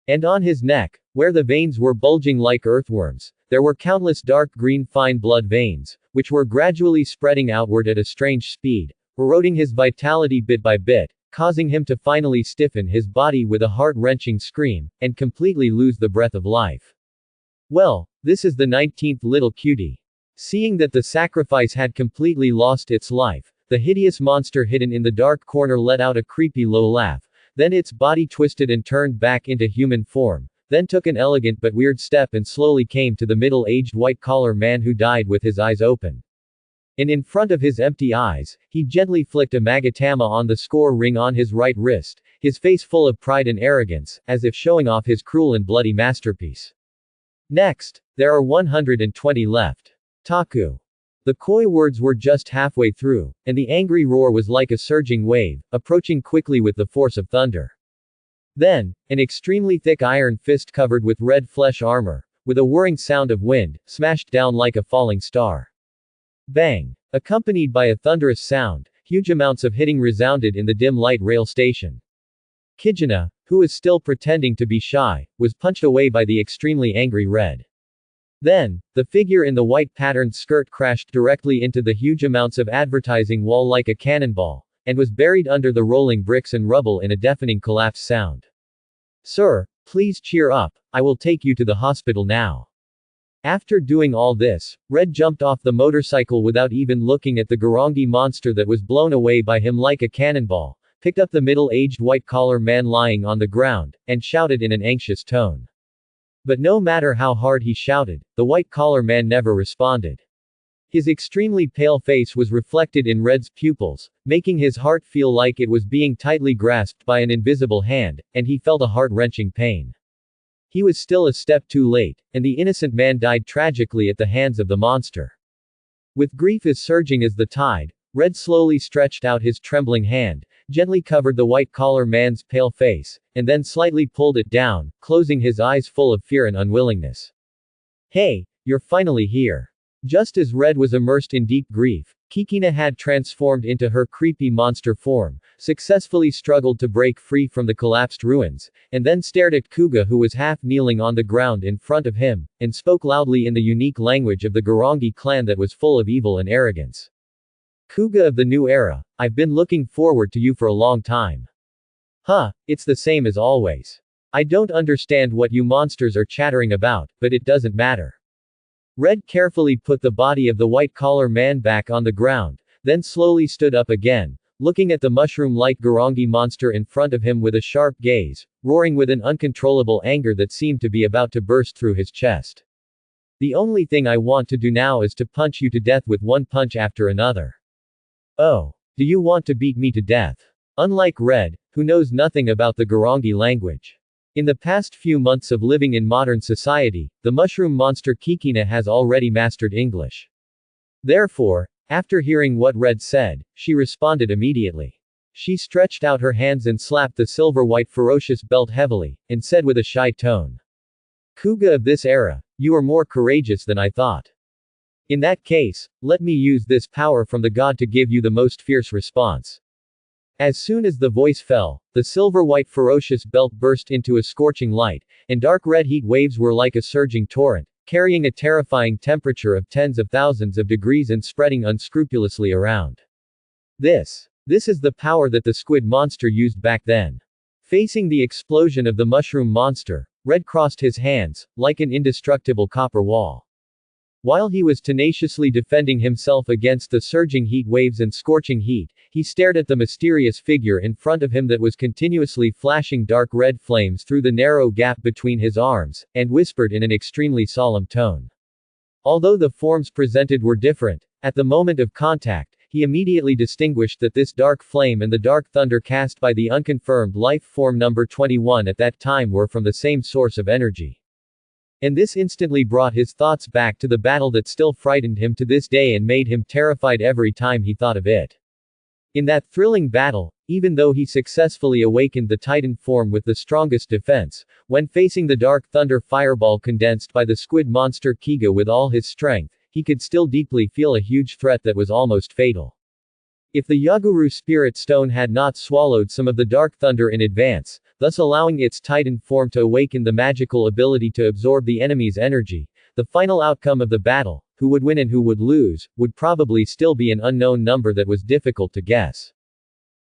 And on his neck, where the veins were bulging like earthworms, there were countless dark green fine blood veins, which were gradually spreading outward at a strange speed, eroding his vitality bit by bit, causing him to finally stiffen his body with a heart-wrenching scream, and completely lose the breath of life. Well, this is the 19th little cutie. Seeing that the sacrifice had completely lost its life, the hideous monster hidden in the dark corner let out a creepy low laugh, then its body twisted and turned back into human form, then took an elegant but weird step and slowly came to the middle-aged white-collar man who died with his eyes open. And in front of his empty eyes, he gently flicked a magatama on the score ring on his right wrist, his face full of pride and arrogance, as if showing off his cruel and bloody masterpiece. Next, there are 120 left. Taku. The koi words were just halfway through, and the angry roar was like a surging wave, approaching quickly with the force of thunder. Then, an extremely thick iron fist covered with red flesh armor, with a whirring sound of wind, smashed down like a falling star. Bang! Accompanied by a thunderous sound, huge amounts of hitting resounded in the dim light rail station. Kijana, who was still pretending to be shy, was punched away by the extremely angry Red. Then, the figure in the white patterned skirt crashed directly into the huge amounts of advertising wall like a cannonball, and was buried under the rolling bricks and rubble in a deafening collapse sound. Sir, please cheer up, I will take you to the hospital now. After doing all this, Red jumped off the motorcycle without even looking at the Garangi monster that was blown away by him like a cannonball, picked up the middle-aged white-collar man lying on the ground, and shouted in an anxious tone. But no matter how hard he shouted, the white-collar man never responded. His extremely pale face was reflected in Red's pupils, making his heart feel like it was being tightly grasped by an invisible hand, and he felt a heart-wrenching pain. He was still a step too late, and the innocent man died tragically at the hands of the monster. With grief as surging as the tide, Red slowly stretched out his trembling hand, gently covered the white-collar man's pale face, and then slightly pulled it down, closing his eyes full of fear and unwillingness. Hey, you're finally here. Just as Red was immersed in deep grief, Kikina had transformed into her creepy monster form, successfully struggled to break free from the collapsed ruins, and then stared at Kuga who was half kneeling on the ground in front of him, and spoke loudly in the unique language of the Garangi clan that was full of evil and arrogance. Kuga of the new era, I've been looking forward to you for a long time. Huh, it's the same as always. I don't understand what you monsters are chattering about, but it doesn't matter. Red carefully put the body of the white-collar man back on the ground, then slowly stood up again, looking at the mushroom-like Garangi monster in front of him with a sharp gaze, roaring with an uncontrollable anger that seemed to be about to burst through his chest. The only thing I want to do now is to punch you to death with one punch after another. Oh, do you want to beat me to death? Unlike Red, who knows nothing about the Garangi language. In the past few months of living in modern society, the mushroom monster Kikina has already mastered English. Therefore, after hearing what Red said, she responded immediately. She stretched out her hands and slapped the silver-white ferocious belt heavily, and said with a shy tone. Kuga of this era, you are more courageous than I thought. In that case, let me use this power from the god to give you the most fierce response. As soon as the voice fell, the silver-white ferocious belt burst into a scorching light, and dark red heat waves were like a surging torrent, carrying a terrifying temperature of tens of thousands of degrees and spreading unscrupulously around. This is the power that the squid monster used back then. Facing the explosion of the mushroom monster, Red crossed his hands, like an indestructible copper wall. While he was tenaciously defending himself against the surging heat waves and scorching heat, he stared at the mysterious figure in front of him that was continuously flashing dark red flames through the narrow gap between his arms, and whispered in an extremely solemn tone. Although the forms presented were different, at the moment of contact, he immediately distinguished that this dark flame and the dark thunder cast by the unconfirmed life form number 21 at that time were from the same source of energy. And this instantly brought his thoughts back to the battle that still frightened him to this day and made him terrified every time he thought of it. In that thrilling battle, even though he successfully awakened the Titan form with the strongest defense, when facing the dark thunder fireball condensed by the squid monster Kiga with all his strength, he could still deeply feel a huge threat that was almost fatal. If the Yaguru Spirit Stone had not swallowed some of the dark thunder in advance, thus allowing its Titan form to awaken the magical ability to absorb the enemy's energy, the final outcome of the battle, who would win and who would lose, would probably still be an unknown number that was difficult to guess.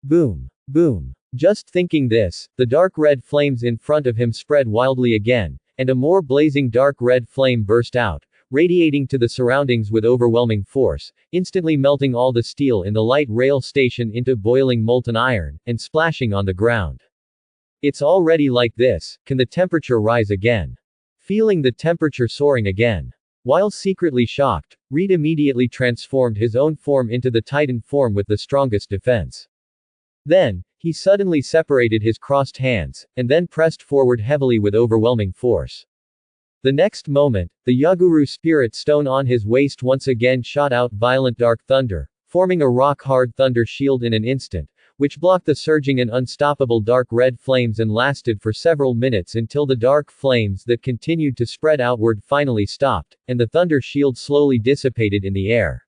Boom. Boom. Just thinking this, the dark red flames in front of him spread wildly again, and a more blazing dark red flame burst out, radiating to the surroundings with overwhelming force, instantly melting all the steel in the light rail station into boiling molten iron, and splashing on the ground. It's already like this, can the temperature rise again? Feeling the temperature soaring again. While secretly shocked, Reed immediately transformed his own form into the Titan form with the strongest defense. Then, he suddenly separated his crossed hands, and then pressed forward heavily with overwhelming force. The next moment, the Yaguru Spirit Stone on his waist once again shot out violent dark thunder, forming a rock-hard thunder shield in an instant, which blocked the surging and unstoppable dark red flames and lasted for several minutes until the dark flames that continued to spread outward finally stopped, and the thunder shield slowly dissipated in the air.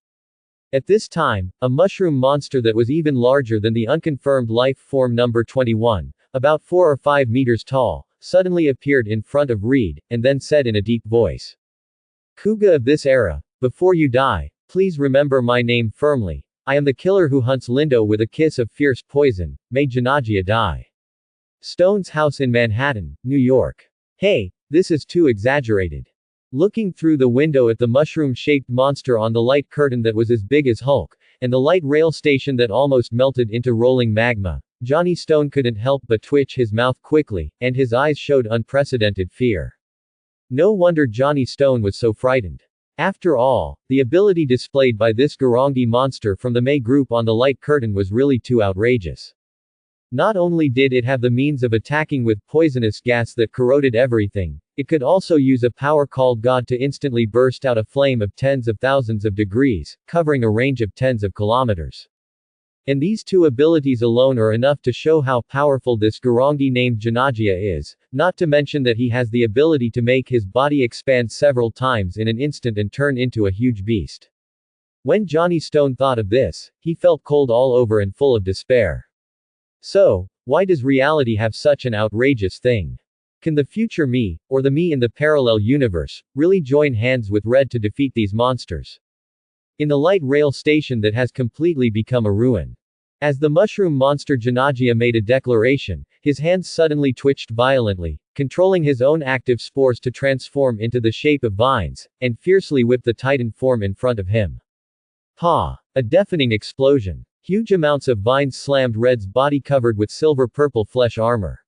At this time, a mushroom monster that was even larger than the unconfirmed life form number 21, about 4 or 5 meters tall, suddenly appeared in front of Reed, and then said in a deep voice. Kuga of this era, before you die, please remember my name firmly. I am the killer who hunts Lindo with a kiss of fierce poison. May Janagia die. Stone's house in Manhattan, New York. Hey, this is too exaggerated. Looking through the window at the mushroom-shaped monster on the light curtain that was as big as Hulk, and the light rail station that almost melted into rolling magma, Johnny Stone couldn't help but twitch his mouth quickly, and his eyes showed unprecedented fear. No wonder Johnny Stone was so frightened. After all, the ability displayed by this Garangi monster from the May group on the light curtain was really too outrageous. Not only did it have the means of attacking with poisonous gas that corroded everything, it could also use a power called God to instantly burst out a flame of tens of thousands of degrees, covering a range of tens of kilometers. And these two abilities alone are enough to show how powerful this Garangi named Janagia is, not to mention that he has the ability to make his body expand several times in an instant and turn into a huge beast. When Johnny Stone thought of this, he felt cold all over and full of despair. So, why does reality have such an outrageous thing? Can the future me, or the me in the parallel universe, really join hands with Red to defeat these monsters? In the light rail station that has completely become a ruin. As the mushroom monster Janagia made a declaration, his hands suddenly twitched violently, controlling his own active spores to transform into the shape of vines, and fiercely whip the Titan form in front of him. Ha! A deafening explosion. Huge amounts of vines slammed Red's body covered with silver-purple flesh armor.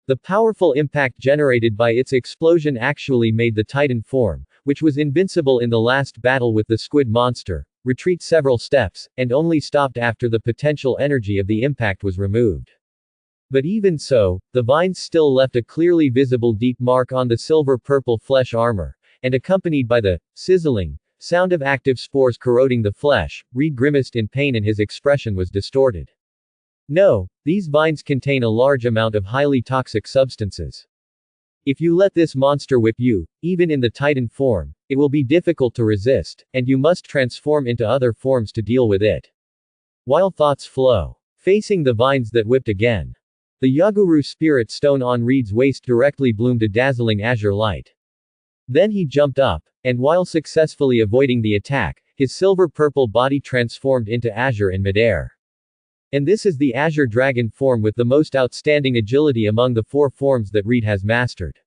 The powerful impact generated by its explosion actually made the Titan form, which was invincible in the last battle with the squid monster, retreat several steps, and only stopped after the potential energy of the impact was removed. But even so, the vines still left a clearly visible deep mark on the silver-purple flesh armor, and accompanied by the sizzling sound of active spores corroding the flesh, Reed grimaced in pain and his expression was distorted. No, these vines contain a large amount of highly toxic substances. If you let this monster whip you, even in the Titan form, it will be difficult to resist, and you must transform into other forms to deal with it. While thoughts flow, facing the vines that whipped again, the Yaguru Spirit Stone on Reed's waist directly bloomed a dazzling azure light. Then he jumped up, and while successfully avoiding the attack, his silver-purple body transformed into azure in midair. And this is the Azure Dragon form with the most outstanding agility among the 4 forms that Reed has mastered.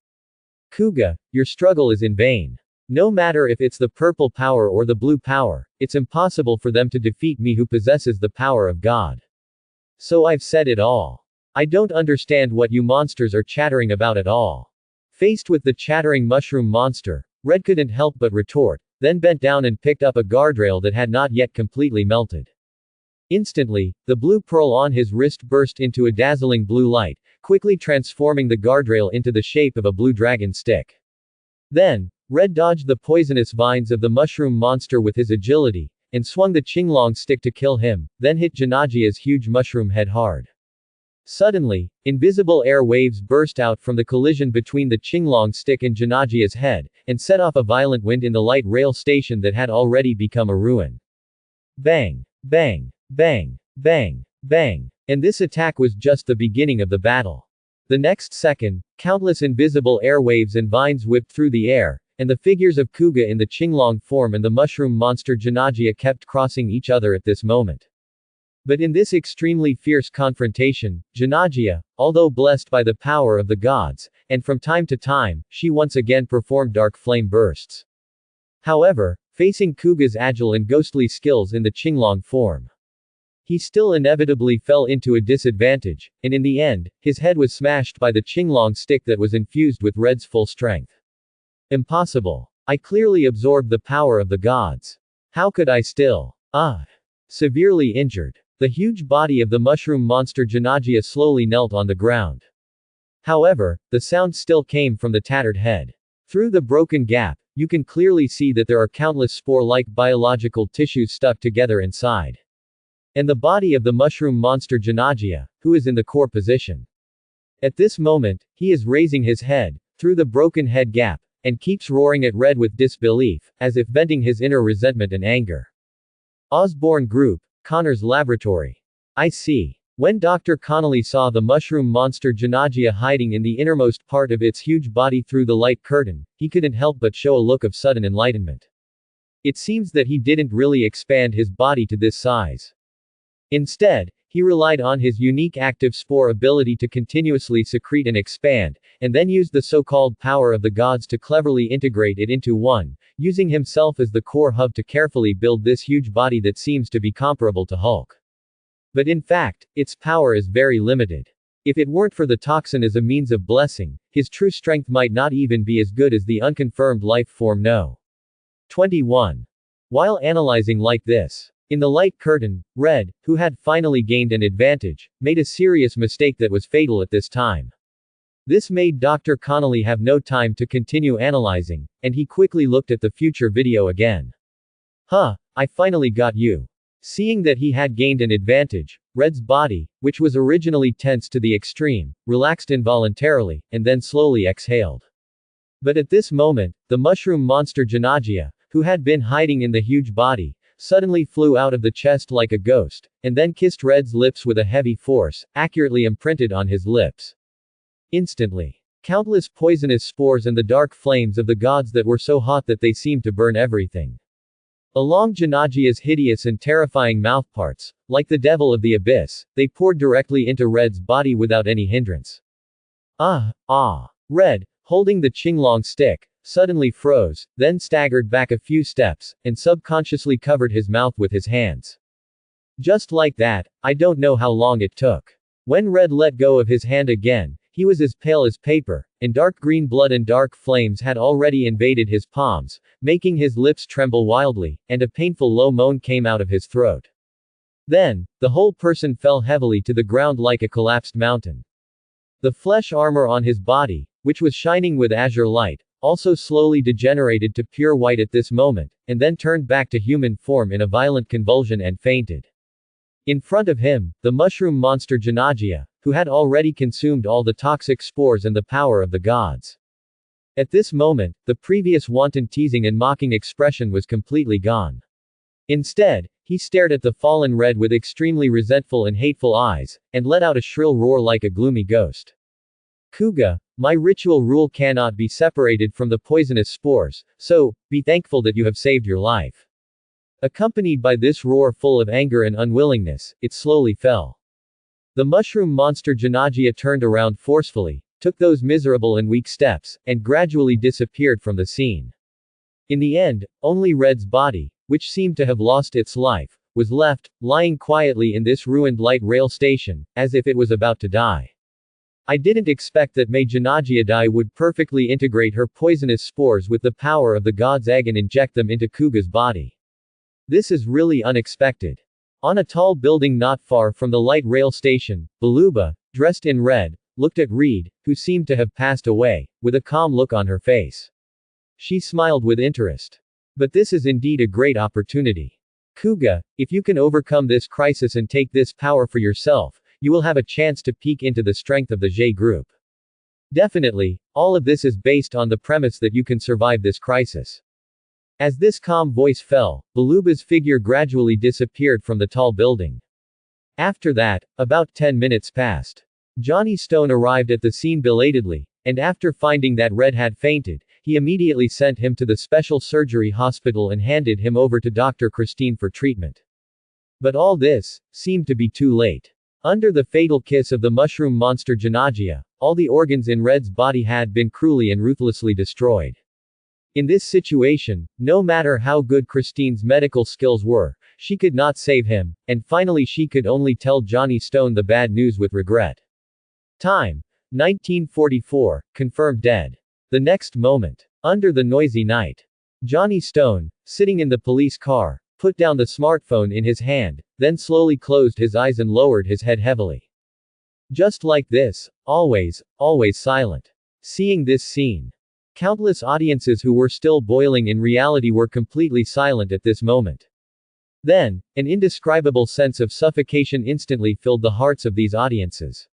Kuga, your struggle is in vain. No matter if it's the purple power or the blue power, it's impossible for them to defeat me who possesses the power of God. So I've said it all. I don't understand what you monsters are chattering about at all. Faced with the chattering mushroom monster, Red couldn't help but retort, then bent down and picked up a guardrail that had not yet completely melted. Instantly, the blue pearl on his wrist burst into a dazzling blue light, quickly transforming the guardrail into the shape of a blue dragon stick. Then, Red dodged the poisonous vines of the mushroom monster with his agility, and swung the Qinglong stick to kill him, then hit Janajia's huge mushroom head hard. Suddenly, invisible air waves burst out from the collision between the Qinglong stick and Janajia's head, and set off a violent wind in the light rail station that had already become a ruin. Bang! Bang! Bang! Bang! Bang! And this attack was just the beginning of the battle. The next second, countless invisible air waves and vines whipped through the air, and the figures of Kuga in the Qinglong form and the mushroom monster Janajia kept crossing each other at this moment. But in this extremely fierce confrontation, Janajia, although blessed by the power of the gods, and from time to time, she once again performed dark flame bursts. However, facing Kuga's agile and ghostly skills in the Qinglong form, he still inevitably fell into a disadvantage, and in the end, his head was smashed by the Qinglong stick that was infused with Red's full strength. Impossible. I clearly absorbed the power of the gods. How could I still? Severely injured. The huge body of the mushroom monster Janajia slowly knelt on the ground. However, the sound still came from the tattered head. Through the broken gap, you can clearly see that there are countless spore-like biological tissues stuck together inside. And the body of the mushroom monster Janajia, who is in the core position. At this moment, he is raising his head, through the broken head gap, and keeps roaring at Red with disbelief, as if venting his inner resentment and anger. Osborne Group, Connor's Laboratory. I see. When Dr. Connolly saw the mushroom monster Janajia hiding in the innermost part of its huge body through the light curtain, he couldn't help but show a look of sudden enlightenment. It seems that he didn't really expand his body to this size. Instead, he relied on his unique active spore ability to continuously secrete and expand, and then used the so-called power of the gods to cleverly integrate it into one, using himself as the core hub to carefully build this huge body that seems to be comparable to Hulk. But in fact, its power is very limited. If it weren't for the toxin as a means of blessing, his true strength might not even be as good as the unconfirmed life form No. 21. While analyzing like this, in the light curtain, Red, who had finally gained an advantage, made a serious mistake that was fatal at this time. This made Dr. Connolly have no time to continue analyzing, and he quickly looked at the future video again. I finally got you. Seeing that he had gained an advantage, Red's body, which was originally tense to the extreme, relaxed involuntarily, and then slowly exhaled. But at this moment, the mushroom monster Janajia, who had been hiding in the huge body, suddenly flew out of the chest like a ghost, and then kissed Red's lips with a heavy force, accurately imprinted on his lips. Instantly, countless poisonous spores and the dark flames of the gods that were so hot that they seemed to burn everything. Along Janajia's hideous and terrifying mouthparts, like the devil of the abyss, they poured directly into Red's body without any hindrance. Red, holding the Qinglong stick, suddenly froze, then staggered back a few steps, and subconsciously covered his mouth with his hands. Just like that, I don't know how long it took. When Red let go of his hand again, he was as pale as paper, and dark green blood and dark flames had already invaded his palms, making his lips tremble wildly, and a painful low moan came out of his throat. Then, the whole person fell heavily to the ground like a collapsed mountain. The flesh armor on his body, which was shining with azure light, also slowly degenerated to pure white at this moment, and then turned back to human form in a violent convulsion and fainted. In front of him, the mushroom monster Janajia, who had already consumed all the toxic spores and the power of the gods. At this moment, the previous wanton teasing and mocking expression was completely gone. Instead, he stared at the fallen Red with extremely resentful and hateful eyes, and let out a shrill roar like a gloomy ghost. Kuga, my ritual rule cannot be separated from the poisonous spores, so, be thankful that you have saved your life. Accompanied by this roar full of anger and unwillingness, it slowly fell. The mushroom monster Janajia turned around forcefully, took those miserable and weak steps, and gradually disappeared from the scene. In the end, only Red's body, which seemed to have lost its life, was left, lying quietly in this ruined light rail station, as if it was about to die. I didn't expect that May Janajiyadai would perfectly integrate her poisonous spores with the power of the god's egg and inject them into Kuga's body. This is really unexpected. On a tall building not far from the light rail station, Baluba, dressed in red, looked at Reed, who seemed to have passed away, with a calm look on her face. She smiled with interest. But this is indeed a great opportunity. Kuga, if you can overcome this crisis and take this power for yourself, you will have a chance to peek into the strength of the J group. Definitely, all of this is based on the premise that you can survive this crisis. As this calm voice fell, Baluba's figure gradually disappeared from the tall building. After that, about 10 minutes passed. Johnny Stone arrived at the scene belatedly, and after finding that Red had fainted, he immediately sent him to the special surgery hospital and handed him over to Dr. Christine for treatment. But all this seemed to be too late. Under the fatal kiss of the mushroom monster Janajia, all the organs in Red's body had been cruelly and ruthlessly destroyed. In this situation, no matter how good Christine's medical skills were, she could not save him, and finally she could only tell Johnny Stone the bad news with regret. Time: 1944, confirmed dead. The next moment. Under the noisy night. Johnny Stone, sitting in the police car, put down the smartphone in his hand, then slowly closed his eyes and lowered his head heavily. Just like this, always silent. Seeing this scene. Countless audiences who were still boiling in reality were completely silent at this moment. Then, an indescribable sense of suffocation instantly filled the hearts of these audiences.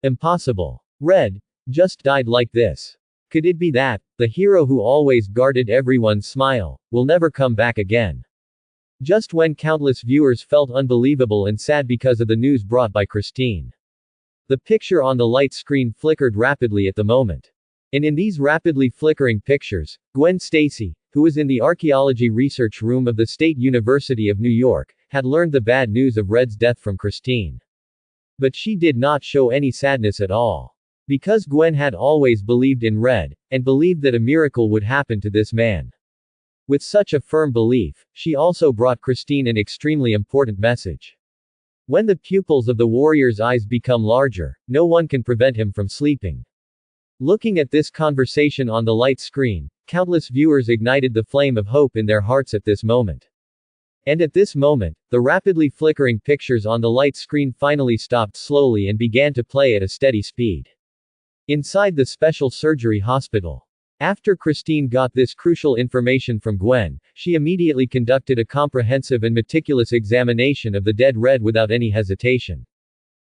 Impossible. Red just died like this. Could it be that, the hero who always guarded everyone's smile, will never come back again? Just when countless viewers felt unbelievable and sad because of the news brought by Christine. The picture on the light screen flickered rapidly at the moment. And in these rapidly flickering pictures, Gwen Stacy, who was in the archaeology research room of the State University of New York, had learned the bad news of Red's death from Christine. But she did not show any sadness at all. Because Gwen had always believed in Red, and believed that a miracle would happen to this man. With such a firm belief, she also brought Christine an extremely important message. When the pupils of the warrior's eyes become larger, no one can prevent him from sleeping. Looking at this conversation on the light screen, countless viewers ignited the flame of hope in their hearts at this moment. And at this moment, the rapidly flickering pictures on the light screen finally stopped slowly and began to play at a steady speed. Inside the special surgery hospital. After Christine got this crucial information from Gwen, she immediately conducted a comprehensive and meticulous examination of the dead Red without any hesitation.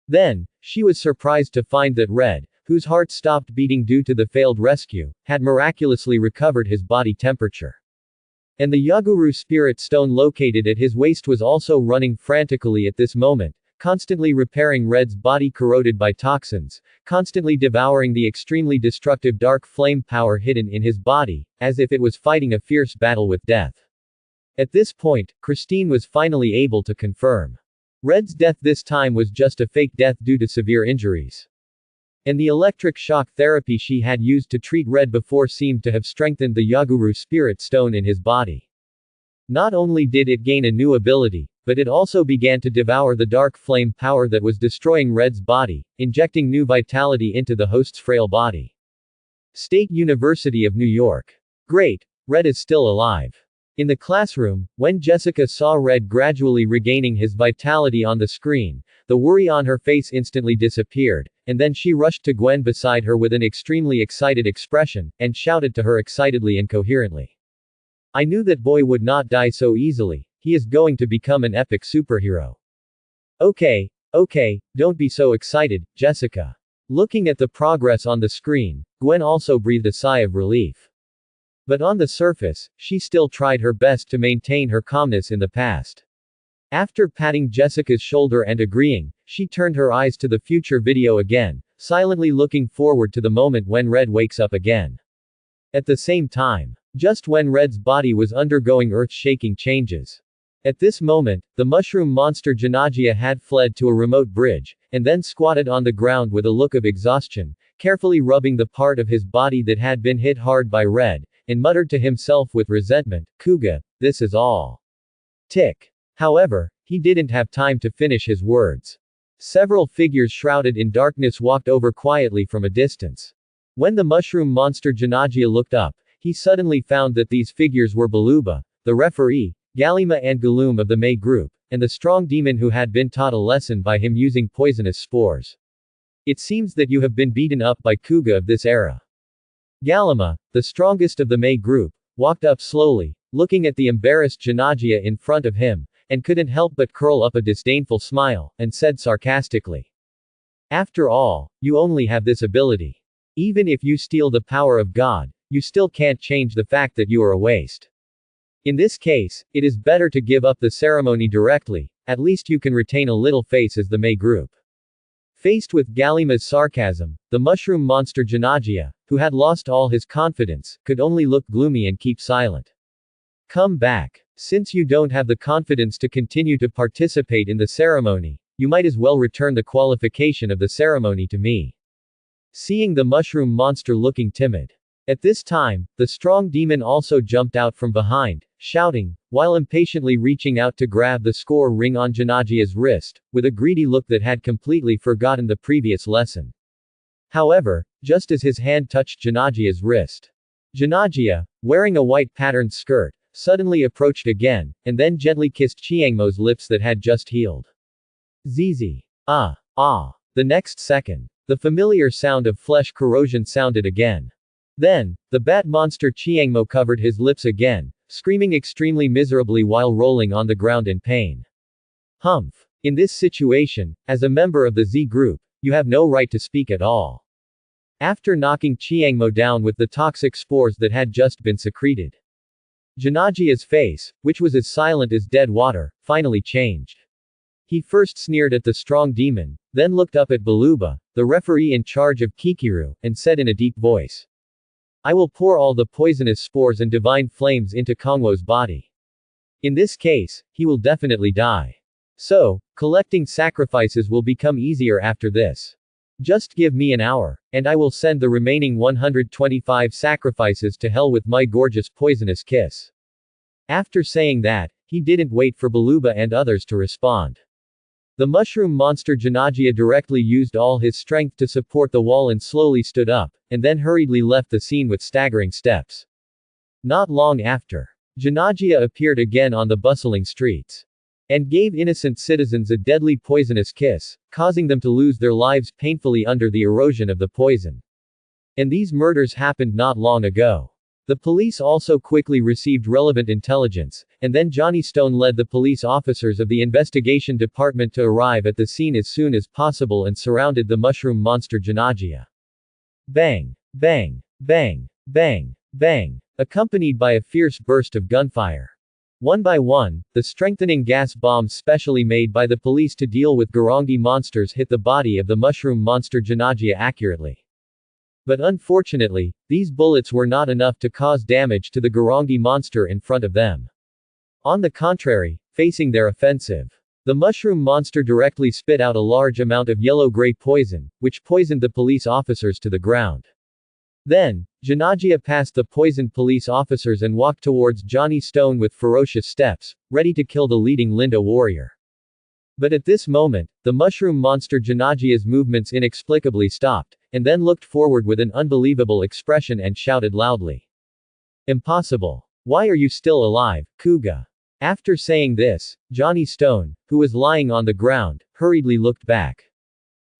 Then, she was surprised to find that Red, whose heart stopped beating due to the failed rescue, had miraculously recovered his body temperature. And the Yaguru spirit stone located at his waist was also running frantically at this moment, constantly repairing Red's body corroded by toxins, constantly devouring the extremely destructive dark flame power hidden in his body, as if it was fighting a fierce battle with death. At this point, Christine was finally able to confirm. Red's death this time was just a fake death due to severe injuries. And the electric shock therapy she had used to treat Red before seemed to have strengthened the Yaguru spirit stone in his body. Not only did it gain a new ability, but it also began to devour the dark flame power that was destroying Red's body, injecting new vitality into the host's frail body. State University of New York. Great, Red is still alive. In the classroom, when Jessica saw Red gradually regaining his vitality on the screen, the worry on her face instantly disappeared, and then she rushed to Gwen beside her with an extremely excited expression, and shouted to her excitedly and coherently. I knew that boy would not die so easily. He is going to become an epic superhero. Okay, don't be so excited, Jessica. Looking at the progress on the screen, Gwen also breathed a sigh of relief. But on the surface, she still tried her best to maintain her calmness in the past. After patting Jessica's shoulder and agreeing, she turned her eyes to the future video again, silently looking forward to the moment when Red wakes up again. At the same time, just when Red's body was undergoing earth-shaking changes. At this moment, the mushroom monster Janajia had fled to a remote bridge, and then squatted on the ground with a look of exhaustion, carefully rubbing the part of his body that had been hit hard by Red, and muttered to himself with resentment, Kuga, this is all. Tick. However, he didn't have time to finish his words. Several figures shrouded in darkness walked over quietly from a distance. When the mushroom monster Janagia looked up, he suddenly found that these figures were Baluba, the referee, Galima and Galum of the May group, and the strong demon who had been taught a lesson by him using poisonous spores. It seems that you have been beaten up by Kuga of this era. Galima, the strongest of the May group, walked up slowly, looking at the embarrassed Janagia in front of him, and couldn't help but curl up a disdainful smile, and said sarcastically. After all, you only have this ability. Even if you steal the power of God, you still can't change the fact that you are a waste. In this case, it is better to give up the ceremony directly, at least you can retain a little face as the May group. Faced with Galima's sarcasm, the mushroom monster Janagia, who had lost all his confidence, could only look gloomy and keep silent. Come back. Since you don't have the confidence to continue to participate in the ceremony, you might as well return the qualification of the ceremony to me. Seeing the mushroom monster looking timid. At this time, the strong demon also jumped out from behind, shouting, while impatiently reaching out to grab the score ring on Janagia's wrist, with a greedy look that had completely forgotten the previous lesson. However, just as his hand touched Janagia's wrist, Janagia, wearing a white patterned skirt, suddenly approached again, and then gently kissed Chiangmo's lips that had just healed. Zizi. Ah. The next second, the familiar sound of flesh corrosion sounded again. Then, the bat monster Chiangmo covered his lips again, screaming extremely miserably while rolling on the ground in pain. Humph. In this situation, as a member of the Z group, you have no right to speak at all. After knocking Chiangmo down with the toxic spores that had just been secreted, Janagia's face, which was as silent as dead water, finally changed. He first sneered at the strong demon, then looked up at Baluba, the referee in charge of Kikiru, and said in a deep voice, I will pour all the poisonous spores and divine flames into Kongwo's body. In this case, he will definitely die. So, collecting sacrifices will become easier after this. Just give me an hour, and I will send the remaining 125 sacrifices to hell with my gorgeous poisonous kiss. After saying that, he didn't wait for Baluba and others to respond. The mushroom monster Janagia directly used all his strength to support the wall and slowly stood up, and then hurriedly left the scene with staggering steps. Not long after, Janagia appeared again on the bustling streets, and gave innocent citizens a deadly poisonous kiss, causing them to lose their lives painfully under the erosion of the poison. And these murders happened not long ago. The police also quickly received relevant intelligence, and then Johnny Stone led the police officers of the investigation department to arrive at the scene as soon as possible and surrounded the mushroom monster Janagia. Bang! Bang! Bang! Bang! Bang! Accompanied by a fierce burst of gunfire. One by one, the strengthening gas bombs specially made by the police to deal with Garangi monsters hit the body of the mushroom monster Janagia accurately. But unfortunately, these bullets were not enough to cause damage to the Garangi monster in front of them. On the contrary, facing their offensive, the mushroom monster directly spit out a large amount of yellow-gray poison, which poisoned the police officers to the ground. Then, Janagia passed the poisoned police officers and walked towards Johnny Stone with ferocious steps, ready to kill the leading Linda warrior. But at this moment, the mushroom monster Janagia's movements inexplicably stopped, and then looked forward with an unbelievable expression and shouted loudly. Impossible. Why are you still alive, Kuga? After saying this, Johnny Stone, who was lying on the ground, hurriedly looked back.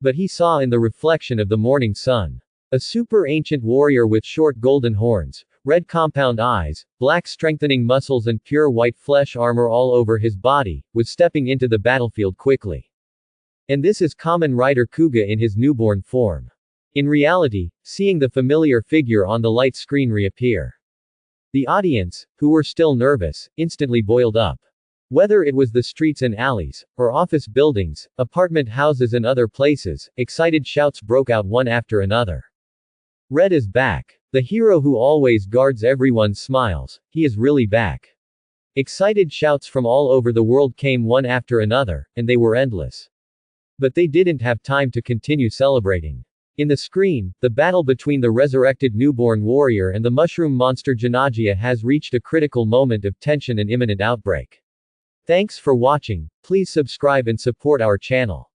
But he saw in the reflection of the morning sun, a super ancient warrior with short golden horns, red compound eyes, black strengthening muscles and pure white flesh armor all over his body, was stepping into the battlefield quickly. And this is Kamen Rider Kuga in his newborn form. In reality, seeing the familiar figure on the light screen reappear, the audience, who were still nervous, instantly boiled up. Whether it was the streets and alleys, or office buildings, apartment houses and other places, excited shouts broke out one after another. Red is back. The hero who always guards everyone's smiles, he is really back. Excited shouts from all over the world came one after another, and they were endless. But they didn't have time to continue celebrating. In the screen, the battle between the resurrected newborn warrior and the mushroom monster Janagia has reached a critical moment of tension and imminent outbreak. Thanks for watching, please subscribe and support our channel.